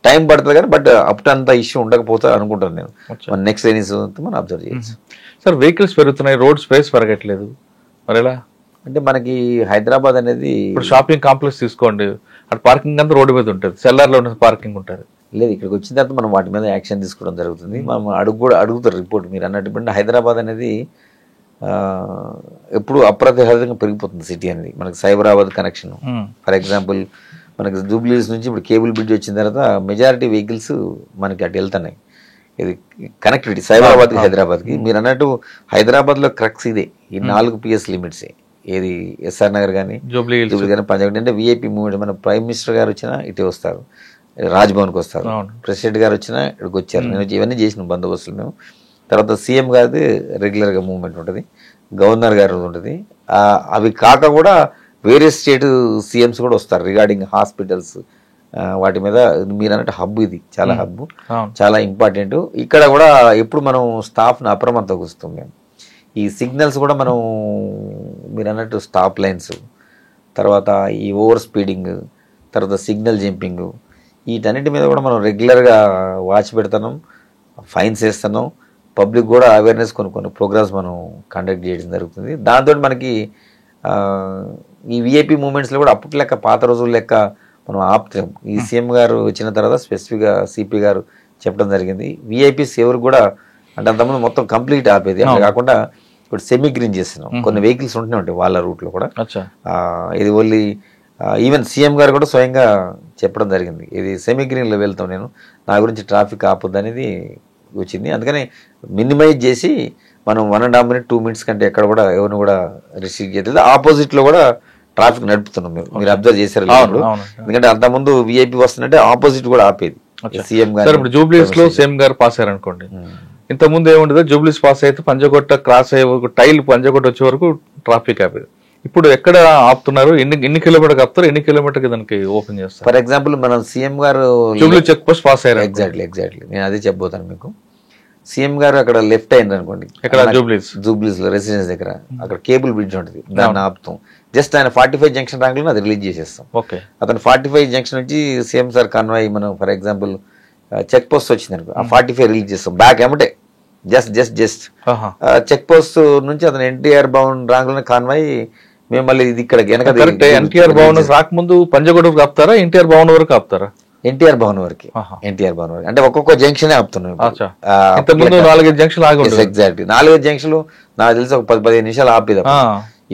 టైం పడుతుంది కానీ బట్ అప్ టు అంత ఇష్యూ ఉండకపోతే అనుకుంటాను నేను. మన నెక్స్ట్ రైనీ మనం అబ్జర్వ్ చేయొచ్చు. సార్ వెహికల్స్ పెరుగుతున్నాయి, రోడ్ స్పేస్ పెరగట్లేదు, మరి ఎలా? అంటే మనకి హైదరాబాద్ అనేది ఇప్పుడు షాపింగ్ కాంప్లెక్స్ తీసుకోండి, అక్కడ పార్కింగ్ అంతా రోడ్డు మీద ఉంటుంది, సెల్లార్లో ఉన్న పార్కింగ్ ఉంటుంది. లేదు, ఇక్కడికి వచ్చిన తర్వాత మనం వాటి మీద యాక్షన్ తీసుకోవడం జరుగుతుంది. మనం అడుగుతారు రిపోర్ట్. మీరు అన్నట్టు హైదరాబాద్ అనేది ఎప్పుడు అప్రతిహతంగా పెరిగిపోతుంది సిటీ అనేది. మనకి సైబరాబాద్ కనెక్షన్ ఫర్ ఎగ్జాంపుల్ మనకి జూబ్లీస్ నుంచి ఇప్పుడు కేబుల్ బ్రిడ్జ్ వచ్చిన తర్వాత మెజారిటీ వెహికల్స్ మనకి అటు వెళ్తున్నాయి. ఇది కనెక్టివిటీ సైబరాబాద్కి హైదరాబాద్కి. మీరు అన్నట్టు హైదరాబాద్లో క్రక్స్ ఇదే, ఈ 4 PS లిమిట్సే. ఏది ఎస్ఆర్ నగర్ కానీ జూబ్లీ కానీ పంజాగుట్ట. అంటే విఐపి మూవ్మెంట్. మన ప్రైమ్ మినిస్టర్ గారు వచ్చినా ఇటే వస్తారు, రాజ్భవన్కి వస్తారు, ప్రెసిడెంట్ గారు వచ్చినా ఇక్కడికి వచ్చారు. నేను ఇవన్నీ చేసిన బందోబస్తులు మేము. తర్వాత సీఎం గారిది రెగ్యులర్గా మూవ్మెంట్ ఉంటుంది, గవర్నర్ గారు ఉంటుంది. అవి కాక కూడా వేరే స్టేట్ సీఎంస్ కూడా వస్తారు రిగార్డింగ్ హాస్పిటల్స్ వాటి మీద. మీరు అన్నట్టు హబ్ ఇది, చాలా హబ్, చాలా ఇంపార్టెంట్. ఇక్కడ కూడా ఎప్పుడు మనం స్టాఫ్ని అప్రమత్తం వస్తాం మేము. ఈ సిగ్నల్స్ కూడా మనం మీరు అన్నట్టు స్టాప్ లైన్స్, తర్వాత ఈ ఓవర్ స్పీడింగ్, తర్వాత సిగ్నల్ జంపింగ్, వీటన్నిటి మీద కూడా మనం రెగ్యులర్గా వాచ్ పెడుతున్నాం, ఫైన్స్ వేస్తున్నాం. పబ్లిక్ కూడా అవేర్నెస్ కొన్ని ప్రోగ్రామ్స్ మనం కండక్ట్ చేయడం జరుగుతుంది. దాంతో మనకి ఈ విఐపి మూమెంట్స్లో కూడా అప్పటి లెక్క పాత రోజుల లెక్క మనం ఆపుతాం. ఈ సీఎం గారు వచ్చిన తర్వాత స్పెసిఫిక్గా సిపి గారు చెప్పడం జరిగింది, విఐపీస్ ఎవరు కూడా అంటే అంతకుముందు మొత్తం కంప్లీట్ ఆపేది. అట్లా కాకుండా ఇప్పుడు సెమీ గ్రీన్ చేస్తున్నాం. కొన్ని వెహికల్స్ ఉంటూనే ఉంటాయి వాళ్ళ రూట్లో కూడా. అచ్చా. ఇది ఓన్లీ ఈవెన్ సీఎం గారు కూడా స్వయంగా చెప్పడం జరిగింది, ఇది సెమీ గ్రీన్లో వెళ్తాం, నేను నా గురించి ట్రాఫిక్ ఆపొద్దు అనేది వచ్చింది. అందుకని మినిమైజ్ చేసి మనం 1.5 minutes 2 minutes కంటే ఎక్కడ కూడా ఎవరిని కూడా రిస్ట్రిక్ట్ చేయలేదు. ఆపోజిట్లో కూడా ట్రాఫిక్ నడుపుతున్నాం. మీరు అబ్జర్వ్ చేశారు ఇప్పుడు, ఎందుకంటే అంతకుముందు విఐపి వస్తుందంటే ఆపోజిట్ కూడా ఆపేది సీఎం గారు. ఇప్పుడు జూబ్లీస్ లో సీఎం గారు పాస్ అయ్యారు అనుకోండి, ఇంత ముందు ఏముండదు, జూబ్లీస్ పాస్ అయితే పంజగుట్ట క్రాస్ అయ్యే వరకు, టైల్ పంజగుట్ట వచ్చే వరకు ట్రాఫిక్ ఆపేది. ఇప్పుడు ఎక్కడ ఆపుతున్నారు, ఎన్ని కిలోమీటర్ ఆపుతారు, ఎన్ని కిలోమీటర్ దానికి ఓపెన్ చేస్తారు? ఫర్ ఎగ్జాంపుల్ మనం సీఎం గారు జూబ్లీ చెక్ పోస్ట్ పాస్ అయ్యారు. ఎగ్జాక్ట్లీ నేను అదే చెప్పబోతాను మీకు. సీఎం గారు అక్కడ లెఫ్ట్ అయింది అనుకోండి, ఇక్కడ జూబ్లీస్ లో రెసిడెన్స్ దగ్గర అక్కడ కేబుల్ బ్రిడ్జ్ ఉంటుంది, దాన్ని ఆపుతాం. జస్ట్ ఆయన 45 జంక్షన్ ర్యాంకులను అది రిలీజ్ చేసేస్తాం. అతను 45 జంక్షన్ నుంచి సీఎం సార్ కాన్వాయ్ మనం ఫర్ ఎగ్జాంపుల్ చెక్ పోస్ట్ వచ్చింది అనుకో, ఆ 45 రిలీజ్ చేస్తాం బ్యాక్ ఏమంటే జస్ట్ చెక్ పోస్ట్ నుంచి అతను ఎన్టీఆర్ భవన్ రాంగులనే కాన్వాయ్ మేము మళ్ళీ ఇది ఇక్కడ ఎన్టీఆర్ భవన్ రాకముందు పంజగుట్ట వరకు ఆపుతారా, ఎన్టీఆర్ భవన్ వరకు ఆపుతారా? ఎన్టీఆర్ భవన్ వరకు అంటే ఒక్కొక్క జంక్షన్ ఆపుతున్నాం. 4-5 జంక్షన్ ఎగ్జాక్ట్ 4-5 జంక్షన్లు నాకు తెలిసి ఒక 10-15 నిమిషాలు ఆపేదా.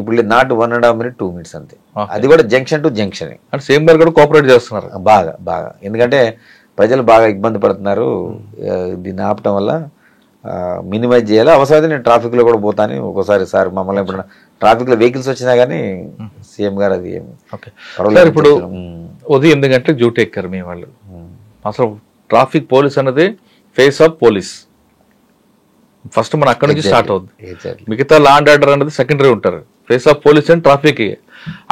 ఇప్పుడు నాట్ 1.5 minutes 2 minutes అంతే, అది కూడా జంక్షన్ టు జంక్షన్. సేమ్ గారు కూడా కోఆపరేట్ చేస్తున్నారు బాగా, ఎందుకంటే ప్రజలు బాగా ఇబ్బంది పడుతున్నారు. దీన్ని ఆపటం వల్ల మినిమైజ్ చేయాలి. అవసరమైతే నేను ట్రాఫిక్ లో కూడా పోతాను ఒక్కోసారి. సార్ మమ్మల్ని ఎప్పుడైనా ట్రాఫిక్ లో వెహికల్స్ వచ్చినా కానీ సీఎం గారు అది ఇప్పుడు ఉదయం 8 గంటలకు డ్యూటీ ఎక్కారు మీ వాళ్ళు. అసలు ట్రాఫిక్ పోలీస్ అనేది ఫేస్ ఆఫ్ పోలీస్, ఫస్ట్ మన అక్కడ నుంచి స్టార్ట్ అవుతుంది. మిగతా లా అండ్ ఆర్డర్ అనేది సెకండరీ ఉంటారు. Face of police and traffic.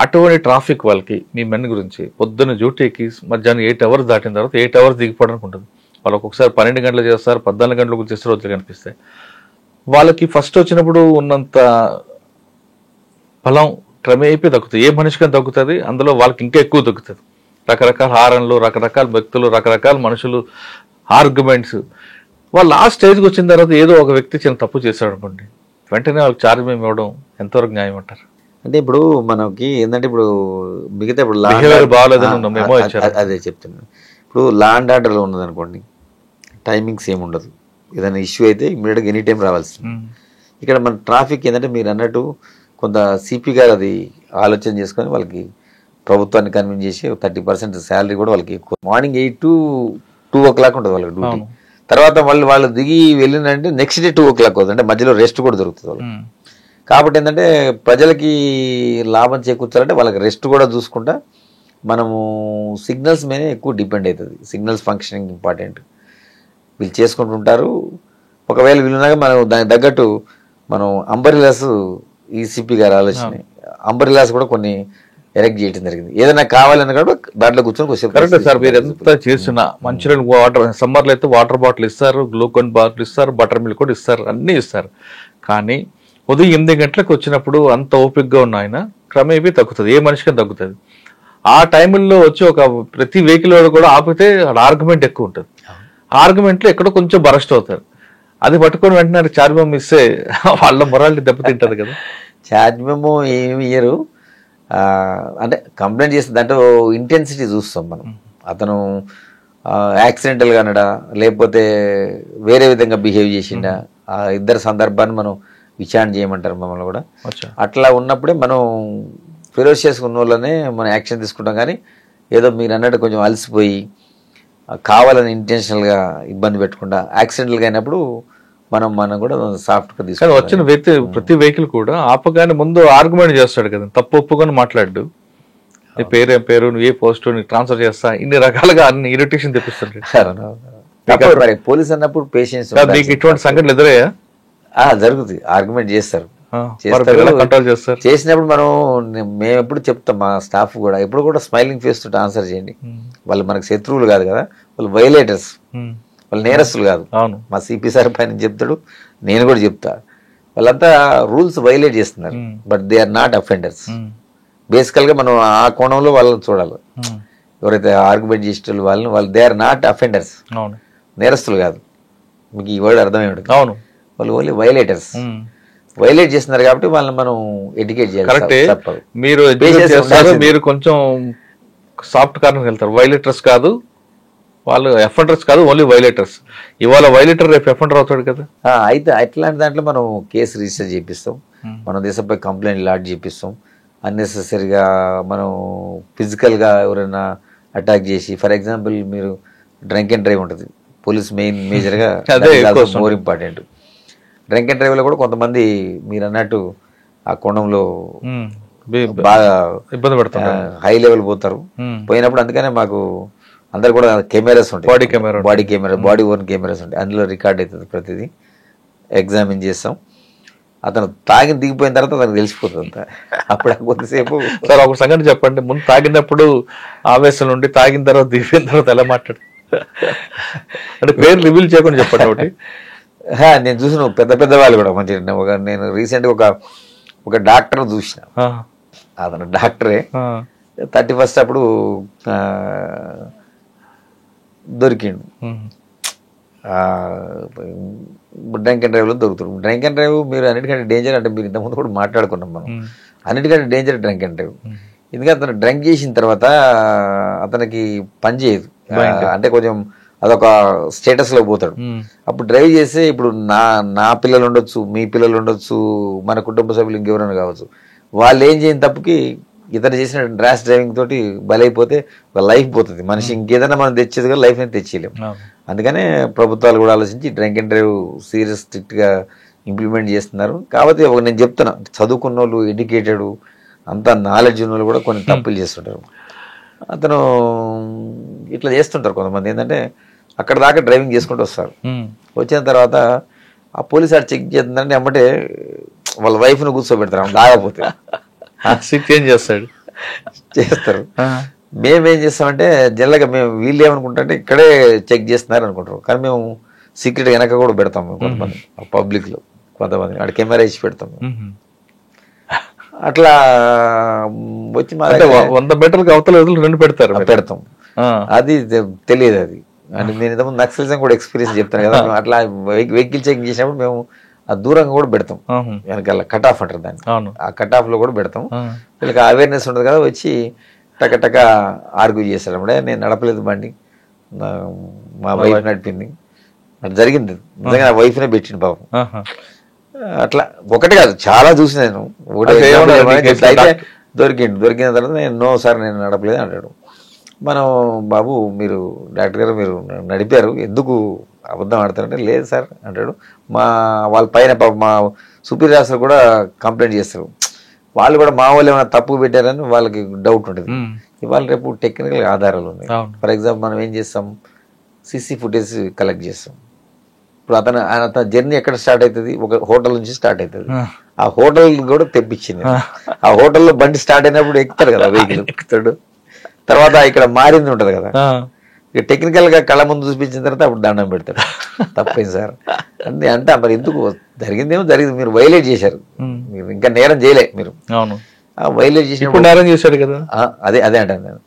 అటువంటి ట్రాఫిక్ వాళ్ళకి మీ మెన్ గురించి పొద్దున్న డ్యూటీకి మధ్యాహ్నం 8 hours దాటిన తర్వాత 8 hours దిగిపోవడానికి ఉంటుంది. వాళ్ళు ఒక్కొక్కసారి 12 గంటలు చేస్తారు, 14 గంటలకు చేసే రోజులు కనిపిస్తాయి. వాళ్ళకి ఫస్ట్ వచ్చినప్పుడు ఉన్నంత బలం క్రమేపీ తగ్గుతుంది. ఏ మనిషికైనా తగ్గుతుంది, అందులో వాళ్ళకి ఇంకా ఎక్కువ తగ్గుతుంది. రకరకాల హారన్లు, రకరకాల వ్యక్తులు, రకరకాల మనుషులు, ఆర్గ్యుమెంట్స్. వాళ్ళు ఆ స్టేజ్కి వచ్చిన తర్వాత ఏదో ఒక వ్యక్తి చిన్న తప్పు చేశాడు అనుకోండి, వెంటనే వాళ్ళకి ఛార్జ్ మేము ఇవ్వడం ఎంతవరకు న్యాయం అంటారు? అంటే ఇప్పుడు మనకి ఏంటంటే ఇప్పుడు మిగతా ఇప్పుడు అదే చెప్తున్నాను. ఇప్పుడు లా అండ్ ఆర్డర్లో ఉన్నది అనుకోండి, టైమింగ్స్ ఏమి ఉండదు. ఏదైనా ఇష్యూ అయితే ఇమీడియట్గా ఎనీ టైం రావాల్సింది. ఇక్కడ మన ట్రాఫిక్ ఏంటంటే మీరు అన్నట్టు కొంత సిపి గారు అది ఆలోచన చేసుకొని వాళ్ళకి ప్రభుత్వాన్ని కన్విన్స్ చేసి 30% శాలరీ కూడా వాళ్ళకి ఎక్కువ. మార్నింగ్ 8 to 2 o'clock ఉంటుంది వాళ్ళకి డ్యూటీ. తర్వాత వాళ్ళు దిగి వెళ్ళినంటే నెక్స్ట్ డే 2 o'clock అవుతుంది, అంటే మధ్యలో రెస్ట్ కూడా దొరుకుతుంది వాళ్ళకి. కాబట్టి ఏంటంటే ప్రజలకి లాభం చేకూర్చాలంటే వాళ్ళకి రెస్ట్ కూడా చూసుకుంటా మనము సిగ్నల్స్ మీదే ఎక్కువ డిపెండ్ అవుతుంది. Signals functioning important. వీళ్ళు చేసుకుంటుంటారు. ఒకవేళ వీళ్ళున్నాక మనం దానికి తగ్గట్టు మనం అంబరిలాస్ ఈసీపీ గారు ఆలోచన అంబరిలాస్ కూడా కొన్ని ఎరెక్ట్ చేయడం జరిగింది. ఏదైనా కావాలని కూడా దాంట్లో కూర్చొని కరెక్ట్ సార్. మీరు ఎంత చేసినా మంచినీళ్ళు, వాటర్, సమ్మర్లో అయితే వాటర్ బాటిల్ ఇస్తారు, గ్లూకోన్ బాటిల్ ఇస్తారు, బటర్ మిల్క్ కూడా ఇస్తారు, అన్నీ ఇస్తారు. కానీ ఉదయం 8 గంటలకు వచ్చినప్పుడు అంత ఓపిక్గా ఉన్న ఆయన క్రమేపీ తగ్గుతుంది. ఏ మనిషికి తగ్గుతుంది. ఆ టైంలో వచ్చి ఒక ప్రతి వెహికల్ కూడా ఆపితే ఆర్గ్యుమెంట్ ఎక్కువ ఉంటుంది. ఆర్గ్యుమెంట్లో ఎక్కడో కొంచెం బరస్ట్ అవుతారు. అది పట్టుకొని వెంటనే ఛార్జ్ మెమో ఇస్తే వాళ్ళ మొరాలిటీ దెబ్బతింటది కదా. ఛార్జ్ మెమో ఏమి ఇయ్యరు, అంటే కంప్లైంట్ చేస్తే దాంట్లో ఇంటెన్సిటీ చూస్తాం మనం. అతను యాక్సిడెంటల్గా అనడా లేకపోతే వేరే విధంగా బిహేవ్ చేసిండా, ఆ ఇద్దరు సందర్భాన్ని మనం విచారణ చేయమంటారు మమ్మల్ని కూడా. అట్లా ఉన్నప్పుడే మనం ఫెరోషియస్గా ఉన్న వాళ్ళనే మనం యాక్షన్ తీసుకుంటాం. కానీ ఏదో మీరు అన్నట్టు కొంచెం అలసిపోయి కావాలని ఇంటెన్షనల్గా ఇబ్బంది పెట్టకుండా యాక్సిడెంటల్గా అయినప్పుడు మనం కూడా సాఫ్ట్గా తీసుకుంటాం. వచ్చిన వ్యక్తి ప్రతి వెహికల్ కూడా ఆపగానే ముందు ఆర్గ్యుమెంట్ చేస్తాడు కదా, తప్పు ఒప్పుకొని మాట్లాడు, నీ పేరేం పేరు, నువ్వు ఏ పోస్ట్, నీకు ట్రాన్స్ఫర్ చేస్తా, ఇన్ని రకాలుగా అన్ని ఇరిటేషన్ తెప్పిస్తాడు. పోలీస్ అన్నప్పుడు పేషెన్స్. మీకు ఇటువంటి సంఘటనలు ఎదురయ్యా? జరుగుతుంది. ఆర్గ్యుమెంట్ చేస్తారు. చేసినప్పుడు మేము ఎప్పుడు చెప్తాం, మా స్టాఫ్ కూడా ఎప్పుడు కూడా స్మైలింగ్ ఫేస్ తోటి ఆన్సర్ చేయండి. వాళ్ళు మనకు శత్రువులు కాదు కదా, వాళ్ళు వైలేటర్స్, వాళ్ళు నేరస్తులు కాదు. మా సిపి సార్ పైన చెప్తాడు, నేను కూడా చెప్తా. వాళ్ళంతా రూల్స్ వైలేట్ చేస్తున్నారు, but they are not offenders. బేసికల్ గా మనం ఆ కోణంలో వాళ్ళని చూడాలి. ఎవరైతే ఆర్గ్యుమెంట్ చేసే వాళ్ళు దే ఆర్ నాట్ అఫెండర్స్, నేరస్తులు కాదు. మీకు ఈ వర్డ్ అర్థమై ఉంటుంది. వాళ్ళు ఓన్లీ వైలేటర్స్. వైలేట్ చేస్తున్నారు కాబట్టి వాళ్ళని మనం ఎడ్యుకేట్ చేయాలి. మీరు కొంచెం సాఫ్ట్ కార్నర్ వెళ్తారు. వైలేటర్స్ కాదు, వాళ్ళు ఎఫెండర్స్ కాదు, ఓన్లీ వైలేటర్స్. ఇవాళ వైలేటర్ రేపు ఎఫెండర్ అవుతాడు కదా. అయితే అట్లాంటి దాంట్లో మనం కేసు రిజిస్టర్ చేపిస్తాం, మనం దేశంపై కంప్లైంట్ లాడ్జ్ చేపిస్తాం. అన్నెసెసరీగా మనం ఫిజికల్గా ఎవరైనా అటాక్ చేసి, ఫర్ ఎగ్జాంపుల్ మీరు డ్రంక్ అండ్ డ్రైవ్ ఉంటుంది, పోలీస్ మేజర్గా మోర్ ఇంపార్టెంట్. డ్రంక్ అండ్ డ్రైవ్లో కూడా కొంతమంది మీరు అన్నట్టు ఆ కోణంలో బాగా ఇబ్బంది పడతారు, హై లెవెల్ పోతారు. పోయినప్పుడు అందుకనే మాకు అందరు కూడా కెమెరాస్ ఉంటాయి, బాడీ ఓన్ కెమెరాస్ ఉంటాయి, అందులో రికార్డ్ అవుతుంది ప్రతిదీ. ఎగ్జామిన్ చేస్తాం. అతను తాగి దిగిపోయిన తర్వాత అతనికి తెలిసిపోతుంది అంత. అప్పుడు కొద్దిసేపు సార్ ఒక సంగతి చెప్పండి, ముందు తాగినప్పుడు ఆవేశం నుండి తాగిన తర్వాత దిగిపోయిన తర్వాత ఎలా మాట్లాడు అంటే పేరు రివీల్ చేయకుండా చెప్పండి ఒకటి. నేను చూసిన పెద్ద పెద్ద వాళ్ళు కూడా మంచి, నేను రీసెంట్గా ఒక డాక్టర్ చూసిన, అతను డాక్టరే 31st అప్పుడు దొరికిండు. డ్రంక్ అండ్ డ్రైవ్లో దొరుకుతాడు. డ్రంక్ అండ్ డ్రైవ్ మీరు అన్నిటికంటే డేంజర్, అంటే మీరు ఇంతకుముందు కూడా మాట్లాడుకున్నాం మనం, అన్నిటికంటే డేంజర్ డ్రంక్ అండ్ డ్రైవ్. ఎందుకంటే అతను డ్రంక్ చేసిన తర్వాత అతనికి పని చేయదు, అంటే కొంచెం అదొక స్టేటస్లో పోతాడు. అప్పుడు డ్రైవ్ చేస్తే ఇప్పుడు నా పిల్లలు ఉండొచ్చు, మీ పిల్లలు ఉండొచ్చు, మన కుటుంబ సభ్యులు ఇంకెవరైనా కావచ్చు, వాళ్ళు ఏం చేయని తప్పుకి ఇతను చేసిన ర్యాష్ డ్రైవింగ్ తోటి బలైపోతే ఒక లైఫ్ పోతుంది. మనిషి ఇంకేదైనా మనం తెచ్చేది కానీ లైఫ్ అనేది తెచ్చేయలేము. అందుకనే ప్రభుత్వాలు కూడా ఆలోచించి డ్రంక్ అండ్ డ్రైవ్ సీరియస్ స్ట్రిక్ట్గా ఇంప్లిమెంట్ చేస్తున్నారు. కాబట్టి నేను చెప్తున్నా, చదువుకున్న వాళ్ళు, ఎడ్యుకేటెడ్, అంతా నాలెడ్జ్ ఉన్న వాళ్ళు కూడా కొన్ని తప్పులు చేస్తుంటారు. అతను ఇట్లా చేస్తుంటారు కొంతమంది. ఏంటంటే అక్కడ దాకా డ్రైవింగ్ చేసుకుంటూ వస్తారు, వచ్చిన తర్వాత ఆ పోలీసు ఆడు చెక్ చేస్తుందంటే ఎమ్మటే వాళ్ళ వైఫ్ను కూర్చోబెడతారు దాగపోతే చేస్తారు. మేమేం చేస్తామంటే జనరల్గా వీళ్ళు ఏమనుకుంటారంటే ఇక్కడే చెక్ చేస్తున్నారు అనుకుంటారు, కానీ మేము సీక్రెట్ వెనక కూడా పెడతాం. మేము కొంతమంది పబ్లిక్లో కొంతమంది అక్కడ కెమెరా ఇచ్చి పెడతాం. అట్లా వచ్చి మా 100 మీటర్లకు అవతల పెడతాం. అది తెలియదు. అది అంటే నేను ఇంతకుముందు నక్సలిజం కూడా ఎక్స్పీరియన్స్ చెప్తాను కదా. అట్లా వెహికల్ చెకింగ్ చేసినప్పుడు మేము ఆ దూరంగా కూడా పెడతాం, వెనకాల కట్ ఆఫ్ అంటారు దాన్ని, ఆ కట్ ఆఫ్ లో కూడా పెడతాం. వీళ్ళకి అవేర్నెస్ ఉంటుంది కదా, వచ్చి టక ఆర్గ్యూ చేస్తాడు. అప్పుడే నేను నడపలేదు బండి, మా వైఫ్ నడిపింది, అట్లా జరిగింది. నిజంగా నా వైఫ్నే పెట్టింది పాపం. అట్లా ఒకటి కాదు, చాలా చూసి నేను. దొరికిన తర్వాత నేను నో సార్ నేను నడపలేదు అంటాడు. మనం బాబు మీరు డాక్టర్ గారు మీరు నడిపారు, ఎందుకు అబద్ధం ఆడతారంటే లేదు సార్ అంటాడు. వాళ్ళ పైన మా సుపీరియర్స్ కూడా కంప్లైంట్ చేస్తారు. వాళ్ళు కూడా మా వాళ్ళు ఏమైనా తప్పు పెట్టారని వాళ్ళకి డౌట్ ఉంటుంది. ఇవాళ రేపు టెక్నికల్ ఆధారాలు ఉన్నాయి. ఫర్ ఎగ్జాంపుల్ మనం ఏం చేస్తాం, సీసీ ఫుటేజ్ కలెక్ట్ చేస్తాం. ఇప్పుడు అతను జర్నీ ఎక్కడ స్టార్ట్ అవుతుంది, ఒక హోటల్ నుంచి స్టార్ట్ అవుతుంది. ఆ హోటల్ కూడా తెప్పించింది. ఆ హోటల్లో బండి స్టార్ట్ అయినప్పుడు ఎక్కుతాడు కదా వెహికల్, ఎక్కుతాడు. తర్వాత ఇక్కడ మారింది ఉంటుంది కదా, ఇక టెక్నికల్ గా కళ్ళ ముందు చూపించిన తర్వాత అప్పుడు దండం పెడతాడు. తప్పేంది సార్ అంటే మరి ఎందుకు జరిగిందేమో జరిగింది, మీరు వైలేట్ చేశారు, మీరు ఇంకా నేరం చేయలే, మీరు వైలేట్ చేశారు కదా. అదే అంటాను నేను.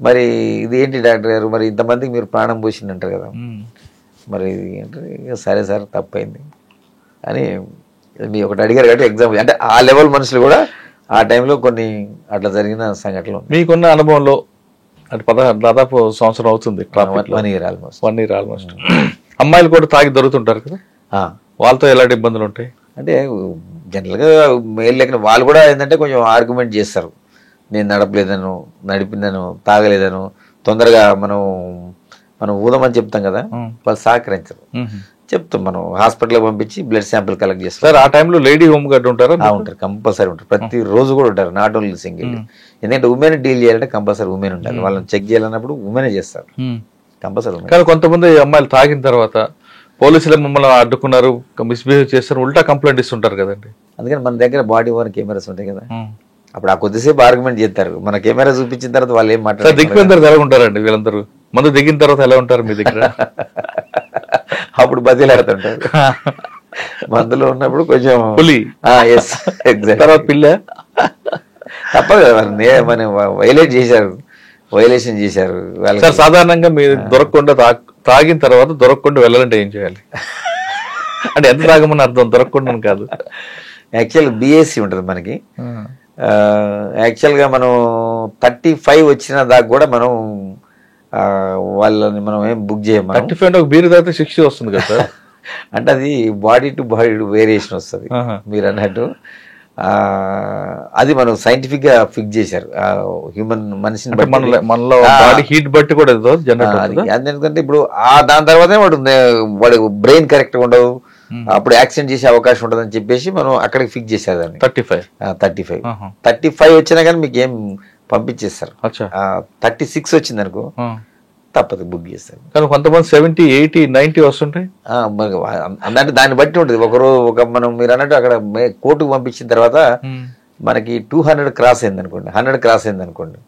మరి ఇది ఏంటి డాక్టర్ గారు, మరి ఇంతమందికి మీరు ప్రాణం పోసింది అంటారు కదా, మరి అంటే సరే సార్ తప్పైంది అని మీ ఒకటి అడిగారు కాబట్టి ఎగ్జాంపుల్. అంటే ఆ లెవెల్ మనుషులు కూడా ఆ టైంలో కొన్ని అట్లా జరిగిన సంఘటనలు. మీకున్న అనుభవంలో అంటే దాదాపు సంవత్సరం అవుతుంది, 1 year ఆల్మోస్ట్. అమ్మాయిలు కూడా తాగి దొరుకుతుంటారు కదా, వాళ్ళతో ఎలాంటి ఇబ్బందులు ఉంటాయి? అంటే జనరల్గా మేల్ లెక్కన వాళ్ళు కూడా ఏంటంటే కొంచెం ఆర్గ్యుమెంట్ చేస్తారు. నేను నడపలేదను, నడిపిందను, తాగలేదను, తొందరగా మనం ఊదమని చెప్తాం కదా, వాళ్ళు సహకరించరు. చెప్తాం, మనం హాస్పిటల్కి పంపించి బ్లడ్ శాంపిల్ కలెక్ట్ చేస్తాం. సార్ ఆ టైంలో లేడీ హోమ్ గార్డ్ ఉంటారా? ఉంటారు, కంపల్సరీ ఉంటారు, ప్రతి రోజు కూడా ఉంటారు, నాట్ ఓన్లీ సింగిల్. ఎందుకంటే ఉమెన్ డీల్ చేయాలంటే కంపల్సరీ ఉమెన్ ఉండాలి. వాళ్ళని చెక్ చేయాలన్నప్పుడు ఉమెనే చేస్తారు కంపల్సరీ. కానీ కొంతమంది అమ్మాయిలు తాగిన తర్వాత పోలీసులు మమ్మల్ని అడ్డుకున్నారు, మిస్బిహేవ్ చేస్తారు, ఉల్టా కంప్లైంట్ ఇస్తుంటారు కదండి. అందుకని మన దగ్గర బాడీ ఓన్ కెమెరాస్ ఉంటాయి కదా, అప్పుడు ఆ కొద్దిసేపు ఆర్గ్యుమెంట్ చేస్తారు. మన కెమెరా చూపించిన తర్వాత వాళ్ళు ఏం మాట్లాడారు. దిగిపోయిన తర్వాత ఎలా ఉంటారండి వీళ్ళందరూ? మందు దిగిన తర్వాత ఎలా ఉంటారు మీ దగ్గర? అప్పుడు బతిలాడుతుంటారు. మందులో ఉన్నప్పుడు కొంచెం పులి, తర్వాత పిల్ల. తప్పదు కదా, మనం వైలేషన్ చేశారు. సార్ సాధారణంగా మీరు దొరకకుండా తాగిన తర్వాత దొరకకుండా వెళ్ళాలంటే ఏం చేయాలి? అంటే ఎంత తాగమని అర్థం, దొరకకుండా కాదు. యాక్చువల్ BSc ఉంటుంది మనకి. యాక్చువల్గా మనం 35 వచ్చిన దాకా కూడా మనం వాళ్ళని మనం ఏం బుక్ చేయము. 35 ఒక బీర్ తాగితే 60 వస్తుంది కదా సార్. అంటే అది బాడీ టు బాడీ వేరియేషన్ వస్తుంది మీరు అన్నట్టు. అది మనం సైంటిఫిక్ గా ఫిక్స్ చేశారు హ్యూమన్ మనిషిని మనలో బాడీ హీట్ బట్టి కూడా ఎందుకంటే ఇప్పుడు దాని తర్వాతే వాడు బ్రెయిన్ కరెక్ట్ గా ఉండదు, అప్పుడు యాక్సిడెంట్ చేసే అవకాశం ఉండదు అని చెప్పేసి మనం అక్కడికి ఫిక్స్ చేశారు దాన్ని. 35 వచ్చినా కానీ మీకు ఏం పంపించేస్తారు. 36 వచ్చింది అనుకో తప్పదు బుక్ చేస్తారు. కానీ కొంతమంది 70, 80, 90 వస్తుంటాయి. అంటే దాన్ని బట్టి ఉంటుంది. మనం మీరు అన్నట్టు అక్కడ కోర్టుకు పంపించిన తర్వాత మనకి 200 క్రాస్ అయింది అనుకోండి, 100 క్రాస్ అయింది అనుకోండి,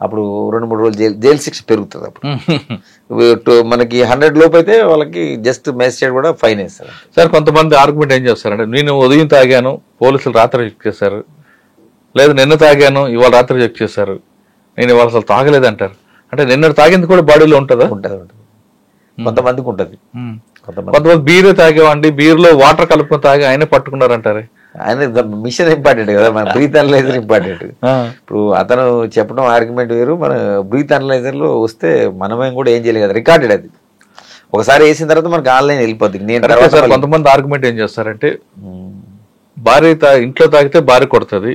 అప్పుడు 2-3 రోజులు జైలు శిక్ష పెరుగుతుంది. అప్పుడు మనకి 100 లోపు అయితే వాళ్ళకి జస్ట్ మేజిస్ట్రేట్ కూడా ఫైన్ వేస్తారు. సార్ కొంతమంది ఆర్గ్యుమెంట్ ఏం చేస్తారంటే, నేను ఉదయం తాగాను పోలీసులు రాత్రి చెక్ చేశారు, లేదు నిన్న తాగాను ఇవాళ రాత్రి చెక్ చేశారు, నేను ఇవాళ అసలు తాగలేదంటారు. అంటే నిన్న తాగింది కూడా బాడీలో ఉంటుందా? ఉంటుంది. కొంతమందికి ఉంటుంది. కొంతమంది బీర్ తాగేవండి, బీర్ లో వాటర్ కలుపుకొని తాగి ఆయన పట్టుకున్నారంటారు. ఆయన మిషన్ ఇంపార్టెంట్ కదా, మన బ్రీత్ అనలైజర్ ఇంపార్టెంట్. ఇప్పుడు అతను చెప్పడం ఆర్గ్యుమెంట్ వేరు, మన బ్రీత్ అనలైజర్ లో వస్తే మనమేం కూడా ఏం చేయలేదు కదా, రికార్డెడ్ అది. ఒకసారి వేసిన తర్వాత మనకి ఆన్లైన్ వెళ్ళిపోద్ది. నేను కొంతమంది ఆర్గ్యుమెంట్ ఏం చేస్తారంటే, భార్య ఇంట్లో తాగితే భార్య కొడుతుంది,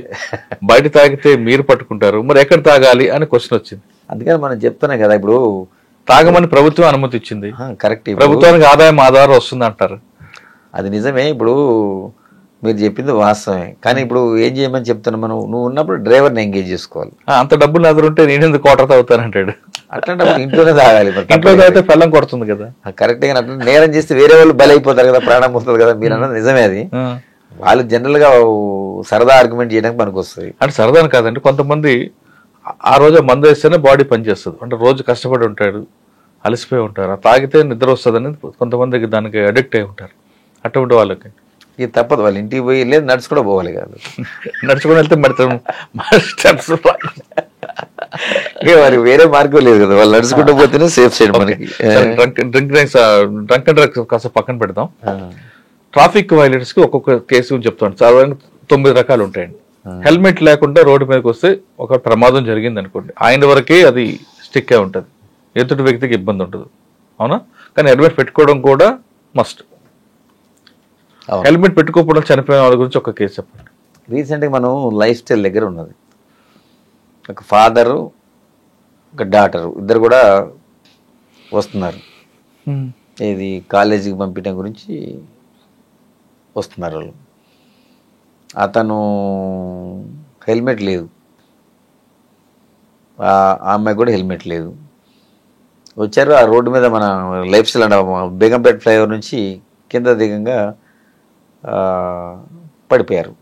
బయట తాగితే మీరు పట్టుకుంటారు, మరి ఎక్కడ తాగాలి అని క్వశ్చన్ వచ్చింది. అందుకని మనం చెప్తున్నాం కదా, ఇప్పుడు తాగమని ప్రభుత్వం అనుమతి ఇచ్చింది, కరెక్ట్, ప్రభుత్వానికి ఆధారం వస్తుంది అంటారు. అది నిజమే. ఇప్పుడు మీరు చెప్పింది వాస్తవమే, కానీ ఇప్పుడు ఏం చేయమని చెప్తున్నా, మనం నువ్వు ఉన్నప్పుడు డ్రైవర్ని ఎంగేజ్ చేసుకోవాలి. అంత డబ్బులు నా దగ్గర ఉంటే నేను ఎందుకు కోట తాగుతానంటాడు. అట్లాంటప్పుడు ఇంట్లోనే తాగాలి. ఇంట్లో తాగితే పెళ్ళం కొడుతుంది కదా. కరెక్ట్ గా అట్లా నేరం చేస్తే వేరే వాళ్ళు బలైపోతారు కదా, ప్రాణం పోతుంది కదా. మీరు అన్నది నిజమే. అది వాళ్ళు జనరల్ గా సరదా ఆర్గ్యుమెంట్ చేయడానికి పనికి వస్తుంది. అంటే సరదాని కాదండి, కొంతమంది ఆ రోజు మందు వేస్తేనే బాడీ పనిచేస్తుంది. అంటే రోజు కష్టపడి ఉంటాడు, అలసిపోయి ఉంటారు, తాగితే నిద్ర వస్తుందని కొంతమందికి దానికి అడిక్ట్ అయి ఉంటారు. అటువంటి వాళ్ళకి ఇది తప్పదు, వాళ్ళ ఇంటికి పోయి లేదు నడుచు కూడా పోవాలి కాదు. నడుచుకుని వెళ్తే మరి స్టెప్స్ మరి వేరే మార్గం లేదు కదా, వాళ్ళు నడుచుకుంటూ పోతేనే సేఫ్ సైడ్ మనకి. డ్రంక్ అండ్ డ్రగ్స్ కాస్త పక్కన పెడతాం. ట్రాఫిక్ వైలేటర్స్ కి ఒక్కొక్క కేసు గురించి చెప్తాను. సాధారణంగా 9 రకాలు ఉంటాయండి. హెల్మెట్ లేకుండా రోడ్డు మీదకి వస్తే ఒక ప్రమాదం జరిగింది అనుకోండి, ఆయన వరకే అది స్టిక్ అయి ఉంటుంది, ఎదుటి వ్యక్తికి ఇబ్బంది ఉంటుంది, అవునా? కానీ హెల్మెట్ పెట్టుకోవడం కూడా మస్ట్. హెల్మెట్ పెట్టుకోకపోవడం చనిపోయిన వాళ్ళ గురించి ఒక కేసు చెప్పండి. రీసెంట్గా మనం లైఫ్ స్టైల్ దగ్గర ఉన్నది, ఒక ఫాదరు ఒక డాటరు ఇద్దరు కూడా వస్తున్నారు. ఇది కాలేజీకి పంపించడం గురించి వస్తున్నారు వాళ్ళు. అతను హెల్మెట్ లేదు, ఆ అమ్మాయి కూడా హెల్మెట్ లేదు. వచ్చారు ఆ రోడ్డు మీద, మన లైఫ్ స్టైల్ అంటే బేగంపేట ఫ్లైఓవర్ నుంచి కింద దిగంగా పడిపోయారు.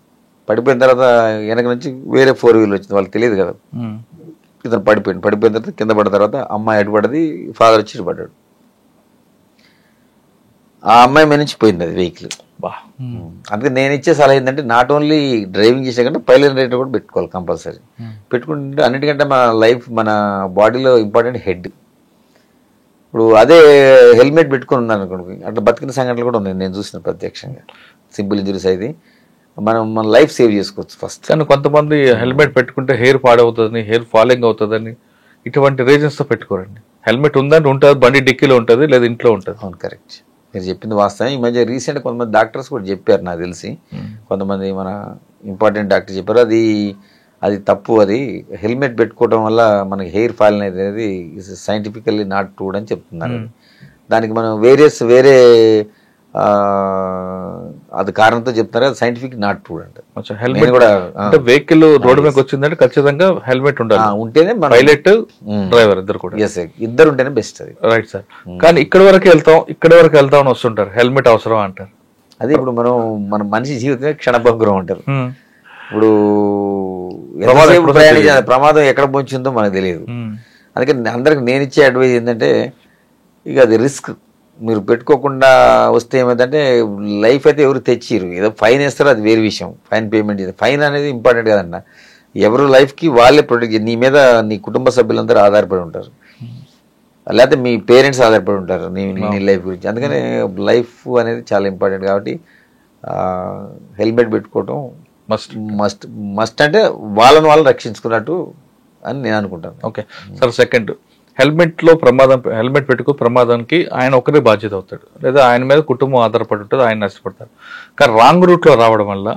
పడిపోయిన తర్వాత వెనక నుంచి వేరే 4 వీలర్ వచ్చింది, వాళ్ళకి తెలియదు కదా. ఇతను పడిపోయిన తర్వాత కింద పడిన తర్వాత అమ్మాయి అడ్డుపడ్డది, ఫాదర్ వచ్చి ఇటుపడ్డాడు. ఆ అమ్మాయి మీద నుంచి పోయింది అది వెహికల్. అందుకే నేను ఇచ్చే సలహా ఏంటంటే, నాట్ ఓన్లీ డ్రైవింగ్ చేసే కంటే పైలట్ రైడర్ కూడా పెట్టుకోవాలి కంపల్సరీ. పెట్టుకుంటే అన్నిటికంటే మన లైఫ్, మన బాడీలో ఇంపార్టెంట్ హెడ్. ఇప్పుడు అదే హెల్మెట్ పెట్టుకుని ఉన్నాను అనుకోండి, అట్లా బతికిన సంఘటనలు కూడా ఉన్నాయి, నేను చూసిన ప్రత్యక్షంగా. సింపుల్ ఇంజరీస్ అయితే మన లైఫ్ సేవ్ చేసుకోవచ్చు ఫస్ట్. కానీ కొంతమంది హెల్మెట్ పెట్టుకుంటే హెయిర్ పాడవుతుందని, హెయిర్ ఫాలింగ్ అవుతుందని, ఇటువంటి రీజన్స్తో పెట్టుకోరండి. హెల్మెట్ ఉందని ఉంటుంది, బండి డిక్కీలో ఉంటుంది, లేదా ఇంట్లో ఉంటుంది. అవును, కరెక్ట్, మీరు చెప్పింది వాస్తవం. ఈ మధ్య రీసెంట్ కొంతమంది డాక్టర్స్ కూడా చెప్పారు, నాకు తెలిసి కొంతమంది మన ఇంపార్టెంట్ డాక్టర్ చెప్పారు, అది తప్పు. అది హెల్మెట్ పెట్టుకోవడం వల్ల మనకి హెయిర్ ఫాల్ అనేది సైంటిఫికల్లీ నాట్ ట్రూ అని చెప్తున్నారు. దానికి మనం వేరే అది కారణంతో చెప్తున్నారు, అది సైంటిఫిక్ నాట్ ట్రూ అంటే. హెల్మెట్ కూడా వెహికల్ రోడ్డు మీదకి వచ్చిందంటే ఖచ్చితంగా హెల్మెట్ ఉండాలి, ఉంటేనే పైలట్ డ్రైవర్ ఇద్దరు కూడా. ఇద్దరు ఉంటేనే బెస్ట్ అది. Right sir. కానీ ఇక్కడ వరకు వెళ్తాం అని వస్తుంటారు, హెల్మెట్ అవసరం అంటారు. అదే ఇప్పుడు మన మనిషి జీవితమే క్షణభంగురం అంటారు. ఇప్పుడు ప్రమాదం ఎక్కడ పొంచిందో మనకు తెలియదు. అందుకని అందరికి నేను ఇచ్చే అడ్వైజ్ ఏంటంటే, ఇక అది రిస్క్. మీరు పెట్టుకోకుండా వస్తే ఏమైందంటే, లైఫ్ అయితే ఎవరు తెచ్చిరు, ఏదో ఫైన్ వేస్తారో అది వేరే విషయం, ఫైన్ పేమెంట్ చేస్తారు. ఫైన్ అనేది ఇంపార్టెంట్ కదన్న, ఎవరు లైఫ్కి వాళ్ళే ప్రొటెక్ట్. నీ మీద నీ కుటుంబ సభ్యులందరూ ఆధారపడి ఉంటారు, లేకపోతే మీ పేరెంట్స్ ఆధారపడి ఉంటారు నీ లైఫ్ గురించి. అందుకని లైఫ్ అనేది చాలా ఇంపార్టెంట్ కాబట్టి హెల్మెట్ పెట్టుకోవటం మస్ట్ అంటే వాళ్ళని వాళ్ళు రక్షించుకున్నట్టు అని నేను అనుకుంటాను. Okay sir. సెకండ్, హెల్మెట్లో ప్రమాదం, హెల్మెట్ పెట్టుకో ప్రమాదానికి ఆయన ఒకరే బాధ్యత అవుతాడు, లేదా ఆయన మీద కుటుంబం ఆధారపడి ఉంటుంది, ఆయన నష్టపడతారు. కానీ రాంగ్ రూట్లో రావడం వల్ల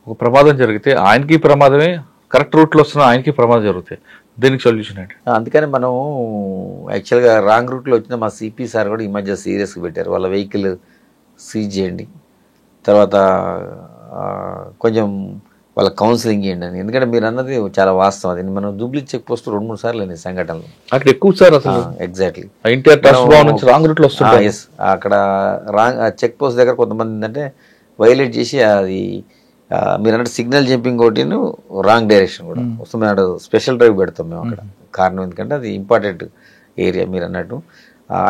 ఒక ప్రమాదం జరిగితే ఆయనకి ప్రమాదమే, కరెక్ట్ రూట్లో వస్తున్న ఆయనకి ప్రమాదం జరుగుతాయి. దీనికి సొల్యూషన్ ఏంటి? అందుకని మనం యాక్చువల్గా రాంగ్ రూట్లో వచ్చిన మా సిపి సార్ కూడా ఈ మధ్య సీరియస్గా పెట్టారు. వాళ్ళ వెహికల్ సీజ్ చేయండి, తర్వాత కొంచెం వాళ్ళ కౌన్సిలింగ్ చేయండి అని. ఎందుకంటే మీరు అన్నది చాలా వాస్తవం. అది మనం జూబ్లీ చెక్ పోస్ట్ 2-3 సార్లు అయినాయి సంఘటనలు అక్కడ ఎక్కువ సార్ అసలు. ఎగ్జాక్ట్లీ ఎన్టీఆర్ ట్రస్ట్ భవన్ నుంచి రాంగ్ రూట్లో వస్తుంది. ఎస్, అక్కడ చెక్ పోస్ట్ దగ్గర కొంతమంది ఏంటంటే వైలేట్ చేసి అది మీరు అన్నట్టు సిగ్నల్ జంపింగ్ ఒకటి రాంగ్ డైరెక్షన్ కూడా వస్తుంది. మేము స్పెషల్ డ్రైవ్ పెడతాం మేము అక్కడ. కారణం ఎందుకంటే అది ఇంపార్టెంట్ ఏరియా మీరు అన్నట్టు.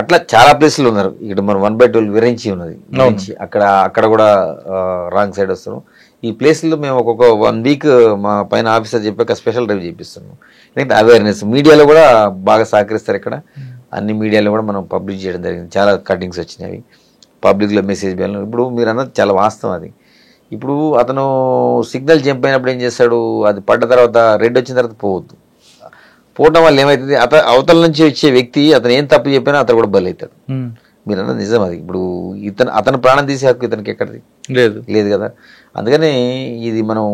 అట్లా చాలా ప్లేస్లు ఉన్నారు. ఇక్కడ మనం 1/12 విరించి ఉన్నది, అక్కడ కూడా రాంగ్ సైడ్ వస్తాం. ఈ ప్లేస్లో మేము ఒక్కొక్క 1 వీక్ మా పైన ఆఫీసర్ చెప్పాక స్పెషల్ డ్రైవ్ చేపిస్తున్నాం. ఎందుకంటే అవేర్నెస్ మీడియాలో కూడా బాగా సహకరిస్తారు. ఇక్కడ అన్ని మీడియాలో కూడా మనం పబ్లిష్ చేయడం జరిగింది. చాలా కటింగ్స్ వచ్చినాయి, పబ్లిక్లో మెసేజ్ వెళ్ళిన. ఇప్పుడు మీరు అన్నది చాలా వాస్తవం. అది ఇప్పుడు అతను సిగ్నల్ జంప్ అయినప్పుడు ఏం చేస్తాడు, అది పడ్డ తర్వాత రెడ్ వచ్చిన తర్వాత పోవద్దు. పోవడం వల్ల ఏమవుతుంది, అవతల నుంచి వచ్చే వ్యక్తి అతను ఏం తప్పు చెప్పినా అతను కూడా బలవుతాడు. మీరు అన్నది నిజం. అది ఇప్పుడు అతను ప్రాణం తీసే హక్కు ఇతనికి ఎక్కడిది లేదు కదా. అందుకని ఇది మనం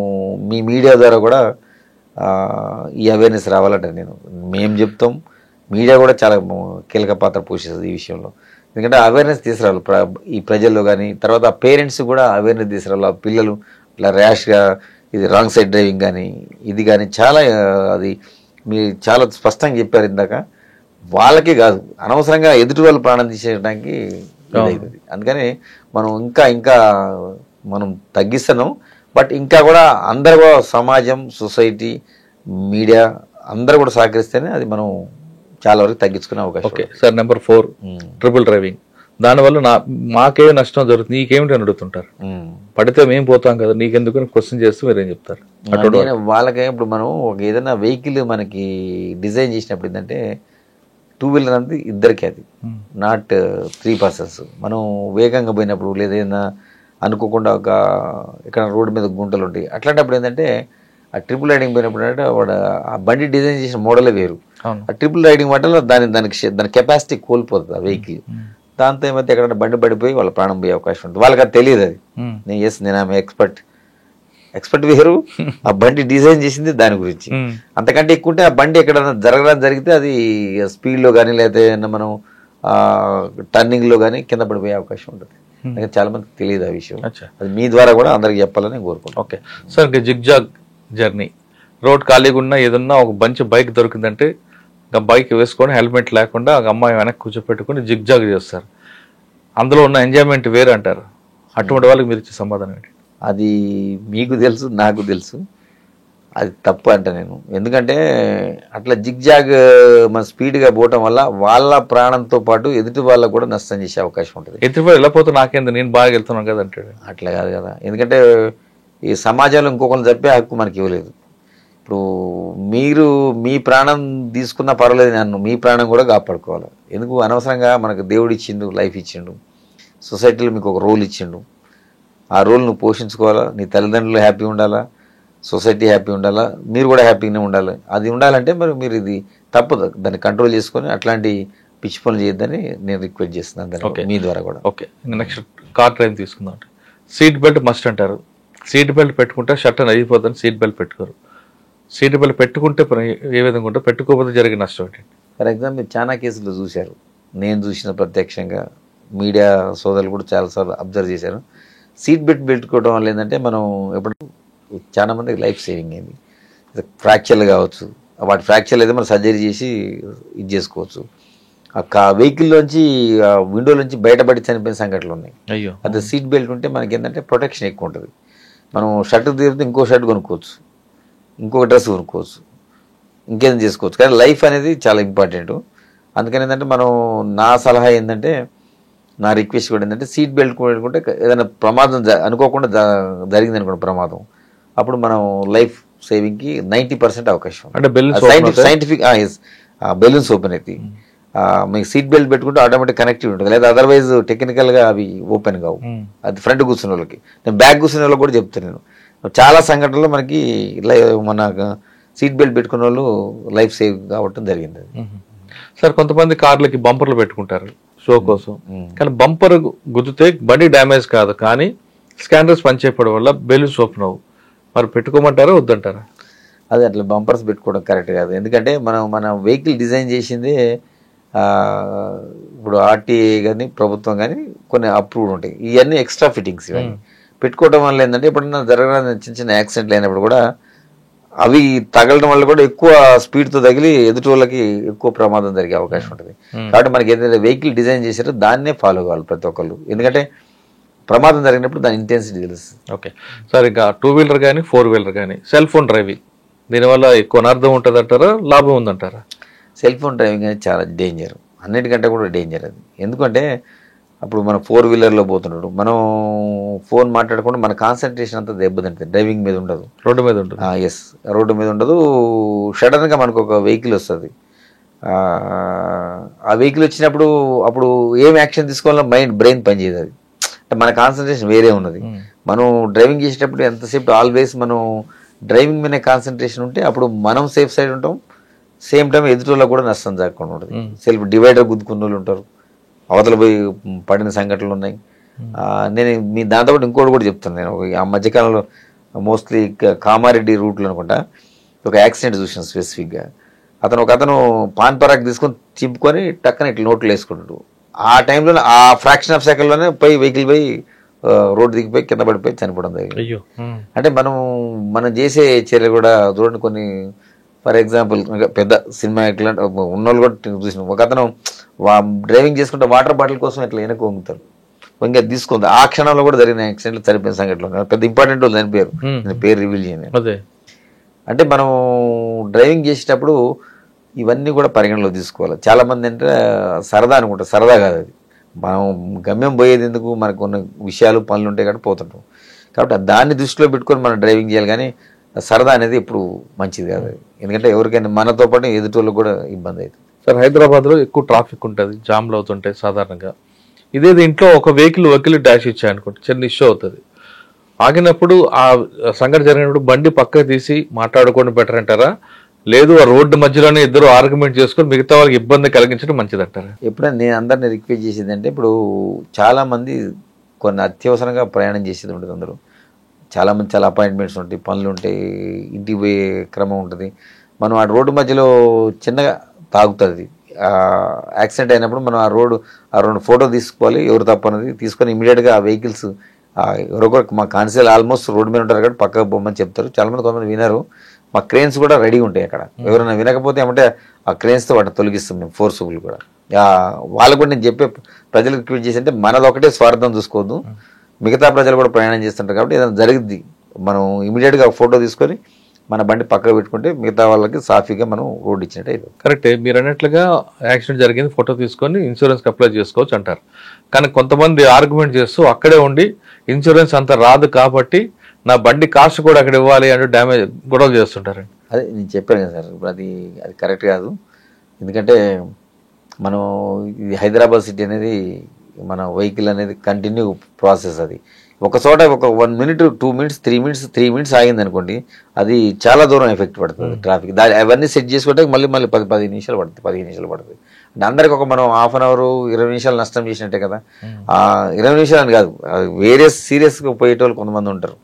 మీ మీడియా ద్వారా కూడా ఈ అవేర్నెస్ రావాలంటే మేము చెప్తాం. మీడియా కూడా చాలా కీలక పాత్ర పోషిస్తుంది ఈ విషయంలో. ఎందుకంటే అవేర్నెస్ తీసుకురావాలి ఈ ప్రజల్లో, కానీ తర్వాత పేరెంట్స్ కూడా అవేర్నెస్ తీసుకురావాలి. ఆ పిల్లలు ఇట్లా ర్యాష్గా ఇది రాంగ్ సైడ్ డ్రైవింగ్ కానీ ఇది కానీ చాలా అది మీరు చాలా స్పష్టంగా చెప్పారు ఇందాక. వాళ్ళకే కాదు, అనవసరంగా ఎదుటి వాళ్ళు ప్రాణం తీసేయడానికి ఇదవుతుంది. అందుకని మనం ఇంకా మనం తగ్గిస్తున్నాం. బట్ ఇంకా కూడా అందరు కూడా సమాజం, సొసైటీ, మీడియా అందరూ కూడా సహకరిస్తేనే అది మనం చాలా వరకు తగ్గించుకునే అవకాశం. Okay sir, number 4 triple driving. దానివల్ల మాకే నష్టం జరుగుతుంది, నీకేమిటి అని అడుగుతుంటారు. పడితే మేము పోతాం కదా, నీకెందుకు క్వశ్చన్ చేస్తూ మీరేం చెప్తారు? వాళ్ళకే ఇప్పుడు మనం ఏదైనా వెహికల్ మనకి డిజైన్ చేసినప్పుడు ఏంటంటే 2 వీలర్ అనేది ఇద్దరికి, అది నాట్ 3 పర్సన్స్. మనం వేగంగా పోయినప్పుడు లేదా ఏదైనా అనుకోకుండా ఒక ఇక్కడ రోడ్డు మీద గుంటలు ఉంటాయి, అట్లాంటప్పుడు ఏంటంటే ఆ ట్రిపుల్ రైడింగ్ పోయినప్పుడు అంటే వాడు ఆ బండి డిజైన్ చేసిన మోడలే వేరు. ఆ ట్రిపుల్ రైడింగ్ వల్ల దాని కెపాసిటీ కోల్పోతుంది ఆ వెహికల్. దాంతో ఏమైతే ఎక్కడైనా బండి పడిపోయి వాళ్ళ ప్రాణం పోయే అవకాశం ఉంటుంది. వాళ్ళకి అది తెలియదు. అది నేను ఆమె ఎక్స్పర్ట్ వేరు, ఆ బండి డిజైన్ చేసింది దాని గురించి. అంతకంటే ఎక్కువ ఉంటే ఆ బండి ఎక్కడైనా జరిగితే అది స్పీడ్లో కానీ లేకపోతే మనం టర్నింగ్లో కానీ కింద పడిపోయే అవకాశం ఉంటుంది. చాలా మందికి తెలియదు ఆ విషయం. అది మీ ద్వారా కూడా అందరికి చెప్పాలని కోరుకుంటాం. ఓకే సార్, ఇంకా జిగ్జాగ్ జర్నీ, రోడ్ ఖాళీగా ఉన్నా ఏదన్నా ఒక మంచి బైక్ దొరికిందంటే బైక్ వేసుకొని హెల్మెట్ లేకుండా ఒక అమ్మాయి వెనక్కి కూర్చోపెట్టుకుని జిగ్జాగ్ చేస్తారు. అందులో ఉన్న ఎంజాయ్మెంట్ వేరు అంటారు. అటువంటి వాళ్ళకి మీరు ఇచ్చే సమాధానం ఏంటి? అది మీకు తెలుసు, నాకు తెలుసు, అది తప్పు అంట నేను. ఎందుకంటే అట్లా జిగ్జాగ్ మన స్పీడ్గా పోవటం వల్ల వాళ్ళ ప్రాణంతో పాటు ఎదుటి వాళ్ళకు కూడా నష్టం చేసే అవకాశం ఉంటుంది. ఎదుటి వాళ్ళు వెళ్ళిపోతే నాకేంది, నేను బాగా వెళ్తున్నాను కదా అంటాడు. అట్లా కాదు కదా. ఎందుకంటే ఈ సమాజంలో ఇంకొకరిని చెప్పే హక్కు మనకి ఇవ్వలేదు. ఇప్పుడు మీరు మీ ప్రాణం తీసుకున్నా పర్వాలేదు, నన్ను మీ ప్రాణం కూడా కాపాడుకోవాలి. ఎందుకు అనవసరంగా మనకు దేవుడు ఇచ్చిండు, లైఫ్ ఇచ్చిండు, సొసైటీలో మీకు ఒక రోల్ ఇచ్చిండు. ఆ రోల్ నువ్వు పోషించుకోవాలా. నీ తల్లిదండ్రులు హ్యాపీ ఉండాలా, సొసైటీ హ్యాపీ ఉండాలా, మీరు కూడా హ్యాపీగానే ఉండాలి. అది ఉండాలంటే మరి మీరు ఇది తప్పదు, దాన్ని కంట్రోల్ చేసుకొని అట్లాంటి పిచ్చి పనులు చేయొద్దని నేను రిక్వెస్ట్ చేస్తున్నాను మీ ద్వారా కూడా. ఓకే, నెక్స్ట్ కార్ డ్రైవ్ తీసుకుందాం. సీట్ బెల్ట్ మస్ట్ అంటారు. సీట్ బెల్ట్ పెట్టుకుంటే షర్ట్ అని అయిపోతుంది, సీట్ బెల్ట్ పెట్టుకోరు. సీట్ బెల్ట్ పెట్టుకుంటే ఏ విధంగా ఉంటే, పెట్టుకోకపోతే జరిగే నష్టం ఏంటి? ఫర్ ఎగ్జాంపుల్ మీరు చాలా కేసులు చూశారు, నేను చూసిన ప్రత్యక్షంగా, మీడియా సోదరులు కూడా చాలాసార్లు అబ్జర్వ్ చేశారు. సీట్ బెల్ట్ పెట్టుకోవడం వల్ల ఏంటంటే మనం ఎప్పుడు చాలా మందికి లైఫ్ సేవింగ్ అయింది. ఫ్రాక్చర్లు కావచ్చు, వాటి ఫ్రాక్చర్లు అయితే మనం సర్జరీ చేసి ఇది చేసుకోవచ్చు. ఆ వెహికల్లోంచి విండోలోంచి బయటపడి చనిపోయిన సంఘటనలు ఉన్నాయి. అయ్యో, అదే సీట్ బెల్ట్ ఉంటే మనకి ఏంటంటే ప్రొటెక్షన్ ఎక్కువ ఉంటుంది. మనం షర్ట్ తీరితే ఇంకో షర్ట్ కొనుక్కోవచ్చు, ఇంకొక డ్రెస్ కొనుక్కోవచ్చు, ఇంకేం చేసుకోవచ్చు. కానీ లైఫ్ అనేది చాలా ఇంపార్టెంట్. అందుకని ఏంటంటే మనం, నా సలహా ఏంటంటే, నా రిక్వెస్ట్ కూడా ఏంటంటే సీట్ బెల్ట్ కొనుక్కుంటే ఏదైనా ప్రమాదం అనుకోకుండా జరిగింది అనుకోండి ప్రమాదం, అప్పుడు మనం లైఫ్ సేవింగ్కి 90% అవకాశం. అంటే సైంటిఫిక్ బెలూన్స్ ఓపెన్ అవుతాయి. మీకు సీట్ బెల్ట్ పెట్టుకుంటే ఆటోమేటిక్ కనెక్టివ్ ఉంటుంది. లేదా అదర్వైజ్ టెక్నికల్గా అవి ఓపెన్ కావు. అది ఫ్రంట్ కూర్చున్న వాళ్ళకి. నేను బ్యాక్ కూర్చునే వాళ్ళకి కూడా చెప్తాను. నేను చాలా సంఘటనలో మనకి ఇలా మన సీట్ బెల్ట్ పెట్టుకున్న వాళ్ళు లైఫ్ సేవ్ కావటం జరిగింది. సార్ కొంతమంది కార్లకి బంపర్లు పెట్టుకుంటారు షో కోసం, కానీ బంపర్ గుద్దితే బండి డ్యామేజ్ కాదు, కానీ స్కానర్స్ పనిచేయడం వల్ల బెలూన్స్ ఓపెన్ అవ్వు. మరి పెట్టుకోమంటారా వద్దంటారా? అదే అట్లా బంపర్స్ పెట్టుకోవడం కరెక్ట్ కాదు. ఎందుకంటే మన వెహికల్ డిజైన్ చేసిందే ఇప్పుడు ఆర్టీఏ కానీ ప్రభుత్వం కానీ కొన్ని అప్రూవ్డ్ ఉంటాయి. ఇవన్నీ ఎక్స్ట్రా ఫిట్టింగ్స్ ఇవన్నీ పెట్టుకోవడం వల్ల ఏంటంటే ఎప్పుడన్నా జరగడం చిన్న చిన్న యాక్సిడెంట్లు అయినప్పుడు కూడా అవి తగలడం వల్ల కూడా ఎక్కువ స్పీడ్తో తగిలి ఎదుటి వాళ్ళకి ఎక్కువ ప్రమాదం జరిగే అవకాశం ఉంటుంది. కాబట్టి మనకి ఏదైతే వెహికల్ డిజైన్ చేశారో దాన్నే ఫాలో కావాలి ప్రతి ఒక్కళ్ళు. ఎందుకంటే ప్రమాదం జరిగినప్పుడు దాని ఇంటెన్సిటీ తెలుస్తుంది. ఓకే సార్, ఇంకా 2 వీలర్ కానీ 4 వీలర్ కానీ సెల్ ఫోన్ డ్రైవింగ్ దీనివల్ల ఎక్కువ అనార్థం ఉంటుంది అంటారా, లాభం ఉందంటారా? సెల్ ఫోన్ డ్రైవింగ్ అనేది చాలా డేంజర్, అన్నిటికంటే కూడా డేంజర్ అది. ఎందుకంటే అప్పుడు మనం 4 వీలర్లో పోతున్నాడు, మనం ఫోన్ మాట్లాడకుండా మన కాన్సన్ట్రేషన్ అంతా దెబ్బతింటుంది, డ్రైవింగ్ మీద ఉండదు, రోడ్డు మీద ఉంటుంది. ఎస్, రోడ్డు మీద ఉండదు. సడన్గా మనకు ఒక వెహికల్ వస్తుంది, ఆ వెహికల్ వచ్చినప్పుడు అప్పుడు ఏం యాక్షన్ తీసుకోవాలో బ్రెయిన్ పనిచేయదు. అది అంటే మన కాన్సన్ట్రేషన్ వేరే ఉన్నది. మనం డ్రైవింగ్ చేసేటప్పుడు ఎంతసేపు ఆల్వేస్ మనం డ్రైవింగ్ మీద కాన్సన్ట్రేషన్ ఉంటే అప్పుడు మనం సేఫ్ సైడ్ ఉంటాం, సేమ్ టైం ఎదుటిలో కూడా నష్టం జరగకుండా ఉంటుంది. సెల్ఫ్ డివైడర్ గుద్దుకున్న వాళ్ళు ఉంటారు, అవతల పోయి పడిన సంఘటనలు ఉన్నాయి. నేను మీ దాంతో పాటు ఇంకోటి కూడా చెప్తాను. నేను ఆ మధ్యకాలంలో మోస్ట్లీ కామారెడ్డి రూట్లో అనుకుంటా ఒక యాక్సిడెంట్ చూసాను స్పెసిఫిక్గా. అతను పాన్ పరాక్ తీసుకొని చింపుకొని టక్కన ఇట్లా నోట్లు వేసుకుంటాడు. ఆ టైంలో ఆ ఫ్రాక్షన్ ఆఫ్ సెకండ్లోనే పోయి వెహికల్ పోయి రోడ్డు దిగిపోయి కింద పడిపోయి చనిపోవడం జరిగింది. అంటే మనం చేసే చర్యలు కూడా చూడండి. కొన్ని ఫర్ ఎగ్జాంపుల్ పెద్ద సినిమా ఇట్లాంటి ఉన్నోళ్ళు కూడా చూసినాం. ఒక అతను డ్రైవింగ్ చేసుకుంటే వాటర్ బాటిల్ కోసం ఇట్లా వెనక వంగుతారు, వంగి తీసుకుంది. ఆ క్షణంలో కూడా జరిగిన యాక్సిడెంట్లు చనిపోయిన సంఘటనలు పెద్ద ఇంపార్టెంట్ వాళ్ళు చనిపోయారు. నేను పేరు రివీల్ చేయను. అంటే మనం డ్రైవింగ్ చేసేటప్పుడు ఇవన్నీ కూడా పరిగణలో తీసుకోవాలి. చాలామంది అంటే సరదా అనుకుంటారు, సరదా కాదు అది. మనం గమ్యం పోయేది ఎందుకు, మనకు కొన్ని విషయాలు పనులు ఉంటాయి కాబట్టి పోతుంటాం. కాబట్టి దాన్ని దృష్టిలో పెట్టుకొని మనం డ్రైవింగ్ చేయాలి, కానీ సరదా అనేది ఎప్పుడు మంచిది కాదు. ఎందుకంటే ఎవరికైనా మనతో పాటు ఎదుటోళ్ళకి కూడా ఇబ్బంది అవుతుంది. సార్, హైదరాబాద్లో ఎక్కువ ట్రాఫిక్ ఉంటుంది, జామ్లు అవుతుంటాయి సాధారణంగా. ఇదేది ఇంట్లో ఒక వెహికల్ డాష్ ఇచ్చాయనుకోండి, చిన్న ఇష్యూ అవుతుంది. ఆగినప్పుడు ఆ సంఘటన జరిగినప్పుడు బండి పక్కకు తీసి మాట్లాడుకోండి బెటర్ అంటారా, లేదు ఆ రోడ్డు మధ్యలోనే ఇద్దరు ఆర్గ్యుమెంట్ చేసుకొని మిగతా వాళ్ళకి ఇబ్బంది కలిగించడం మంచిదంటారా? ఎప్పుడైనా నేను అందరినీ రిక్వెస్ట్ చేసేది అంటే, ఇప్పుడు చాలామంది కొన్ని అత్యవసరంగా ప్రయాణం చేసేది ఉంటుంది. అందరూ చాలామంది చాలా అపాయింట్మెంట్స్ ఉంటాయి, పనులు ఉంటాయి, ఇంటికి పోయే క్రమం ఉంటుంది. మనం ఆ రోడ్డు మధ్యలో చిన్నగా తాగుతుంది, యాక్సిడెంట్ అయినప్పుడు మనం ఆ రెండు ఫోటో తీసుకోవాలి, ఎవరు తప్పనేది తీసుకొని ఇమీడియట్గా ఆ వెహికల్స్ ఎవరొకరు మా కాన్స్టేబుల్ ఆల్మోస్ట్ రోడ్డు మీద ఉంటారు కాబట్టి పక్కకు పోమని చెప్తారు. చాలామంది కొంతమంది వినరు. మా క్రేన్స్ కూడా రెడీగా ఉంటాయి అక్కడ. ఎవరైనా వినకపోతే ఏమంటే ఆ క్రేన్స్తో వాటిని తొలగిస్తాం మేము, ఫోర్సుబుల్ కూడా. వాళ్ళకు కూడా నేను చెప్పే ప్రజలకు రిక్వెస్ట్ చేసి అంటే, మనది ఒకటే స్వార్థం చూసుకోవద్దు, మిగతా ప్రజలు కూడా ప్రయాణం చేస్తుంటారు కాబట్టి ఏదైనా జరిగింది మనం ఇమీడియట్గా ఫోటో తీసుకొని మన బండి పక్కకు పెట్టుకుంటే మిగతా వాళ్ళకి సాఫీగా మనం రోడ్డు ఇచ్చినట్టే. కరెక్టే, మీరు అన్నట్లుగా యాక్సిడెంట్ జరిగింది ఫోటో తీసుకొని ఇన్సూరెన్స్కి అప్లై చేసుకోవచ్చు అంటారు. కానీ కొంతమంది ఆర్గ్యుమెంట్ చేస్తూ అక్కడే ఉండి ఇన్సూరెన్స్ అంత రాదు కాబట్టి నా బండి కాస్ట్ కూడా అక్కడ ఇవ్వాలి అంటూ డ్యామేజ్ గొడవలు చేస్తుంటారండి. అదే నేను చెప్పాను కదా సార్, ఇప్పుడు అది కరెక్ట్ కాదు. ఎందుకంటే మనం ఇది హైదరాబాద్ సిటీ అనేది మన వెహికల్ అనేది కంటిన్యూ ప్రాసెస్. అది ఒక చోట ఒక 1 minute 2 minutes 3 minutes ఆగింది అనుకోండి, అది చాలా దూరం ఎఫెక్ట్ పడుతుంది ట్రాఫిక్. అవన్నీ సెట్ చేసుకుంటే మళ్ళీ 10 నిమిషాలు పడుతుంది, 15 నిమిషాలు పడుతుంది. అంటే అందరికి ఒక మనం ½ hour 20 నిమిషాలు నష్టం చేసినట్టే కదా. 20 నిమిషాలు అని కాదు, వేరే సీరియస్గా పోయేటోళ్ళు కొంతమంది ఉంటారు,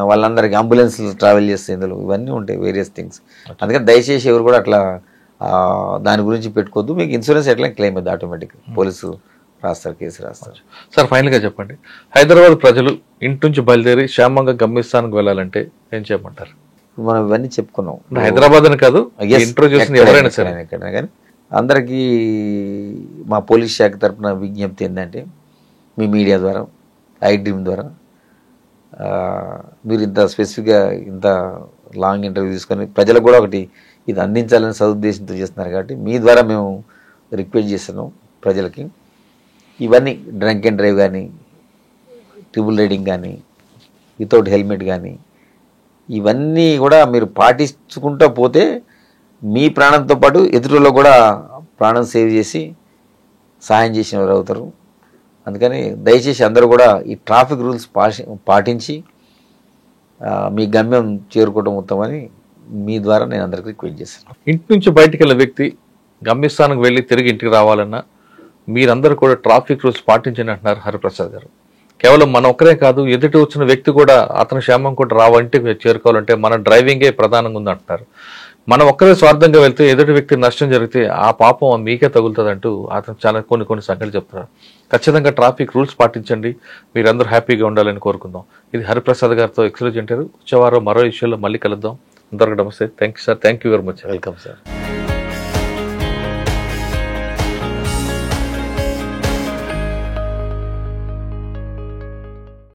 వాళ్ళందరికీ అంబులెన్స్ ట్రావెల్ చేస్తే ఇందులో ఇవన్నీ ఉంటాయి, వేరియస్ థింగ్స్. అందుకని దయచేసి ఎవరు కూడా అట్లా దాని గురించి పెట్టుకోవద్దు. మీకు ఇన్సూరెన్స్ ఎట్లా క్లెయిమ్ అవుతుంది, ఆటోమేటిక్ పోలీసు రాస్తారు, కేసు రాస్తారు. సార్, ఫైనల్గా చెప్పండి, హైదరాబాద్ ప్రజలు ఇంటి నుంచి బయలుదేరి క్షేమంగా గమ్యస్థానానికి వెళ్ళాలంటే ఏం చేయమంటారు? మనం ఇవన్నీ చెప్పుకున్నాం, హైదరాబాద్ అని కాదు, ఇంట్రొడ్యూస్ ఎవరైనా సరే ఎక్కడైనా కానీ. అందరికీ మా పోలీస్ శాఖ తరఫున విజ్ఞప్తి ఏంటంటే, మీ మీడియా ద్వారా, ఐ-డ్రీమ్ ద్వారా మీరు ఇంత స్పెసిఫిక్గా ఇంత లాంగ్ ఇంటర్వ్యూ తీసుకొని ప్రజలకు కూడా ఒకటి ఇది అందించాలని సదుద్దేశంతో చేస్తున్నారు కాబట్టి మీ ద్వారా మేము రిక్వెస్ట్ చేస్తున్నాం ప్రజలకి. ఇవన్నీ డ్రంక్ అండ్ డ్రైవ్ కానీ, ట్రిపుల్ రైడింగ్ కానీ, వితౌట్ హెల్మెట్ కానీ, ఇవన్నీ కూడా మీరు పాటించుకుంటూ పోతే మీ ప్రాణంతో పాటు ఎదురులో కూడా ప్రాణం సేవ్ చేసి సహాయం చేసిన వారు అవుతారు. అందుకని దయచేసి అందరూ కూడా ఈ ట్రాఫిక్ రూల్స్ పాటించి మీ గమ్యం చేరుకోవడం ఉత్తమని మీ ద్వారా నేను అందరికీ రిక్వెస్ట్ చేస్తాను. ఇంటి నుంచి బయటికి వెళ్ళే వ్యక్తి గమ్యస్థానంకి వెళ్ళి తిరిగి ఇంటికి రావాలన్నా మీరందరూ కూడా ట్రాఫిక్ రూల్స్ పాటించండి అంటున్నారు హరిప్రసాద్ గారు. కేవలం మన ఒక్కరే కాదు, ఎదుటి వచ్చిన వ్యక్తి కూడా అతని క్షేమం కూడా రావంటికి చేరుకోవాలంటే మన డ్రైవింగే ప్రధానంగా ఉంది అంటున్నారు. మనం ఒక్కరే స్వార్థంగా వెళ్తే ఎదుటి వ్యక్తి నష్టం జరిగితే ఆ పాపం మీకే తగులుతుంది అంటూ అతను చాలా కొన్ని సంగతులు చెప్తున్నారు. ఖచ్చితంగా ట్రాఫిక్ రూల్స్ పాటించండి, మీరందరూ హ్యాపీగా ఉండాలని కోరుకుందాం. ఇది హరిప్రసాద్ గారితో ఎక్స్క్లూజివ్ ఇంటర్వ్యూ. వచ్చే వారం మరో ఇష్యూలో మళ్ళీ కలుద్దాం. అందరికీ నమస్తే. Thank you sir. Thank you very much. Welcome sir.